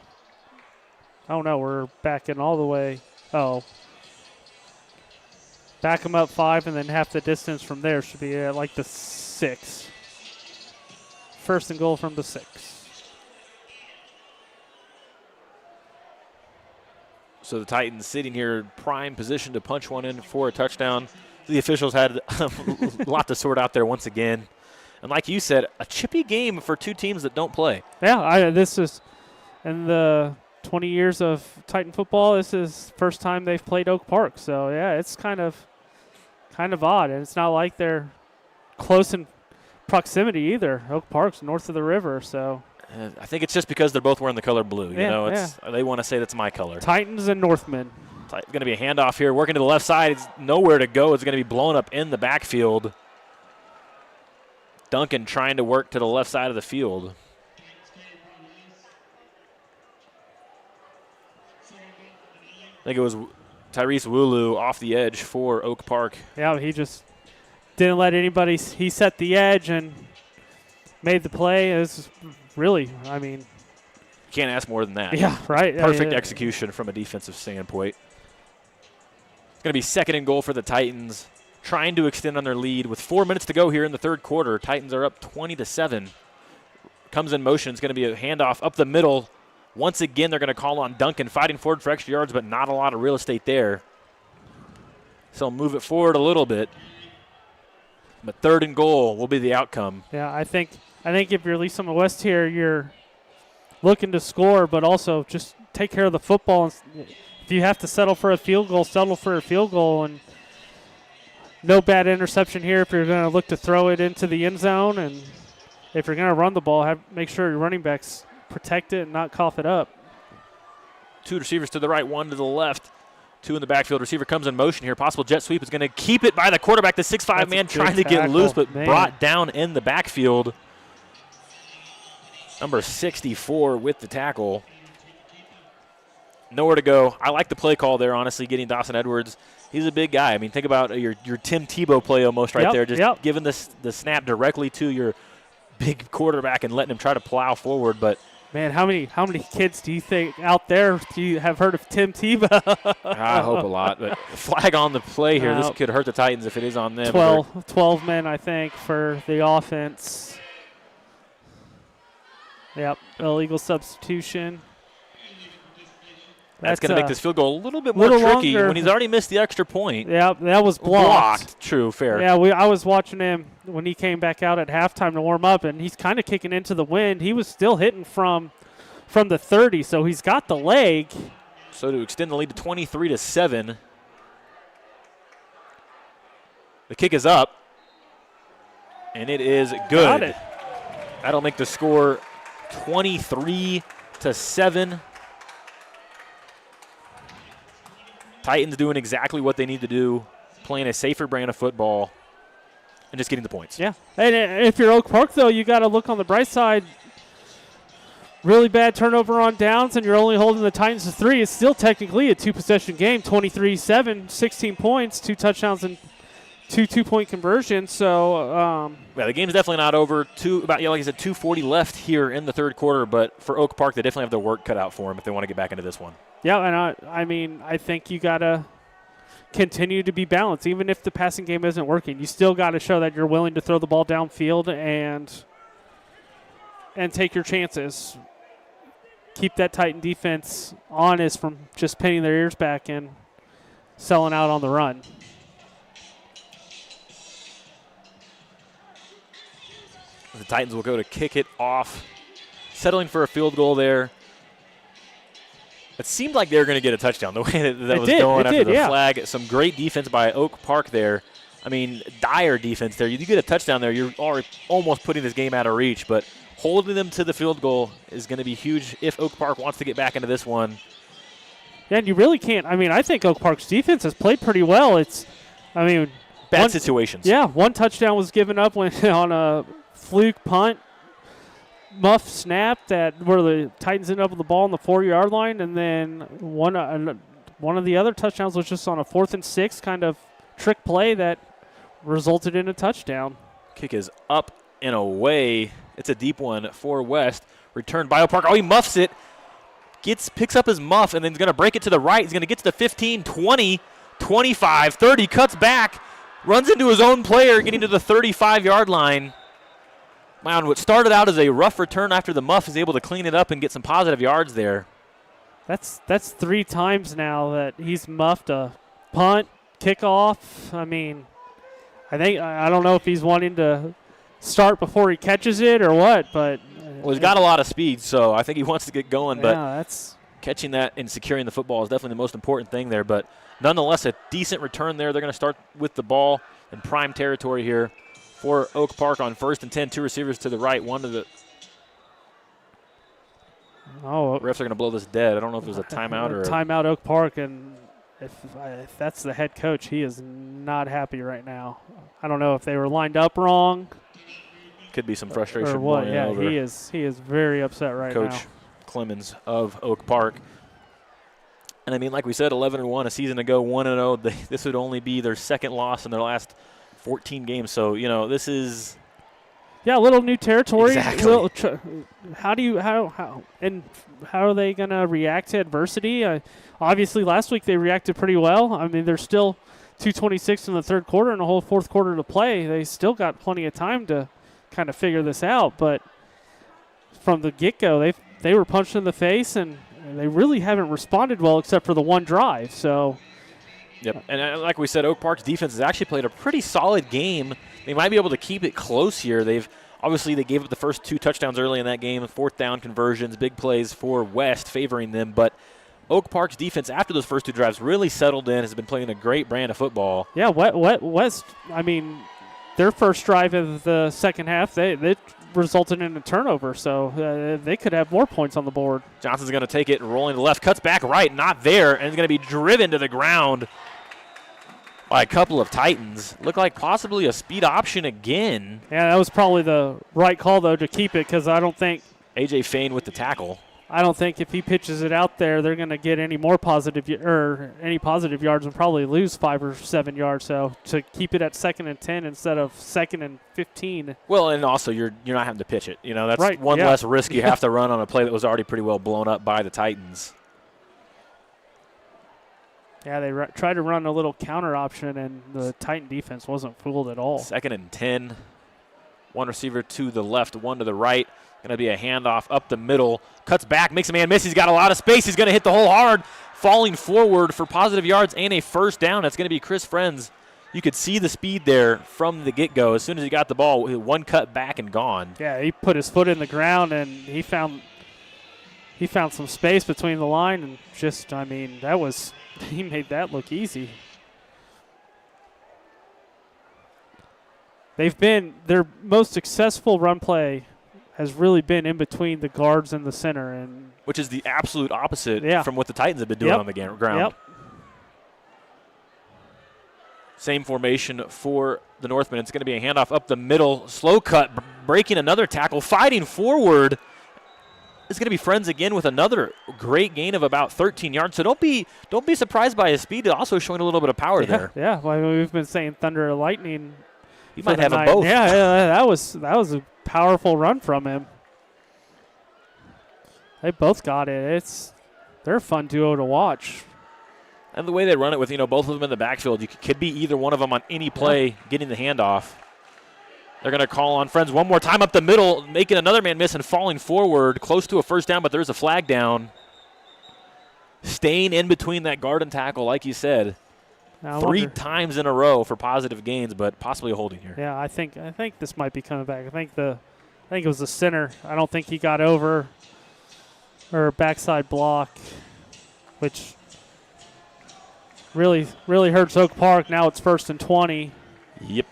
Oh, no, we're backing all the way. Oh. Back them up 5, and then half the distance from there should be at like the 6. First and goal from the 6. So the Titans sitting here prime position to punch one in for a touchdown. The officials had a lot to sort out there once again. And like you said, a chippy game for two teams that don't play. Yeah, this is in the 20 years of Titan football, this is first time they've played Oak Park. So, yeah, it's kind of odd. And it's not like they're close in proximity either. Oak Park's north of the river, so. I think it's just because they're both wearing the color blue. They want to say that's my color. Titans and Northmen. It's going to be a handoff here. Working to the left side. It's nowhere to go. It's going to be blown up in the backfield. Duncan trying to work to the left side of the field. I think it was Tyrese Wulu off the edge for Oak Park. Yeah, he just didn't let anybody. He set the edge and made the play. It was really, I mean. Can't ask more than that. Yeah, right. Perfect execution from a defensive standpoint. It's going to be second and goal for the Titans, trying to extend on their lead with 4 minutes to go here in the third quarter. Titans are up 20-7. Comes in motion. It's going to be a handoff up the middle. Once again, they're going to call on Duncan, fighting forward for extra yards, but not a lot of real estate there. So move it forward a little bit. But third and goal will be the outcome. Yeah, I think if you're Lisa West here, you're looking to score, but also just take care of the football. If you have to settle for a field goal, settle for a field goal. And no bad interception here if you're going to look to throw it into the end zone. And if you're going to run the ball, make sure your running backs protect it and not cough it up. Two receivers to the right, one to the left. Two in the backfield. Receiver comes in motion here. Possible jet sweep is going to keep it by the quarterback. The 6'5" man trying to get loose, but brought down in the backfield. Number 64 with the tackle. Nowhere to go. I like the play call there, honestly, getting Dawson Edwards. He's a big guy. I mean, think about your Tim Tebow play almost right there. Just giving the snap directly to your big quarterback and letting him try to plow forward. But man, how many kids do you think out there do you have heard of Tim Tebow? I hope a lot. But flag on the play here. This could hurt the Titans if it is on them. 12 men, I think, for the offense. Yep, illegal substitution. That's going to make this field goal a little bit more tricky when he's already missed the extra point. Yeah, that was blocked. True, fair. Yeah, I was watching him when he came back out at halftime to warm up, and he's kind of kicking into the wind. He was still hitting from the 30, so he's got the leg. So to extend the lead to 23-7. The kick is up, and it is good. Got it. That'll make the score 23-7. Titans doing exactly what they need to do, playing a safer brand of football and just getting the points. Yeah. And if you're Oak Park, though, you got to look on the bright side. Really bad turnover on downs, and you're only holding the Titans to 3. It's still technically a two-possession game, 23-7, 16 points, 2 touchdowns and 2 2-point conversions. So Yeah, the game's definitely not over. Like I said, 2:40 left here in the third quarter. But for Oak Park, they definitely have their work cut out for them if they want to get back into this one. yeah, and I mean, I think you gotta continue to be balanced, even if the passing game isn't working. You still got to show that you're willing to throw the ball downfield and take your chances. Keep that Titan defense honest from just pinning their ears back and selling out on the run. The Titans will go to kick it off, settling for a field goal there. It seemed like they were going to get a touchdown the way that was going after the flag. Some great defense by Oak Park there. I mean, dire defense there. You get a touchdown there, you're already almost putting this game out of reach. But holding them to the field goal is going to be huge if Oak Park wants to get back into this one. Yeah, and you really can't. I mean, I think Oak Park's defense has played pretty well. Bad situations. Yeah, one touchdown was given up when on a fluke punt, muff snap where the Titans ended up with the ball on the 4-yard line, and then one of the other touchdowns was just on a 4th and 6 kind of trick play that resulted in a touchdown. Kick is up and away. It's a deep one for West. Returned by Oak Park. Oh, he muffs it. Picks up his muff, and then he's going to break it to the right. He's going to get to the 15, 20, 25, 30, cuts back, runs into his own player, getting to the 35-yard line. Wow, what started out as a rough return after the muff is able to clean it up and get some positive yards there. That's 3 times now that he's muffed a punt, kickoff. I mean, I don't know if he's wanting to start before he catches it or what, but well, he's got a lot of speed, so I think he wants to get going. Yeah, but that's catching that and securing the football is definitely the most important thing there. But nonetheless, a decent return there. They're going to start with the ball in prime territory here for Oak Park on 1st and 10. 2 receivers to the right, one to the. Oh, refs are going to blow this dead. I don't know if there's a timeout or timeout Oak Park, and if that's the head coach, he is not happy right now. I don't know if they were lined up wrong. Could be some frustration or what. blowing Yeah, over he is very upset right now. Coach Clemens of Oak Park. And I mean, like we said, 11-1 a season ago, 1-0. This would only be their second loss in their last 14 games. So, this is a little new territory. Exactly. How are they going to react to adversity? Obviously, last week they reacted pretty well. I mean, there's still 2:26 in the third quarter and a whole fourth quarter to play. They still got plenty of time to kind of figure this out. But from the get-go, they were punched in the face, and they really haven't responded well except for the one drive. So, yep. And like we said, Oak Park's defense has actually played a pretty solid game. They might be able to keep it close here. They gave up the first 2 touchdowns early in that game, 4th down conversions, big plays for West favoring them. But Oak Park's defense, after those first 2 drives, really settled in, has been playing a great brand of football. Yeah, West, I mean, their first drive of the second half, they resulted in a turnover, so they could have more points on the board. Johnson's going to take it and rolling to the left, cuts back right, not there, and is going to be driven to the ground by a couple of Titans. Looked like possibly a speed option again. Yeah, that was probably the right call, though, to keep it, because I don't think A.J. Fain with the tackle. I don't think if he pitches it out there, they're going to get any positive yards and probably lose 5 or 7 yards. So to keep it at 2nd and 10 instead of 2nd and 15. Well, and also you're not having to pitch it. That's right, one less risk you have to run on a play that was already pretty well blown up by the Titans. Yeah, they tried to run a little counter option, and the Titan defense wasn't fooled at all. 2nd and 10. 1 receiver to the left, 1 to the right. Going to be a handoff up the middle. Cuts back, makes a man miss. He's got a lot of space. He's going to hit the hole hard, falling forward for positive yards and a first down. That's going to be Chris Friends. You could see the speed there from the get-go. As soon as he got the ball, 1 cut back and gone. Yeah, he put his foot in the ground, and he found some space between the line, and he made that look easy. Their most successful run play has really been in between the guards and the center, and which is the absolute opposite from what the Titans have been doing on the ground. Yep. Same formation for the Northmen. It's going to be a handoff up the middle, slow cut, breaking another tackle, fighting forward. it's going to be Friends again with another great gain of about 13 yards. So don't be surprised by his speed. Also showing a little bit of power there. Yeah, well, we've been saying thunder or lightning. You might have them both. Yeah, that was a powerful run from him. They both got it. They're a fun duo to watch. And the way they run it with, both of them in the backfield, you could be either one of them on any play getting the handoff. They're going to call on Friends one more time up the middle, making another man miss and falling forward, close to a first down, but there's a flag down. Staying in between that guard and tackle, like you said. Three times in a row for positive gains, but possibly a holding here. Yeah, I think this might be coming back. I think it was the center. I don't think he got over or backside block, which really hurts Oak Park. Now it's 1st and 20. Yep.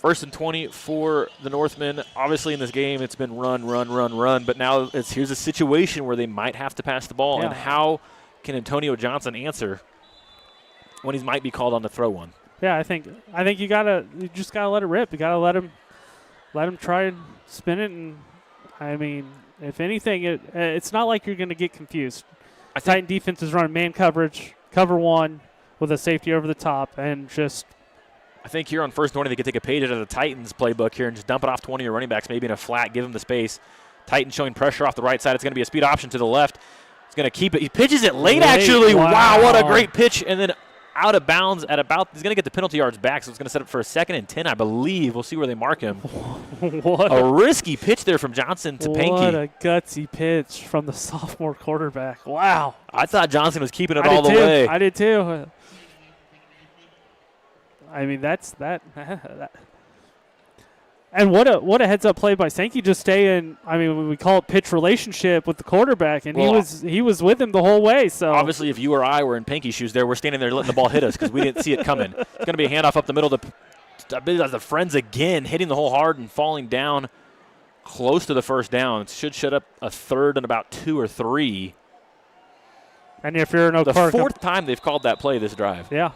1st and 20 for the Northmen. Obviously in this game it's been run, but now here's a situation where they might have to pass the ball. Yeah. And how can Antonio Johnson answer when he might be called on to throw one? Yeah, I think you just gotta let it rip. You gotta let him try and spin it. And I mean, if anything, it's not like you're gonna get confused. Titan defense is running man coverage, cover one with a safety over the top, and just. I think here on 1st and 20 they could take a page out of the Titans playbook here and just dump it off 20 of running backs, maybe in a flat, give them the space. Titans showing pressure off the right side. It's going to be a speed option to the left. It's going to keep it. He pitches it late, actually. Wow, what a great pitch. And then out of bounds at about – he's going to get the penalty yards back, so it's going to set up for a 2nd and 10, I believe. We'll see where they mark him. What a risky pitch there from Johnson to Pankey. What a gutsy pitch from the sophomore quarterback. Wow. I thought Johnson was keeping it all the way. I did too. I mean, that's that. And what a heads-up play by Sankey, just staying. I mean, we call it pitch relationship with the quarterback, and he was with him the whole way. So obviously, if you or I were in Pankey's shoes, we're standing there letting the ball hit us because we didn't see it coming. It's going to be a handoff up the middle. The Friends again hitting the hole hard and falling down close to the first down. It should shut up a 3rd and about 2 or 3. And if you're in Oak Park, the 4th time they've called that play this drive. Yeah.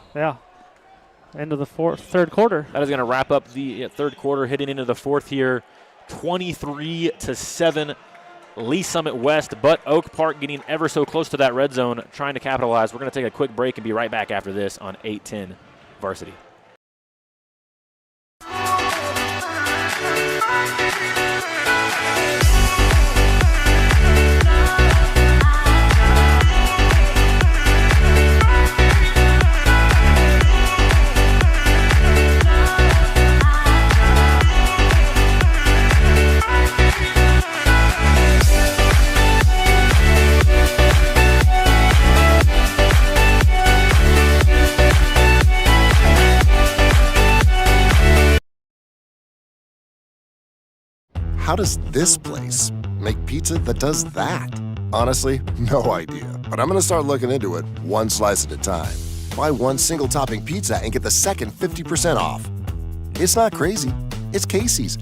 End of the third quarter. That is going to wrap up the 3rd quarter, heading into the 4th here. 23-7, Lee Summit West, but Oak Park getting ever so close to that red zone, trying to capitalize. We're going to take a quick break and be right back after this on 810 Varsity. How does this place make pizza that does that? Honestly, no idea. But I'm going to start looking into it one slice at a time. Buy one single topping pizza and get the second 50% off. It's not crazy. It's Casey's.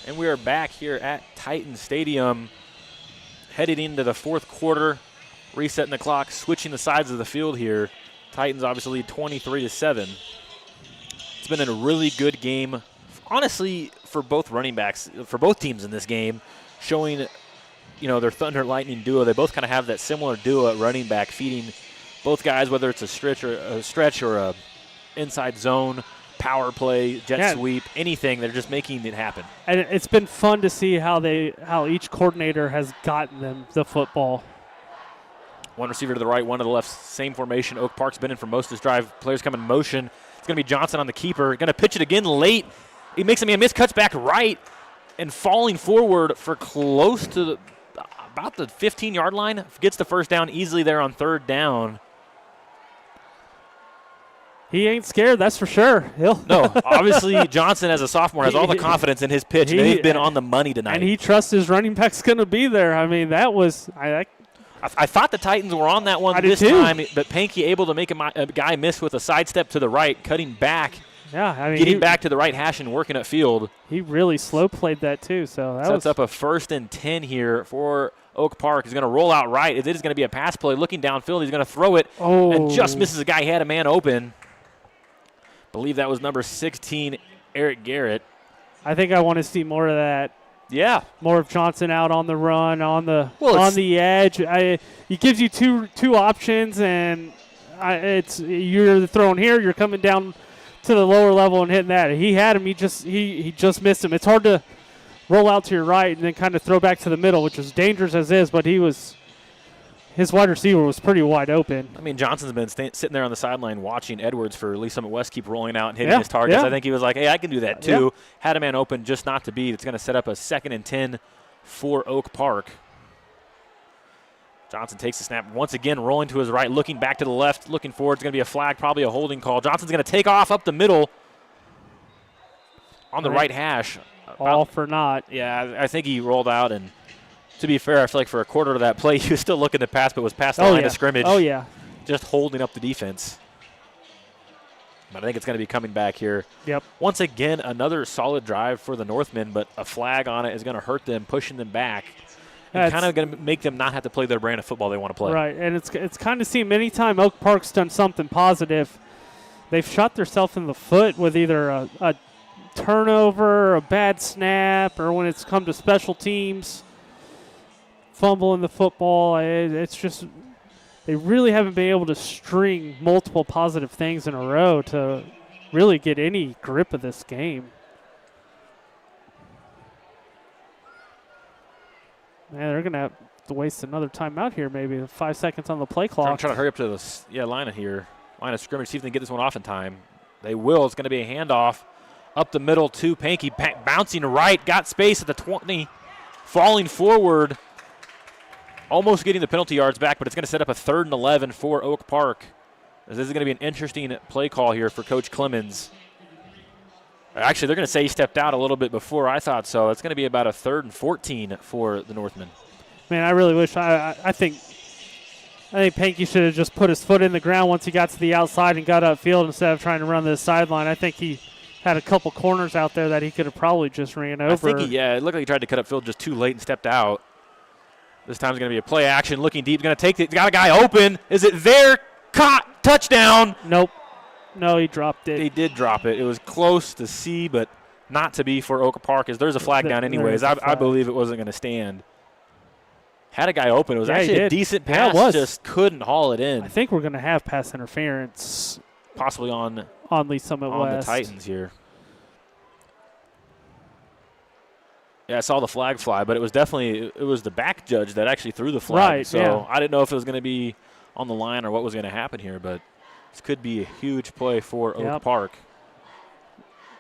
And we are back here at Titan Stadium, headed into the 4th quarter, resetting the clock, switching the sides of the field here. Titans obviously lead 23-7. It's been a really good game, honestly, for both running backs, for both teams in this game, showing, their Thunder Lightning duo. They both kind of have that similar duo at running back, feeding both guys, whether it's a stretch or a inside zone, power play, jet sweep, anything. They're just making it happen. And it's been fun to see how each coordinator has gotten them the football. One receiver to the right, one to the left. Same formation Oak Park's been in for most of this drive. Players come in motion. It's going to be Johnson on the keeper. Going to pitch it again late. He makes a man miss, cuts back right, and falling forward for close to about the 15-yard line. Gets the first down easily there on 3rd down. He ain't scared, that's for sure. No, obviously Johnson as a sophomore has all the confidence in his pitch. They've been on the money tonight. And he trusts his running back's going to be there. I mean, that was I thought the Titans were on that one this time, but Pankey able to make a guy miss with a sidestep to the right, cutting back Yeah, I mean, getting back to the right hash and working upfield. He really slow played that too. So that Sets was up a 1st and 10 here for Oak Park. He's going to roll out right. It is going to be a pass play. Looking downfield, he's going to throw it and just misses a guy. He had a man open. Believe that was number 16, Eric Garrett. I think I want to see more of that. Yeah. More of Johnson out on the run, on the edge. He gives you two options, and it's you're throwing here, you're coming down to the lower level and hitting that. He had him. He just missed him. It's hard to roll out to your right and then kind of throw back to the middle, which is dangerous as is. But his wide receiver was pretty wide open. I mean, Johnson's been sitting there on the sideline watching Edwards for Lee Summit West keep rolling out and hitting his targets. Yeah. I think he was like, hey, I can do that too. Had a man open, just not to be. It's going to set up a 2nd and 10 for Oak Park. Johnson takes the snap once again, rolling to his right, looking back to the left, looking forward. It's going to be a flag, probably a holding call. Johnson's going to take off up the middle on the right hash. All for naught. Yeah, I think he rolled out, and to be fair, I feel like for a quarter of that play, he was still looking to pass, but was past the line of scrimmage. Oh, yeah. Just holding up the defense. But I think it's going to be coming back here. Yep. Once again, another solid drive for the Northmen, but a flag on it is going to hurt them, pushing them back. And kind of going to make them not have to play their brand of football they want to play. Right, and it's kind of seemed anytime Oak Park's done something positive, they've shot themselves in the foot with either a turnover, a bad snap, or when it's come to special teams, fumbling the football. It's just they really haven't been able to string multiple positive things in a row to really get any grip of this game. Man, they're going to have to waste another timeout here, maybe 5 seconds on the play clock. I'm trying to hurry up to the line of scrimmage, see if they can get this one off in time. They will. It's going to be a handoff up the middle to Pankey, bouncing right, got space at the 20, falling forward, almost getting the penalty yards back, but it's going to set up a 3rd and 11 for Oak Park. This is going to be an interesting play call here for Coach Clemens. Actually, they're going to say he stepped out a little bit before I thought so. It's going to be about a 3rd and 14 for the Northmen. Man, I really wish I think Pankey should have just put his foot in the ground once he got to the outside and got upfield instead of trying to run the sideline. I think he had a couple corners out there that he could have probably just ran over. I think it looked like he tried to cut upfield just too late and stepped out. This time it's going to be a play action, looking deep, going to take it. Got a guy open. Is it there? Caught. Touchdown. Nope. No, he dropped it. He did drop it. It was close to see, but not to be for Oak Park, as there's a flag down anyways. I believe it wasn't going to stand. Had a guy open. It was actually a decent pass. Just couldn't haul it in. I think we're going to have pass interference. Possibly on Lee Summit West. The Titans here. Yeah, I saw the flag fly, but it was the back judge that actually threw the flag. Right, so I didn't know if it was going to be on the line or what was going to happen here, but this could be a huge play for Oak Park.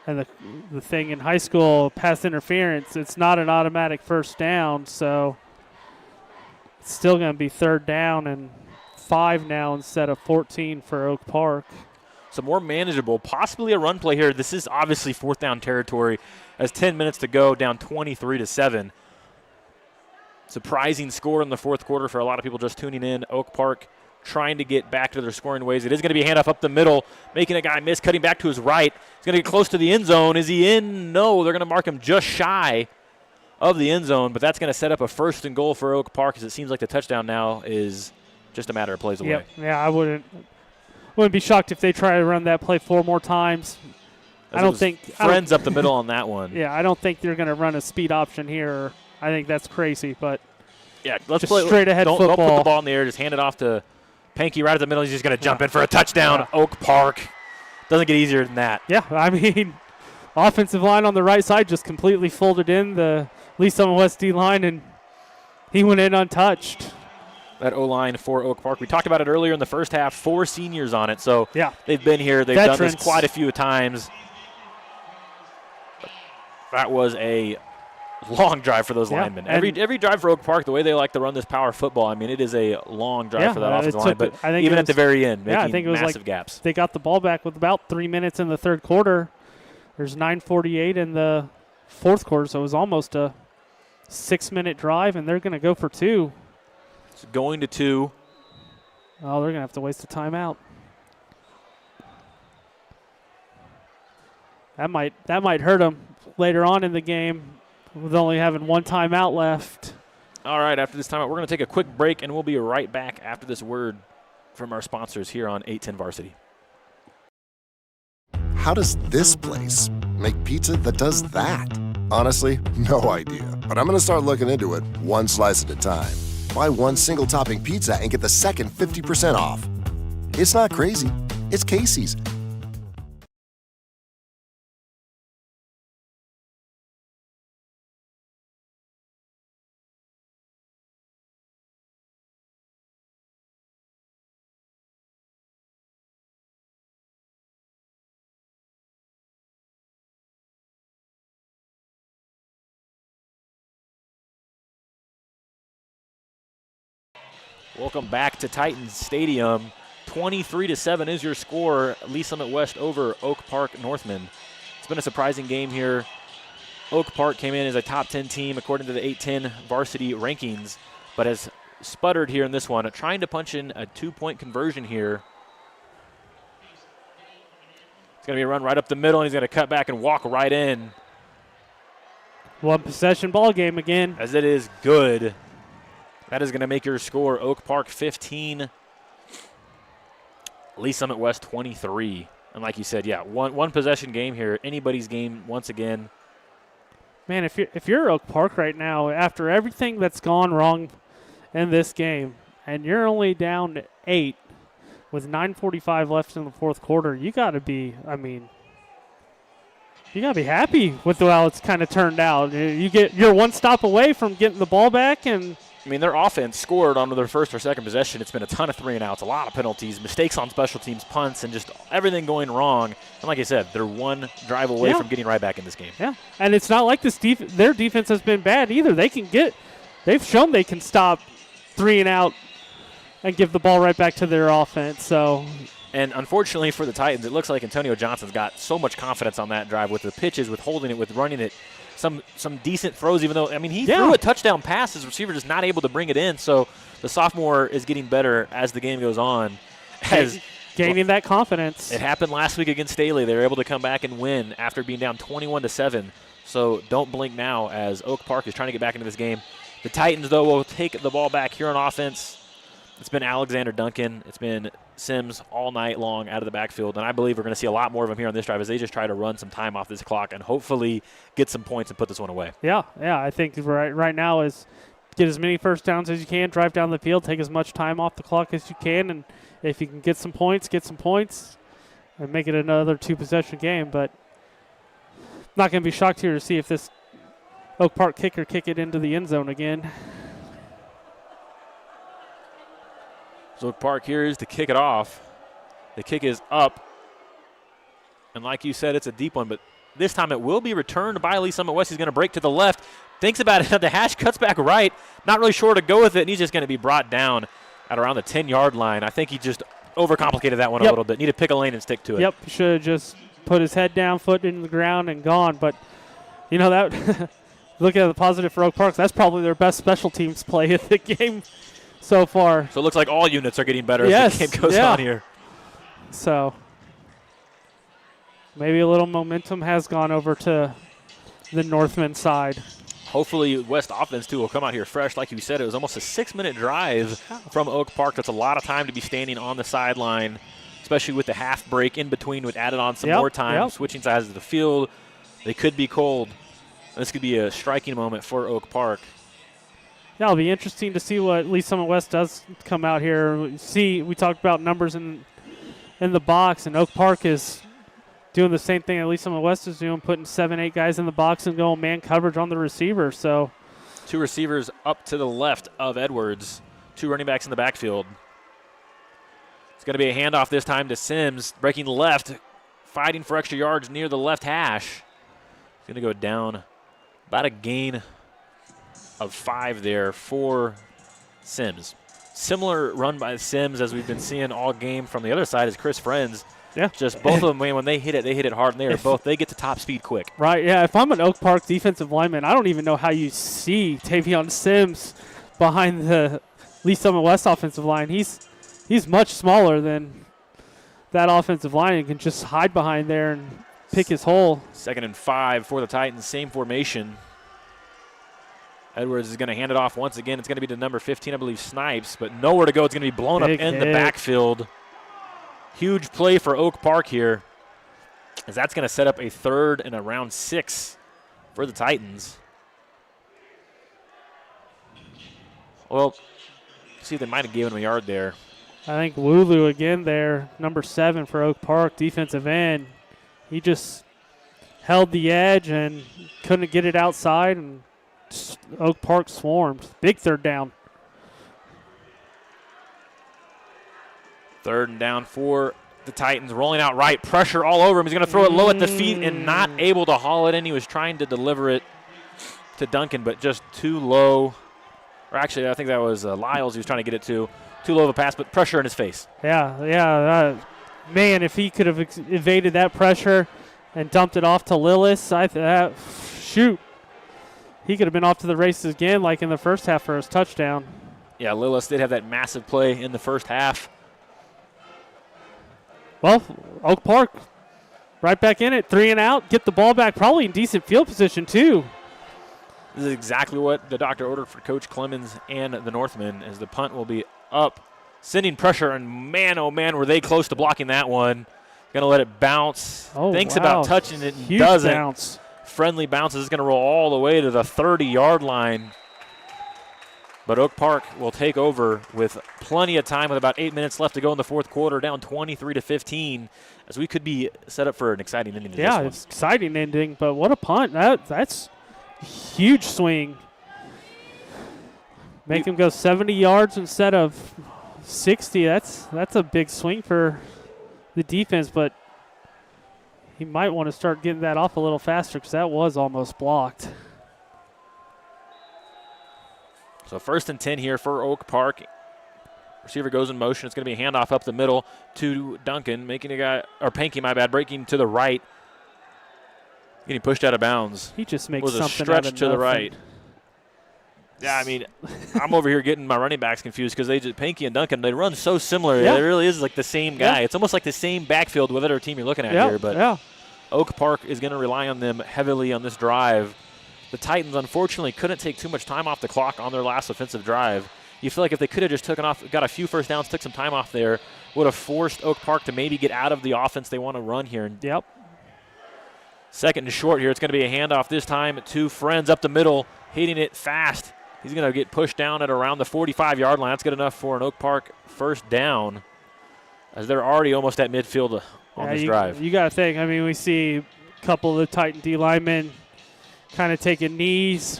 And the thing in high school, pass interference, it's not an automatic first down, so it's still going to be 3rd down and 5 now instead of 14 for Oak Park. So more manageable, possibly a run play here. This is obviously 4th down territory as 10 minutes to go, down 23-7. Surprising score in the 4th quarter for a lot of people just tuning in. Oak Park trying to get back to their scoring ways. It is going to be a handoff up the middle, making a guy miss, cutting back to his right. He's going to get close to the end zone. Is he in? No, they're going to mark him just shy of the end zone, but that's going to set up a 1st and goal for Oak Park, as it seems like the touchdown now is just a matter of plays away. Yep. Yeah, I wouldn't be shocked if they try to run that play 4 more times. I don't think friends up the middle on that one. Yeah, I don't think they're going to run a speed option here. I think that's crazy, but yeah, let's just play straight ahead football. Don't put the ball in the air. Just hand it off to Pankey right at the middle. He's just going to jump in for a touchdown. Yeah. Oak Park. Doesn't get easier than that. Yeah, I mean, offensive line on the right side just completely folded in the Lee Summit West D line, and he went in untouched. That O-line for Oak Park. We talked about it earlier in the first half. 4 seniors on it, so yeah, they've been here. They've Veterans. done this quite a few times. That was a long drive for those linemen. Every drive for Oak Park, the way they like to run this power football, I mean, it is a long drive for that offensive line. But even at the very end, making I think it was massive like gaps. They got the ball back with about 3 minutes in the 3rd quarter. There's 9:48 in the 4th quarter, so it was almost a 6-minute drive, and they're going to go for 2. It's going to 2. Oh, they're going to have to waste a timeout. That might hurt them later on in the game with only having one timeout left. All right, after this timeout, we're going to take a quick break, and we'll be right back after this word from our sponsors here on 810 Varsity. How does this place make pizza that does that? Honestly, no idea. But I'm going to start looking into it one slice at a time. Buy one single topping pizza and get the second 50% off. It's not crazy. It's Casey's. Welcome back to Titans Stadium. 23-7 is your score. Lee Summit West over Oak Park Northman. It's been a surprising game here. Oak Park came in as a top 10 team according to the 810 varsity rankings, but has sputtered here in this one, trying to punch in a 2-point conversion here. It's going to be a run right up the middle, and he's going to cut back and walk right in. One possession ball game again. As it is good. That is going to make your score Oak Park 15, Lee Summit West 23. And like you said, yeah, one possession game here. Anybody's game once again. Man, if you're Oak Park right now, after everything that's gone wrong in this game, and you're only down 8 with 9:45 left in the fourth quarter, you got to be, you got to be happy with how it's kind of turned out. You're one stop away from getting the ball back, and their offense scored on their first or second possession. It's been a ton of 3-and-outs, a lot of penalties, mistakes on special teams, punts, and just everything going wrong. And like I said, they're one drive away from getting right back in this game. Yeah, and it's not like their defense has been bad either. They've shown they can stop 3-and-out and give the ball right back to their offense. So, and unfortunately for the Titans, it looks like Antonio Johnson's got so much confidence on that drive with the pitches, with holding it, with running it. Some decent throws, even though, he threw a touchdown pass. His receiver just not able to bring it in. So the sophomore is getting better as the game goes on. Gaining that confidence. It happened last week against Staley. They were able to come back and win after being down 21-7. So don't blink now as Oak Park is trying to get back into this game. The Titans, though, will take the ball back here on offense. It's been Alexander Duncan. It's been Sims all night long out of the backfield, and I believe we're going to see a lot more of them here on this drive as they just try to run some time off this clock and hopefully get some points and put this one away. Yeah, I think right now is get as many first downs as you can, drive down the field, take as much time off the clock as you can, and if you can get some points, and make it another 2-possession game. But not going to be shocked here to see if this Oak Park kicker kick it into the end zone again. So Oak Park here is to kick it off. The kick is up. And like you said, it's a deep one, but this time it will be returned by Lee Summit West. He's going to break to the left. Thinks about it at the hash, cuts back right. Not really sure to go with it, and he's just going to be brought down at around the 10-yard line. I think he just overcomplicated that one a little bit. Need to pick a lane and stick to it. Yep, should have just put his head down, foot in the ground, and gone. But, that look at the positive for Oak Park. That's probably their best special teams play of the game so far. So it looks like all units are getting better as the game goes on here. So maybe a little momentum has gone over to the Northman side. Hopefully West offense, too, will come out here fresh. Like you said, it was almost a 6-minute drive from Oak Park. That's a lot of time to be standing on the sideline, especially with the half break in between, with added on some more time, switching sides of the field. They could be cold. This could be a striking moment for Oak Park. Yeah, it'll be interesting to see what Lee Summit West does come out here. We talked about numbers in the box, and Oak Park is doing the same thing that Lee Summit West is doing, putting 7-8 guys in the box and going man coverage on the receiver. So 2 receivers up to the left of Edwards, 2 running backs in the backfield. It's going to be a handoff this time to Sims, breaking left, fighting for extra yards near the left hash. He's going to go down about a gain of 5 there for Sims. Similar run by Sims as we've been seeing all game from the other side is Chris Friends. Yeah. Just both of them, man, when they hit it hard, and they get to top speed quick. Right, yeah. If I'm an Oak Park defensive lineman, I don't even know how you see Tavion Sims behind the Lee Summit West offensive line. He's much smaller than that offensive line and can just hide behind there. And pick his hole. 2nd and 5 for the Titans. Same formation. Edwards is going to hand it off once again. It's going to be to number 15, I believe, Snipes, but nowhere to go. It's going to be blown Big up in the hit. backfield. Huge play for Oak Park here, as that's going to set up a 3rd and around 6 for the Titans. Well, see, they might have given him a yard there. I think Lulu again there, number 7 for Oak Park, defensive end. He just held the edge and couldn't get it outside, and Oak Park swarmed. Big 3rd down. 3rd and down for the Titans. Rolling out right, pressure all over him. He's going to throw it low at the feet and not able to haul it in. He was trying to deliver it to Duncan, but just too low. Or actually, I think that was Lyles he was trying to get it to. Too low of a pass, but pressure in his face. Yeah. Man, if he could have evaded that pressure and dumped it off to Lillis, shoot. He could have been off to the races again like in the first half for his touchdown. Yeah, Lillis did have that massive play in the first half. Well, Oak Park right back in it, 3 and out, get the ball back, probably in decent field position too. This is exactly what the doctor ordered for Coach Clemens and the Northmen, as the punt will be up, sending pressure, and man, oh man, were they close to blocking that one. Going to let it bounce. Thinks about touching it and Huge doesn't. Bounce. Friendly bounces is going to roll all the way to the 30-yard line. But Oak Park will take over with plenty of time, with about 8 minutes left to go in the fourth quarter, down 23-15, as we could be set up for an exciting ending to this one. It's exciting ending, but what a punt. That's huge swing. Make him go 70 yards instead of 60. That's a big swing for the defense, but he might want to start getting that off a little faster because that was almost blocked. So 1st and 10 here for Oak Park. Receiver goes in motion. It's going to be a handoff up the middle to Duncan, breaking to the right. Getting pushed out of bounds. He just makes was something a stretch out of to the nothing. right. Yeah, I mean, I'm over here getting my running backs confused because Panky and Duncan, they run so similar. Yeah. It really is like the same guy. Yeah. It's almost like the same backfield, whatever team you're looking at Yeah, here. But yeah. Oak Park is going to rely on them heavily on this drive. The Titans, unfortunately, couldn't take too much time off the clock on their last offensive drive. You feel like if they could have just got a few first downs, took some time off there, would have forced Oak Park to maybe get out of the offense they want to run here. Yep. 2nd and short here. It's going to be a handoff this time to Friends up the middle, hitting it fast. He's going to get pushed down at around the 45-yard line. That's good enough for an Oak Park first down, as they're already almost at midfield on this drive. You got to think. I mean, we see a couple of the Titan D linemen kind of taking knees.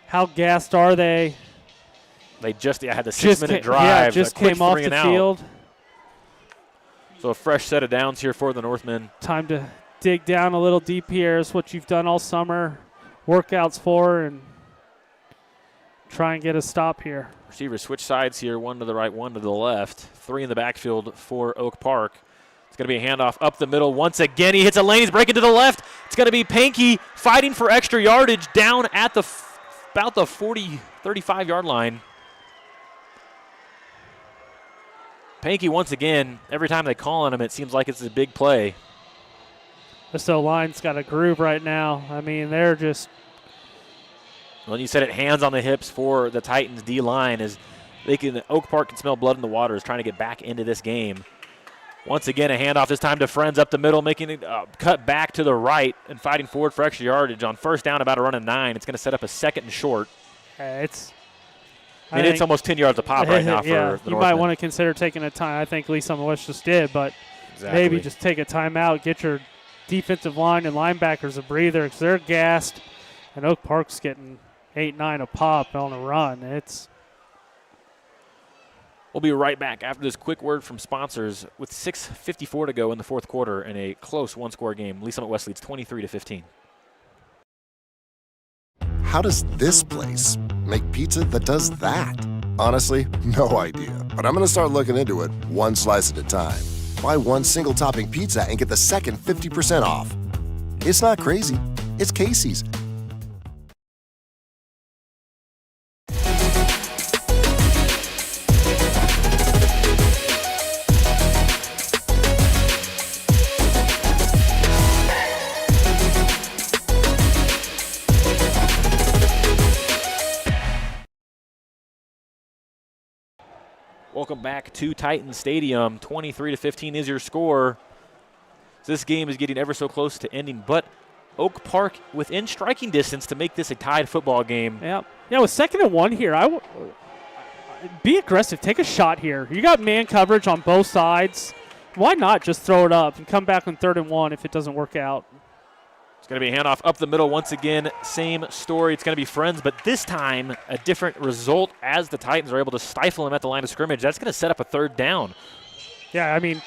How gassed are they? They just had the 6-minute drive. Yeah, just quick came off 3 the and field. out. So a fresh set of downs here for the Northmen. Time to dig down a little deep here. Is what you've done all summer, workouts for, and try and get a stop here. Receivers switch sides here, one to the right, one to the left. 3 in the backfield for Oak Park. It's going to be a handoff up the middle. Once again, he hits a lane. He's breaking to the left. It's going to be Panky fighting for extra yardage down at about the 40, 35-yard line. Panky, once again, every time they call on him, it seems like it's a big play. This O-line's got a groove right now. I mean, they're just – Well, you said it, hands on the hips for the Titans D-line, as Oak Park can smell blood in the water, is trying to get back into this game. Once again, a handoff this time to Friends up the middle, making it cut back to the right and fighting forward for extra yardage on first down, about a run of 9. It's going to set up a 2nd and short. it's It's almost 10 yards a pop right now for the you Northmen. might want to consider taking a time. I think Lisa West just did, but maybe just take a timeout, get your defensive line and linebackers a breather because they're gassed, and Oak Park's getting 8-9 a pop on a run. We'll be right back after this quick word from sponsors with 6:54 to go in the fourth quarter in a close one-score game. Lee Summit West leads 23-15. How does this place make pizza that does that? Honestly, no idea. But I'm going to start looking into it one slice at a time. Buy one single topping pizza and get the second 50% off. It's not crazy. It's Casey's. Welcome back to Titan Stadium. 23-15 is your score. This game is getting ever so close to ending, but Oak Park within striking distance to make this a tied football game. Yeah, with 2nd and 1 here, be aggressive. Take a shot here. You got man coverage on both sides. Why not just throw it up and come back on 3rd and 1 if it doesn't work out? It's going to be a handoff up the middle once again. Same story. It's going to be Friends, but this time a different result as the Titans are able to stifle him at the line of scrimmage. That's going to set up a 3rd down. Yeah, I mean,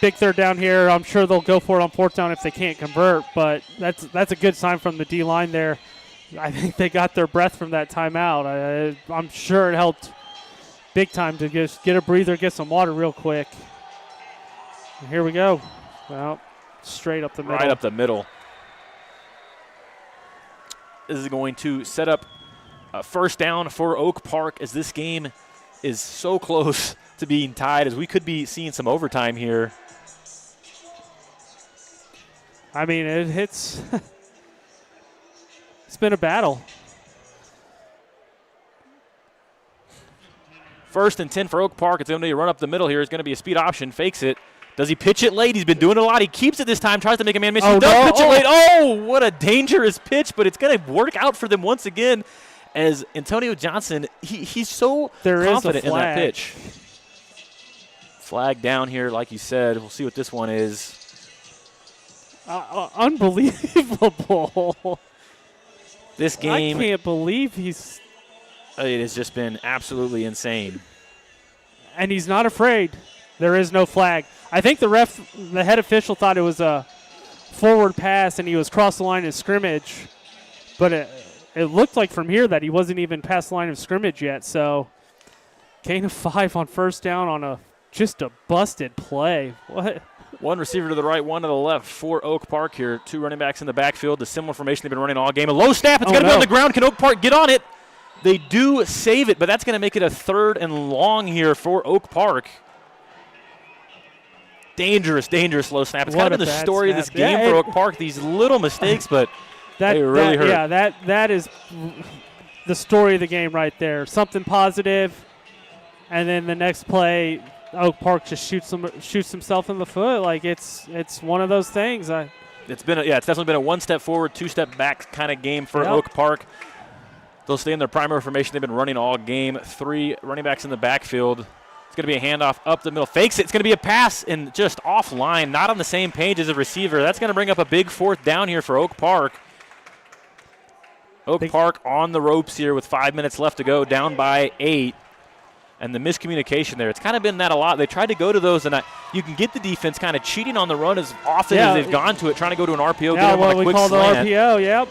big 3rd down here. I'm sure they'll go for it on 4th down if they can't convert, but that's a good sign from the D-line there. I think they got their breath from that timeout. I'm sure it helped big time to just get a breather, get some water real quick. And here we go. Well, straight up the middle. Right up the middle. This is going to set up a 1st down for Oak Park as this game is so close to being tied as we could be seeing some overtime here. I mean, it's been a battle. 1st and 10 for Oak Park. It's going to be a run up the middle here. It's going to be a speed option. Fakes it. Does he pitch it late? He's been doing it a lot. He keeps it this time. Tries to make a man miss. He does pitch it late. Oh, what a dangerous pitch, but it's going to work out for them once again as Antonio Johnson, he's so confident in that pitch. Flag down here, like you said. We'll see what this one is. Unbelievable. This game. I can't believe he's. It has just been absolutely insane. And he's not afraid. There is no flag. I think the head official thought it was a forward pass and he was cross the line of scrimmage. But it looked like from here that he wasn't even past the line of scrimmage yet. So gain of 5 on 1st down on just a busted play. What? One receiver to the right, one to the left for Oak Park here. 2 running backs in the backfield. The similar formation they've been running all game. A low snap. It's going to be on the ground. Can Oak Park get on it? They do save it, but that's going to make it a 3rd and long here for Oak Park. Dangerous low snap. It's kind of been the story of this game for Oak Park. These little mistakes, but they really hurt. Yeah, that is the story of the game right there. Something positive, and then the next play, Oak Park just shoots himself in the foot. Like it's one of those things. It's definitely been a 1 step forward, 2 step back kind of game for Oak Park. They'll stay in their primary formation they've been running all game. 3 running backs in the backfield. It's going to be a handoff up the middle. Fakes it. It's going to be a pass and just offline, not on the same page as a receiver. That's going to bring up a big 4th down here for Oak Park. Oak Park on the ropes here with 5 minutes left to go, down by 8. And the miscommunication there, it's kind of been that a lot. They tried to go to those, and you can get the defense kind of cheating on the run as often as they've gone to it, trying to go to an RPO, get them on a quick slant. Yeah, what we call the RPO, yep.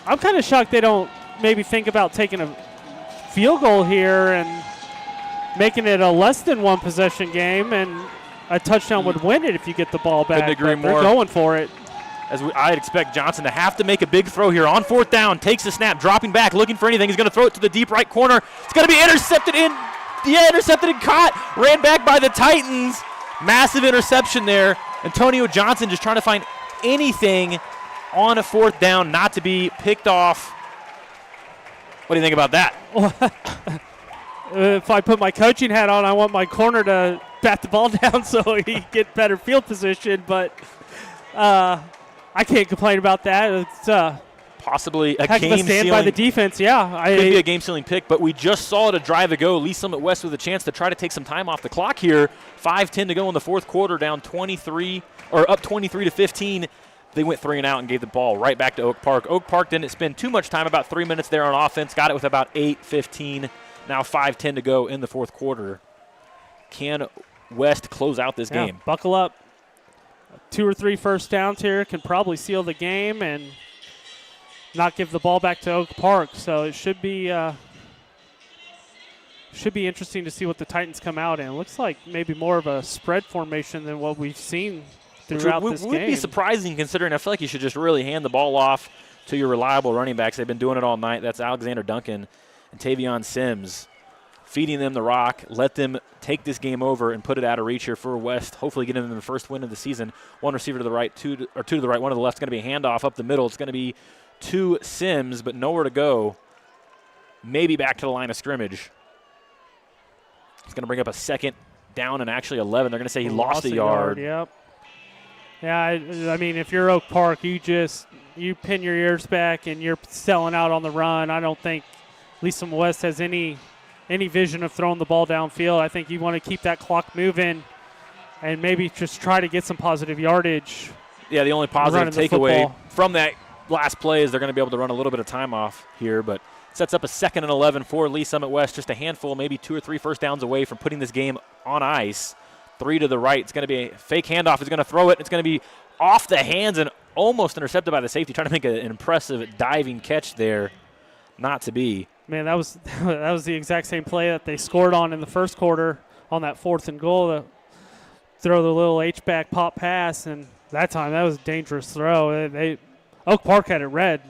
I'm kind of shocked they don't maybe think about taking a field goal here and making it a less than 1 possession game, and a touchdown would win it if you get the ball back. Couldn't agree more. They're going for it. I'd expect Johnson to have to make a big throw here on 4th down. Takes the snap, dropping back, looking for anything. He's going to throw it to the deep right corner. It's going to be intercepted and caught. Ran back by the Titans. Massive interception there. Antonio Johnson just trying to find anything on a 4th down not to be picked off. What do you think about that? If I put my coaching hat on, I want my corner to bat the ball down so he get better field position. But I can't complain about that. It's possibly a heck of a stand by the defense. Yeah, could be a game-sealing pick. But we just saw it a drive ago. Lee Summit West with a chance to try to take some time off the clock here. 5:10 to go in the 4th quarter, down 23 or up 23-15. They went 3 and out and gave the ball right back to Oak Park. Oak Park didn't spend too much time, about 3 minutes there on offense. Got it with about 8:15. Now 5:10 to go in the 4th quarter. Can West close out this game? Buckle up. 2 or 3 first downs here can probably seal the game and not give the ball back to Oak Park. So it should be interesting to see what the Titans come out in. It looks like maybe more of a spread formation than what we've seen throughout this game. It would be surprising considering I feel like you should just really hand the ball off to your reliable running backs. They've been doing it all night. That's Alexander Duncan and Tavion Sims, feeding them the rock. Let them take this game over and put it out of reach here for West, hopefully getting them the first win of the season. 1 receiver to the right, 2 to the right, 1 to the left. It's going to be a handoff up the middle. It's going to be to Sims, but nowhere to go. Maybe back to the line of scrimmage. It's going to bring up a second down and actually 11. They're going to say he lost a yard. Yep. Yeah, I mean, if you're Oak Park, you pin your ears back and you're selling out on the run. I don't think Leeson West has any vision of throwing the ball downfield. I think you want to keep that clock moving and maybe just try to get some positive yardage. Yeah, the only positive running the takeaway football. from that last play is they're going to be able to run a little bit of time off here, but sets up a 2nd and 11 for Lee Summit West. Just a handful, maybe 2 or 3 first downs away from putting this game on ice. 3 to the right. It's going to be a fake handoff. He's going to throw it. It's going to be off the hands and almost intercepted by the safety. Trying to make an impressive diving catch there. Not to be. Man, that was the exact same play that they scored on in the first quarter on that 4th and goal. To throw the little H-back pop pass, and that time that was a dangerous throw. Oak Park had it red.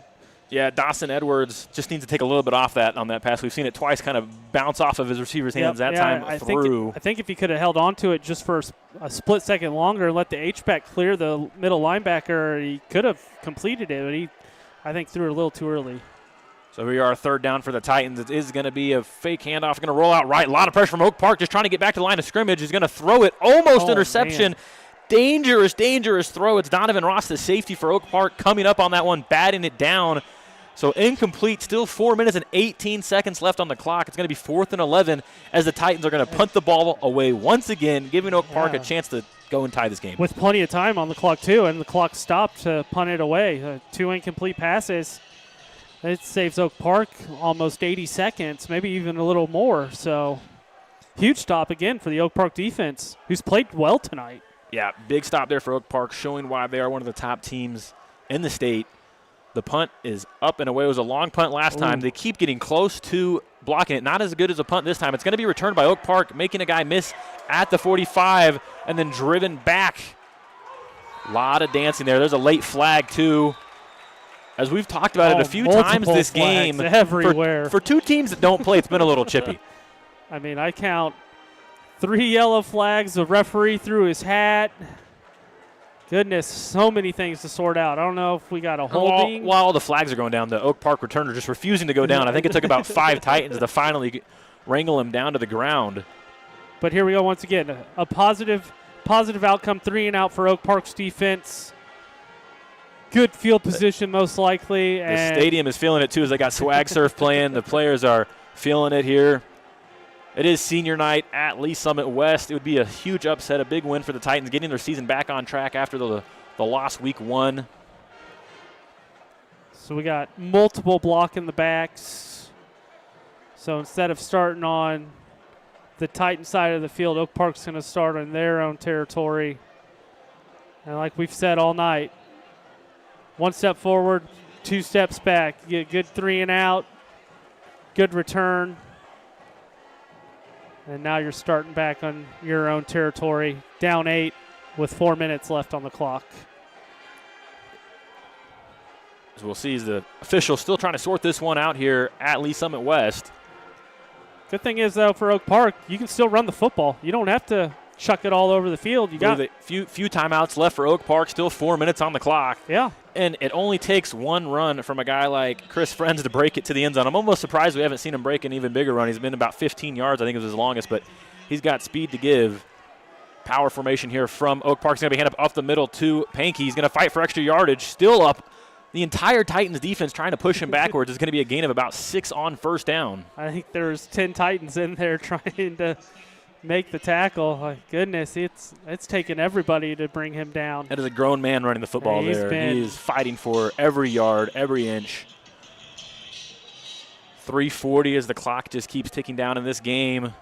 Yeah, Dawson Edwards just needs to take a little bit off that on that pass. We've seen it twice kind of bounce off of his receiver's hands. That time through. I think if he could have held on to it just for a split second longer and let the H-back clear the middle linebacker, he could have completed it, but he, I think, threw it a little too early. So we are 3rd down for the Titans. It is going to be a fake handoff. Going to roll out right. A lot of pressure from Oak Park, just trying to get back to the line of scrimmage. He's going to throw it. Almost interception. Man. Dangerous throw. It's Donovan Ross, the safety for Oak Park, coming up on that one, batting it down. So incomplete. Still 4 minutes and 18 seconds left on the clock. It's going to be 4th and 11 as the Titans are going to punt the ball away once again, giving Oak Park a chance to go and tie this game. With plenty of time on the clock, too, and the clock stopped to punt it away. 2 incomplete passes. It saves Oak Park almost 80 seconds, maybe even a little more. So huge stop again for the Oak Park defense, who's played well tonight. Yeah, big stop there for Oak Park, showing why they are one of the top teams in the state. The punt is up and away. It was a long punt last time. They keep getting close to blocking it. Not as good as a punt this time. It's going to be returned by Oak Park, making a guy miss at the 45 and then driven back. A lot of dancing there. There's a late flag, too. As we've talked about it a few times this game. Everywhere. For 2 teams that don't play, it's been a little chippy. I mean, I count 3 yellow flags. The referee threw his hat. Goodness, so many things to sort out. I don't know if we got a holding. While all the flags are going down, the Oak Park returner just refusing to go down. I think it took about 5 Titans to finally wrangle him down to the ground. But here we go once again. A positive outcome, 3 and out for Oak Park's defense. Good field position, most likely. The stadium is feeling it, too, as they got Swag Surf playing. The players are feeling it here. It is senior night at Lee Summit West. It would be a huge upset, a big win for the Titans, getting their season back on track after the loss week 1. So we got multiple block in the backs. So instead of starting on the Titan side of the field, Oak Park's going to start on their own territory. And like we've said all night, 1 step forward, 2 steps back. You get a good 3 and out, good return. And now you're starting back on your own territory, down 8 with 4 minutes left on the clock. As we'll see, the official still trying to sort this one out here at Lee Summit West. Good thing is, though, for Oak Park, you can still run the football. You don't have to chuck it all over the field. You got a few timeouts left for Oak Park, still 4 minutes on the clock. Yeah. And it only takes 1 run from a guy like Chris Friends to break it to the end zone. I'm almost surprised we haven't seen him break an even bigger run. He's been about 15 yards, I think it was his longest, but he's got speed to give. Power formation here from Oak Park. He's going to be handed up the middle to Pankey. He's going to fight for extra yardage. Still up. The entire Titans defense trying to push him backwards. Is going to be a gain of about 6 on first down. I think there's 10 Titans in there trying to make the tackle. My goodness, it's taken everybody to bring him down. That is a grown man running the football there. He is fighting for every yard, every inch. 3:40 as the clock just keeps ticking down in this game.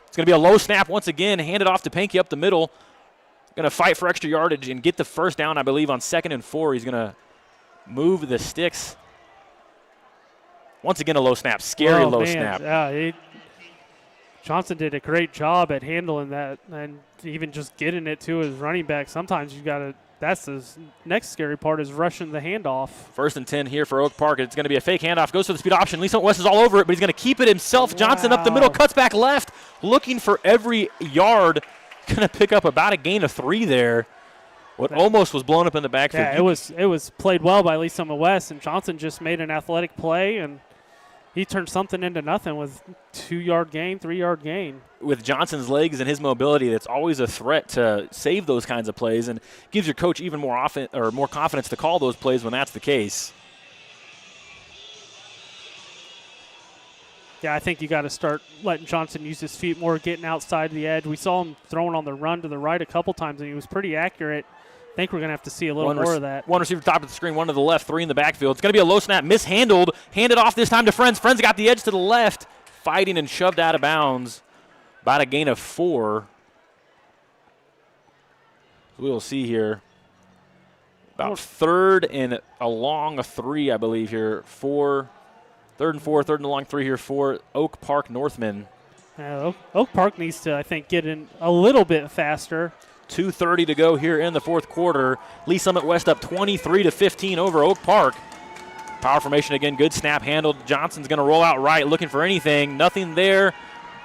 It's going to be a low snap once again, handed off to Pankey up the middle. Going to fight for extra yardage and get the first down, I believe, on 2nd and 4. He's going to move the sticks. Once again, a low snap. Scary low snap. Yeah, Johnson did a great job at handling that and even just getting it to his running back. Sometimes you got to – that's the next scary part is rushing the handoff. 1st and 10 here for Oak Park. It's going to be a fake handoff. Goes for the speed option. Lee Summit West is all over it, but he's going to keep it himself. Wow. Johnson up the middle, cuts back left, looking for every yard. Going to pick up about a gain of 3 there. What almost was blown up in the backfield. Yeah, it was played well by Lee Summit West, and Johnson just made an athletic play, and he turned something into nothing with 2-yard gain, 3-yard gain. With Johnson's legs and his mobility, that's always a threat to save those kinds of plays, and gives your coach even more more confidence to call those plays when that's the case. Yeah, I think you got to start letting Johnson use his feet more, getting outside the edge. We saw him throwing on the run to the right a couple times, and he was pretty accurate. I think we're going to have to see a little more of that. One receiver top of the screen, one to the left, 3 in the backfield. It's going to be a low snap, mishandled, handed off this time to Friends. Friends got the edge to the left, fighting and shoved out of bounds. About a gain of 4. We'll see here. About 3rd and a long 3, I believe here. 4. 3rd and 4, 3rd and a long 3 here for Oak Park Northmen. Oak Park needs to, I think, get in a little bit faster. 2:30 to go here in the fourth quarter. Lee Summit West up 23-15 over Oak Park. Power formation again, good snap handled. Johnson's going to roll out right, looking for anything. Nothing there.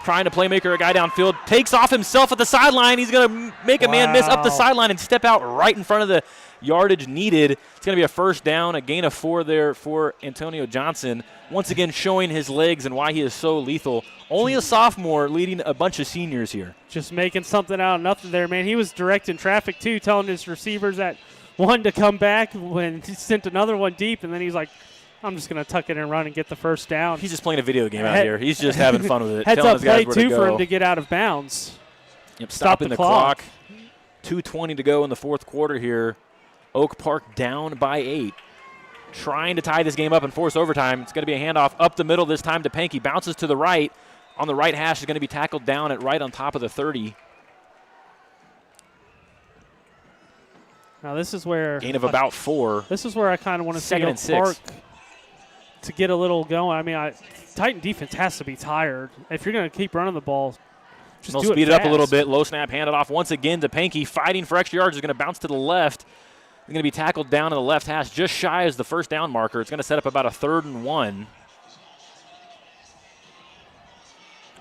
Trying to playmaker a guy downfield. Takes off himself at the sideline. He's going to make a man miss up the sideline and step out right in front of the yardage needed. It's going to be a first down, a gain of 4 there for Antonio Johnson. Once again showing his legs and why he is so lethal. Only a sophomore leading a bunch of seniors here. Just making something out of nothing there, man. He was directing traffic, too, telling his receivers that one to come back when he sent another one deep, and then he's like, I'm just going to tuck it and run and get the first down. He's just playing a video game out here. He's just having fun with it. Heads telling up his guys play, where too, to for go. him to get out of bounds. Yep, Stop stopping the the clock. 2:20 to go in the fourth quarter here. Oak Park down by 8. Trying to tie this game up and force overtime. It's going to be a handoff up the middle this time to Pankey. Bounces to the right. On the right hash is going to be tackled down at right on top of the 30. Now this is where Gain of about 4. This is where I kind of want to see Second Oak and 6. Park to get a little going. I mean, Titan defense has to be tired. If you're going to keep running the ball, just They'll do speed it it up a little fast. bit. Low snap handed off once again to Pankey. Fighting for extra yards. Is going to bounce to the left. They're going to be tackled down in the left hash just shy as the first down marker. It's going to set up about a 3rd and 1.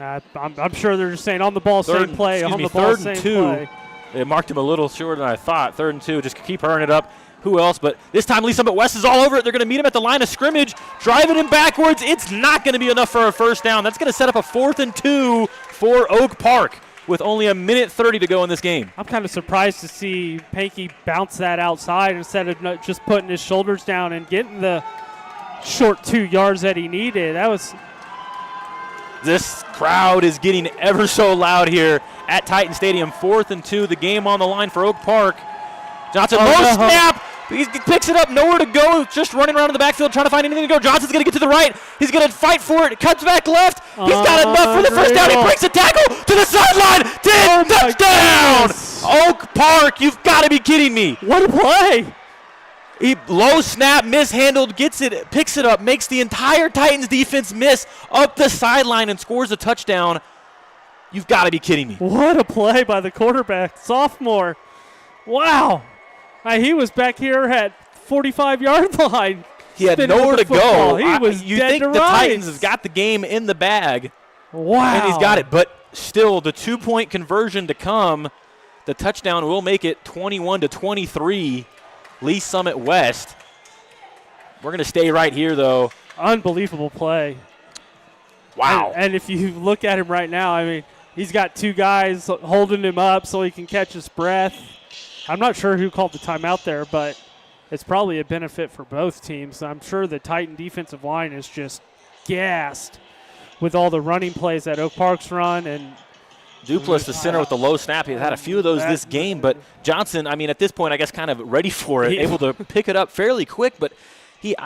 I'm sure they're just saying on the ball, same play. On the ball, 3rd same and 2. play. They marked him a little shorter than I thought. 3rd and 2. Just keep hurrying it up. Who else? But this time, Lee Summit West is all over it. They're going to meet him at the line of scrimmage, driving him backwards. It's not going to be enough for a first down. That's going to set up a 4th and 2 for Oak Park with only a minute 30 to go in this game. I'm kind of surprised to see Pankey bounce that outside instead of just putting his shoulders down and getting the short 2 yards that he needed. This crowd is getting ever so loud here at Titan Stadium. 4th and 2, the game on the line for Oak Park. Johnson, snap. He picks it up, nowhere to go, just running around in the backfield trying to find anything to go. Johnson's going to get to the right. He's going to fight for it. Cuts back left. He's got enough for the first down. He breaks a tackle to the sideline. Touchdown! Oak Park, you've got to be kidding me. What a play. He low snap, mishandled, gets it, picks it up, makes the entire Titans defense miss up the sideline and scores a touchdown. You've got to be kidding me. What a play by the quarterback, sophomore. Wow. He was back here at 45-yard line. He had nowhere to go. He was you dead think to the rights. Titans have got the game in the bag. Wow. And he's got it. But still, the 2-point conversion to come, the touchdown will make it 21-23. Lee Summit West. We're going to stay right here, though. Unbelievable play. Wow. And if you look at him right now, I mean, he's got 2 guys holding him up so he can catch his breath. I'm not sure who called the timeout there, but it's probably a benefit for both teams. I'm sure the Titan defensive line is just gassed with all the running plays that Oak Park's run. And Duplass, the center with the low snap. He's had a few of those this game, but Johnson, I mean, at this point, I guess kind of ready for it, able to pick it up fairly quick, but he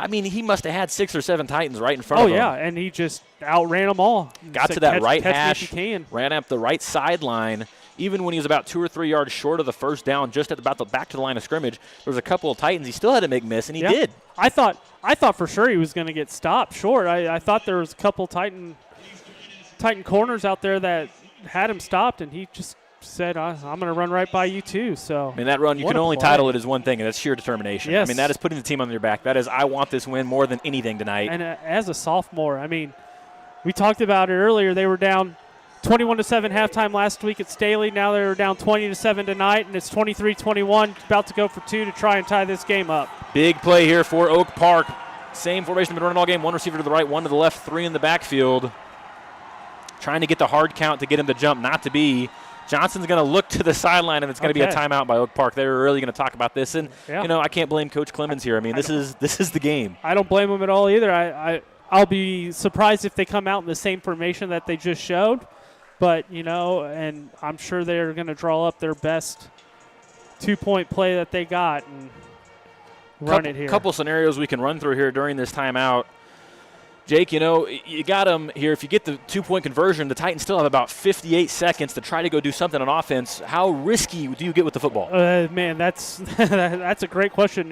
must have had 6 or 7 Titans right in front of him. Oh, yeah, and he just outran them all. Got to that right catch me hash, if you can. ran up the right sideline. Even when he was about 2 or 3 yards short of the first down, just at about the back to the line of scrimmage, there was a couple of Titans he still had to make miss, and he did. I thought for sure he was going to get stopped short. I thought there was a couple Titan corners out there that had him stopped, and he just said, I'm going to run right by you too. So I mean, that run, you can only title it as one thing, and that's sheer determination. Yes. I mean, that is putting the team on your back. That is, I want this win more than anything tonight. And as a sophomore, I mean, we talked about it earlier. They were down 21-7 halftime last week at Staley. Now they were down 20-7 tonight, and it's 23-21, about to go for 2 to try and tie this game up. Big play here for Oak Park. Same formation been running all game. One receiver to the right, one to the left, three in the backfield. Trying to get the hard count to get him to jump, not to be. Johnson's going to look to the sideline, and it's going to be a timeout by Oak Park. They're really going to talk about this. And, I can't blame Coach Clemens here. I mean, this is the game. I don't blame him at all either. I'll be surprised if they come out in the same formation that they just showed. But, and I'm sure they're going to draw up their best 2-point play that they got and run it here. Couple scenarios we can run through here during this timeout. Jake, you got them here. If you get the 2-point conversion, the Titans still have about 58 seconds to try to go do something on offense. How risky do you get with the football? Man, that's that's a great question.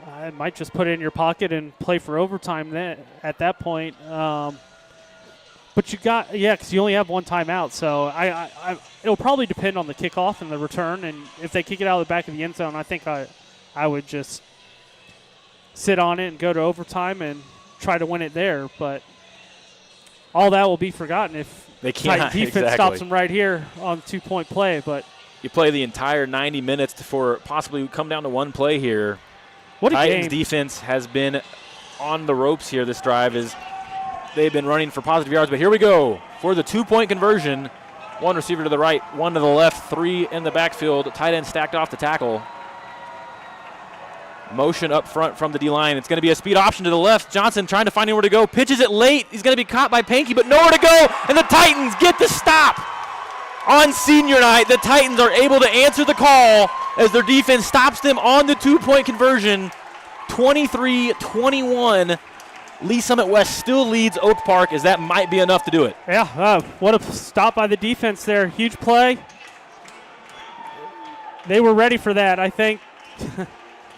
I might just put it in your pocket and play for overtime at that point. But you got, because you only have one timeout. So it'll probably depend on the kickoff and the return. And if they kick it out of the back of the end zone, I think I would just sit on it and go to overtime and try to win it there. But all that will be forgotten if they can't. Defense stops them right here on 2-point play. But you play the entire 90 minutes for possibly come down to one play here. What a Titans game. Defense has been on the ropes here. This drive is they've been running for positive yards, but here we go for the 2-point conversion. One receiver to the right, one to the left, three in the backfield. Tight end stacked off the tackle. Motion up front from the D-line. It's going to be a speed option to the left. Johnson trying to find anywhere to go. Pitches it late. He's going to be caught by Pankey, but nowhere to go. And the Titans get the stop. On senior night, the Titans are able to answer the call as their defense stops them on the 2-point conversion. 23-21. Lee Summit West still leads Oak Park, as that might be enough to do it. Yeah, what a stop by the defense there. Huge play. They were ready for that, I think.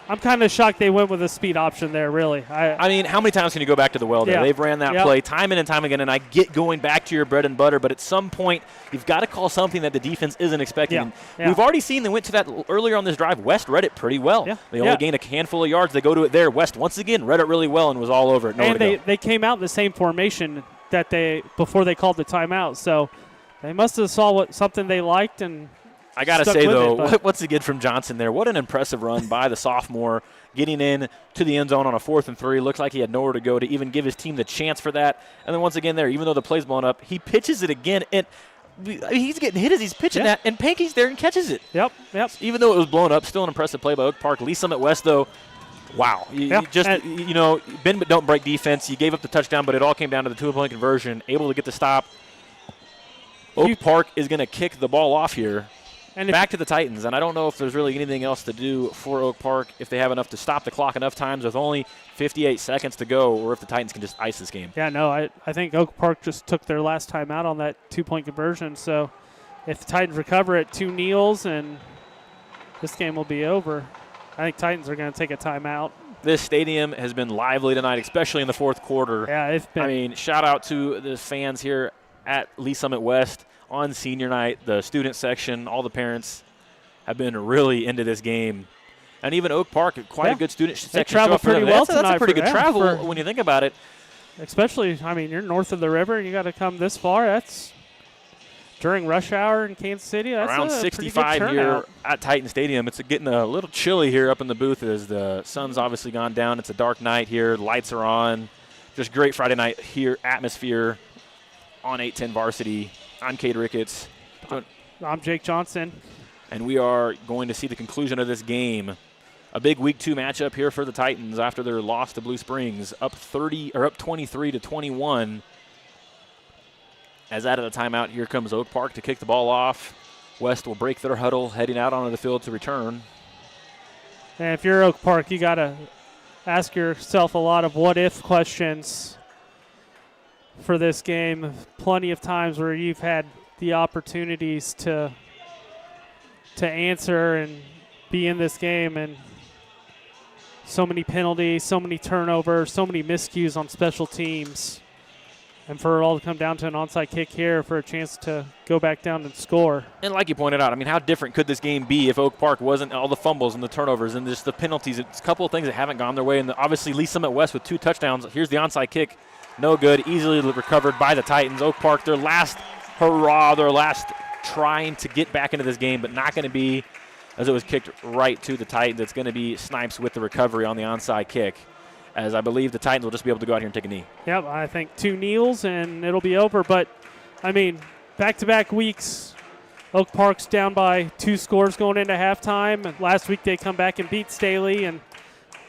I'm kind of shocked they went with a speed option there, really. I mean, how many times can you go back to the well there? Yeah. They've ran that play time in and time again, and I get going back to your bread and butter, but at some point you've got to call something that the defense isn't expecting. Yeah. We've already seen they went to that earlier on this drive. West read it pretty well. They only gained a handful of yards. They go to it there. West, once again, read it really well and was all over it. And they came out in the same formation that before they called the timeout, so they must have saw something they liked and I got to say, though, what's he get from Johnson there? What an impressive run by the sophomore, getting in to the end zone on a 4th and 3. Looks like he had nowhere to go to even give his team the chance for that. And then once again there, even though the play's blown up, he pitches it again. And he's getting hit as he's pitching that, and Pankey's there and catches it. Yep. Even though it was blown up, still an impressive play by Oak Park. Lee Summit West, though, wow. Bend but don't break defense. You gave up the touchdown, but it all came down to the 2-point conversion, able to get the stop. Oak Park is going to kick the ball off here. And back to the Titans, and I don't know if there's really anything else to do for Oak Park if they have enough to stop the clock enough times with only 58 seconds to go, or if the Titans can just ice this game. Yeah, no, I think Oak Park just took their last time out on that 2-point conversion, so if the Titans recover at 2 kneels, and this game will be over. I think Titans are going to take a timeout. This stadium has been lively tonight, especially in the fourth quarter. Yeah, it's been. I mean, shout out to the fans here at Lee Summit West on senior night, the student section, all the parents have been really into this game. And even Oak Park, quite a good student section. They travel pretty well tonight. That's a pretty good travel when you think about it. Especially, I mean, you're north of the river and you got to come this far. That's during rush hour in Kansas City. That's around 65 here at Titan Stadium. It's getting a little chilly here up in the booth as the sun's obviously gone down. It's a dark night here. The lights are on. Just great Friday night here atmosphere on 810 Varsity. I'm Cade Ricketts. I'm Jake Johnson. And we are going to see the conclusion of this game. A big Week 2 matchup here for the Titans after their loss to Blue Springs, up 23-21. As out of the timeout, here comes Oak Park to kick the ball off. West will break their huddle, heading out onto the field to return. And if you're Oak Park, you got to ask yourself a lot of what-if questions for this game. Plenty of times where you've had the opportunities to answer and be in this game, and so many penalties, so many turnovers, so many miscues on special teams. And for it all to come down to an onside kick here for a chance to go back down and score. And like you pointed out, I mean, how different could this game be if Oak Park wasn't all the fumbles and the turnovers and just the penalties? It's a couple of things that haven't gone their way. And obviously, Lee Summit West with 2 touchdowns. Here's the onside kick. No good. Easily recovered by the Titans. Oak Park, their last hurrah, their last trying to get back into this game, but not going to be, as it was kicked right to the Titans. It's going to be Snipes with the recovery on the onside kick. as I believe the Titans will just be able to go out here and take a knee. Yep, I think 2 kneels and it'll be over. But, I mean, back-to-back weeks, Oak Park's down by 2 scores going into halftime. And last week they come back and beat Staley, and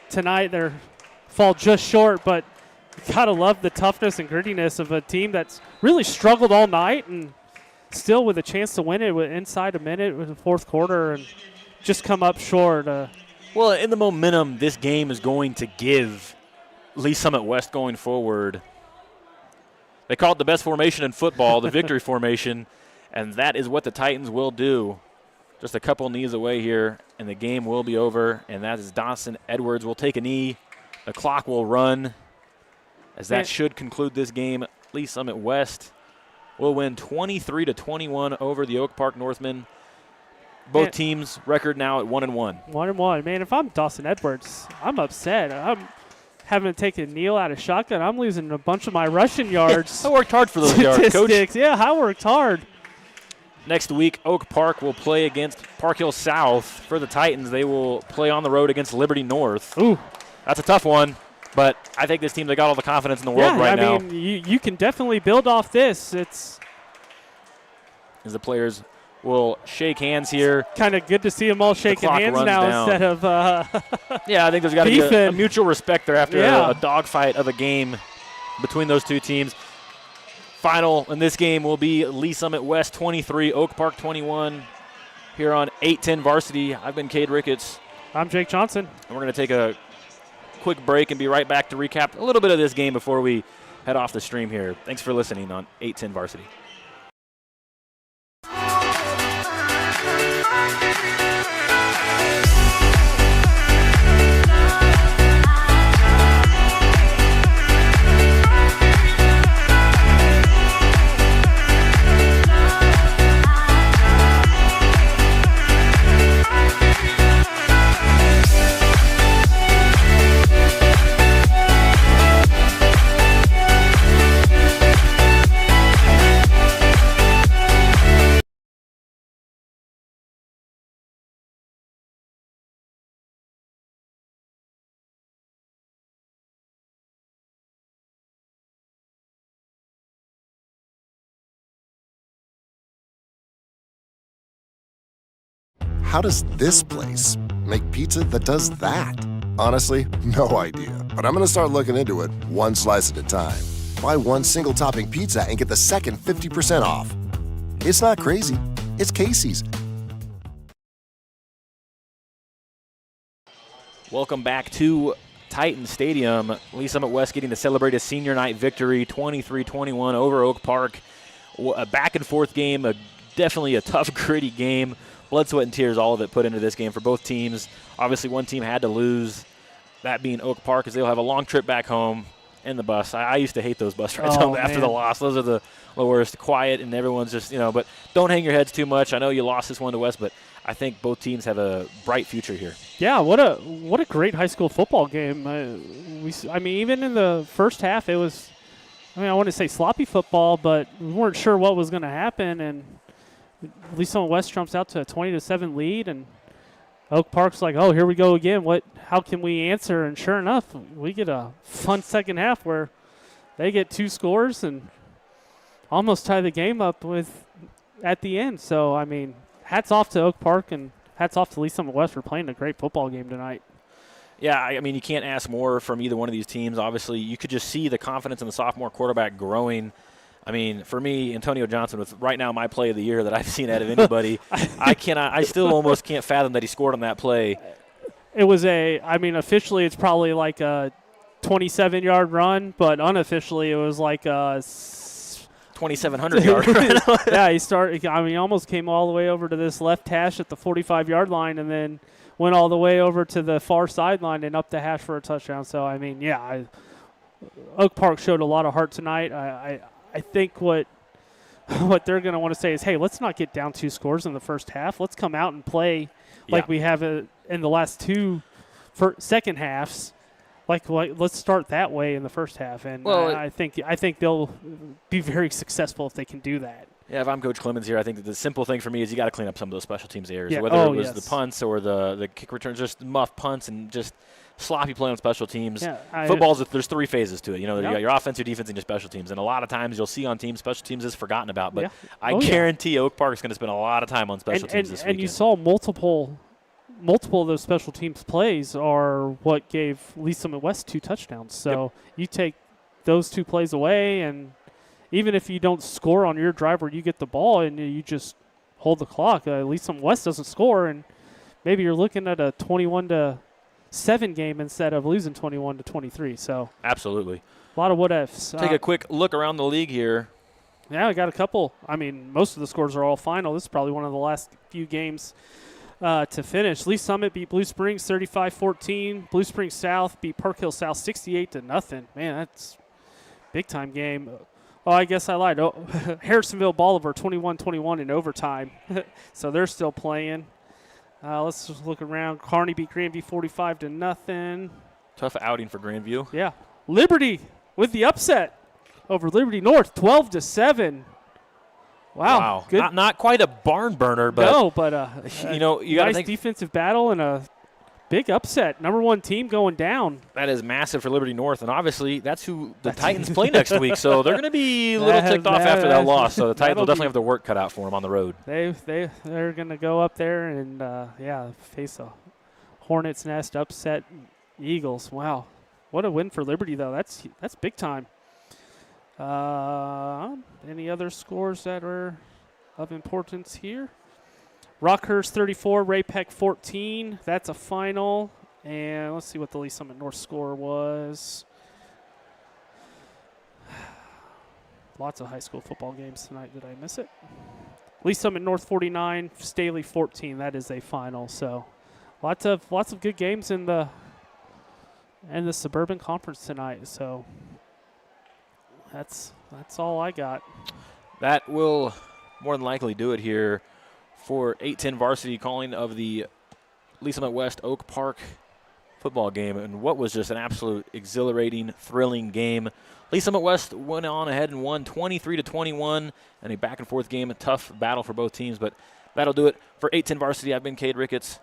tonight they're fall just short. But you got to love the toughness and grittiness of a team that's really struggled all night and still with a chance to win it with inside a minute with the fourth quarter and just come up short. Well, in the momentum this game is going to give Lee Summit West going forward, they call it the best formation in football, the victory formation, and that is what the Titans will do. Just a couple knees away here, and the game will be over, and that is Dawson Edwards will take a knee. The clock will run, as that should conclude this game. Lee Summit West will win 23-21 over the Oak Park Northmen. Both teams' record now at 1-1. 1-1. Man, if I'm Dawson Edwards, I'm upset. I'm having to take a kneel out of shotgun. I'm losing a bunch of my rushing yards. I worked hard for those yards, Coach. Yeah, I worked hard. Next week, Oak Park will play against Park Hill South. For the Titans, they will play on the road against Liberty North. Ooh. That's a tough one, but I think this team, they got all the confidence in the world right now. I mean, you can definitely build off this. It's as the players will shake hands here. Kind of good to see them all shaking hands now down. instead of yeah, I think there's got to be a mutual respect there after a dogfight of a game between those two teams. Final in this game will be Lee Summit West 23, Oak Park 21 here on 810 Varsity. I've been Cade Ricketts. I'm Jake Johnson. And we're going to take a quick break and be right back to recap a little bit of this game before we head off the stream here. Thanks for listening on 810 Varsity. How does this place make pizza that does that? Honestly, no idea. But I'm gonna start looking into it one slice at a time. Buy one single topping pizza and get the second 50% off. It's not crazy. It's Casey's. Welcome back to Titan Stadium. Lee Summit West getting to celebrate a senior night victory, 23-21 over Oak Park. A back-and-forth game, definitely a tough, gritty game. Blood, sweat, and tears, all of it put into this game for both teams. Obviously, one team had to lose, that being Oak Park, as they'll have a long trip back home in the bus. I used to hate those bus rides home after the loss. Those are the worst. Quiet, and everyone's just, but don't hang your heads too much. I know you lost this one to West, but I think both teams have a bright future here. Yeah, what a great high school football game. I mean, even in the first half, it was, I want to say sloppy football, but we weren't sure what was going to happen, and Lee Summit West jumps out to a 20-7 lead, and Oak Park's like, oh, here we go again. How can we answer? And sure enough, we get a fun second half where they get 2 scores and almost tie the game up at the end. So, I mean, hats off to Oak Park and hats off to Lee Summit West for playing a great football game tonight. Yeah, I mean, you can't ask more from either one of these teams. Obviously, you could just see the confidence in the sophomore quarterback growing. I mean, for me, Antonio Johnson was right now my play of the year that I've seen out of anybody. I still almost can't fathom that he scored on that play. It was officially it's probably like a 27-yard run, but unofficially it was like a 2,700-yard run. Yeah, he almost came all the way over to this left hash at the 45-yard line and then went all the way over to the far sideline and up the hash for a touchdown. So, I mean, yeah, Oak Park showed a lot of heart tonight. I think what they're going to want to say is, hey, let's not get down 2 scores in the first half. Let's come out and play like we have in the last 2 second halves. Like let's start that way in the first half, and I think they'll be very successful if they can do that. Yeah, if I'm Coach Clemens here, I think that the simple thing for me is you got to clean up some of those special teams errors, Yeah. whether Oh, it was yes. the punts or the kick returns, just muff punts and just sloppy play on special teams. Yeah, Football's there's 3 phases to it. You know, you Yep. got your offense, your defense, and your special teams. And a lot of times you'll see on teams, special teams is forgotten about. But Yeah. I Oh, yeah. guarantee Oak Park is going to spend a lot of time on special teams this and weekend. you saw multiple of those special teams plays are what gave Lee Summit West 2 touchdowns. So you take those 2 plays away, and even if you don't score on your drive where you get the ball and you just hold the clock, Lee Summit West doesn't score, and maybe you're looking at a 21-7 game instead of losing 21-23. So Absolutely. a lot of what ifs. Take a quick look around the league here. Yeah, I got a couple. I mean, most of the scores are all final. This is probably one of the last few games to finish. Lee Summit beat Blue Springs 35-14. Blue Springs South beat Park Hill South 68-0. Man, that's a big-time game. Oh, I guess I lied. Oh, Harrisonville Bolivar 21-21 in overtime. So they're still playing. Let's just look around. Kearney beat Grandview 45-0. Tough outing for Grandview. Yeah. Liberty with the upset over Liberty North 12-7. Wow. Good. Not quite a barn burner, but No, but you know, you got to nice think defensive battle and a big upset. Number 1 team going down. that is massive for Liberty North, and obviously that's who the Titans play next week. So they're going to be a little ticked off after that loss. So the Titans will definitely have their work cut out for them on the road. They're going to go up there and face a Hornets Nest upset Eagles. Wow, what a win for Liberty though. That's big time. Any other scores that are of importance here? Rockhurst 34, Ray-Pec 14. That's a final. And let's see what the Lee Summit North score was. Lots of high school football games tonight. Did I miss it? Lee Summit North 49, Staley 14. That is a final. So lots of good games in the Suburban Conference tonight. So that's all I got. That will more than likely do it here for 8-10 varsity calling of the Lee Summit West Oak Park football game, and what was just an absolute exhilarating, thrilling game. Lee Summit West went on ahead and won 23-21, and a back-and-forth game, a tough battle for both teams, but that'll do it for 8-10 varsity. I've been Cade Ricketts.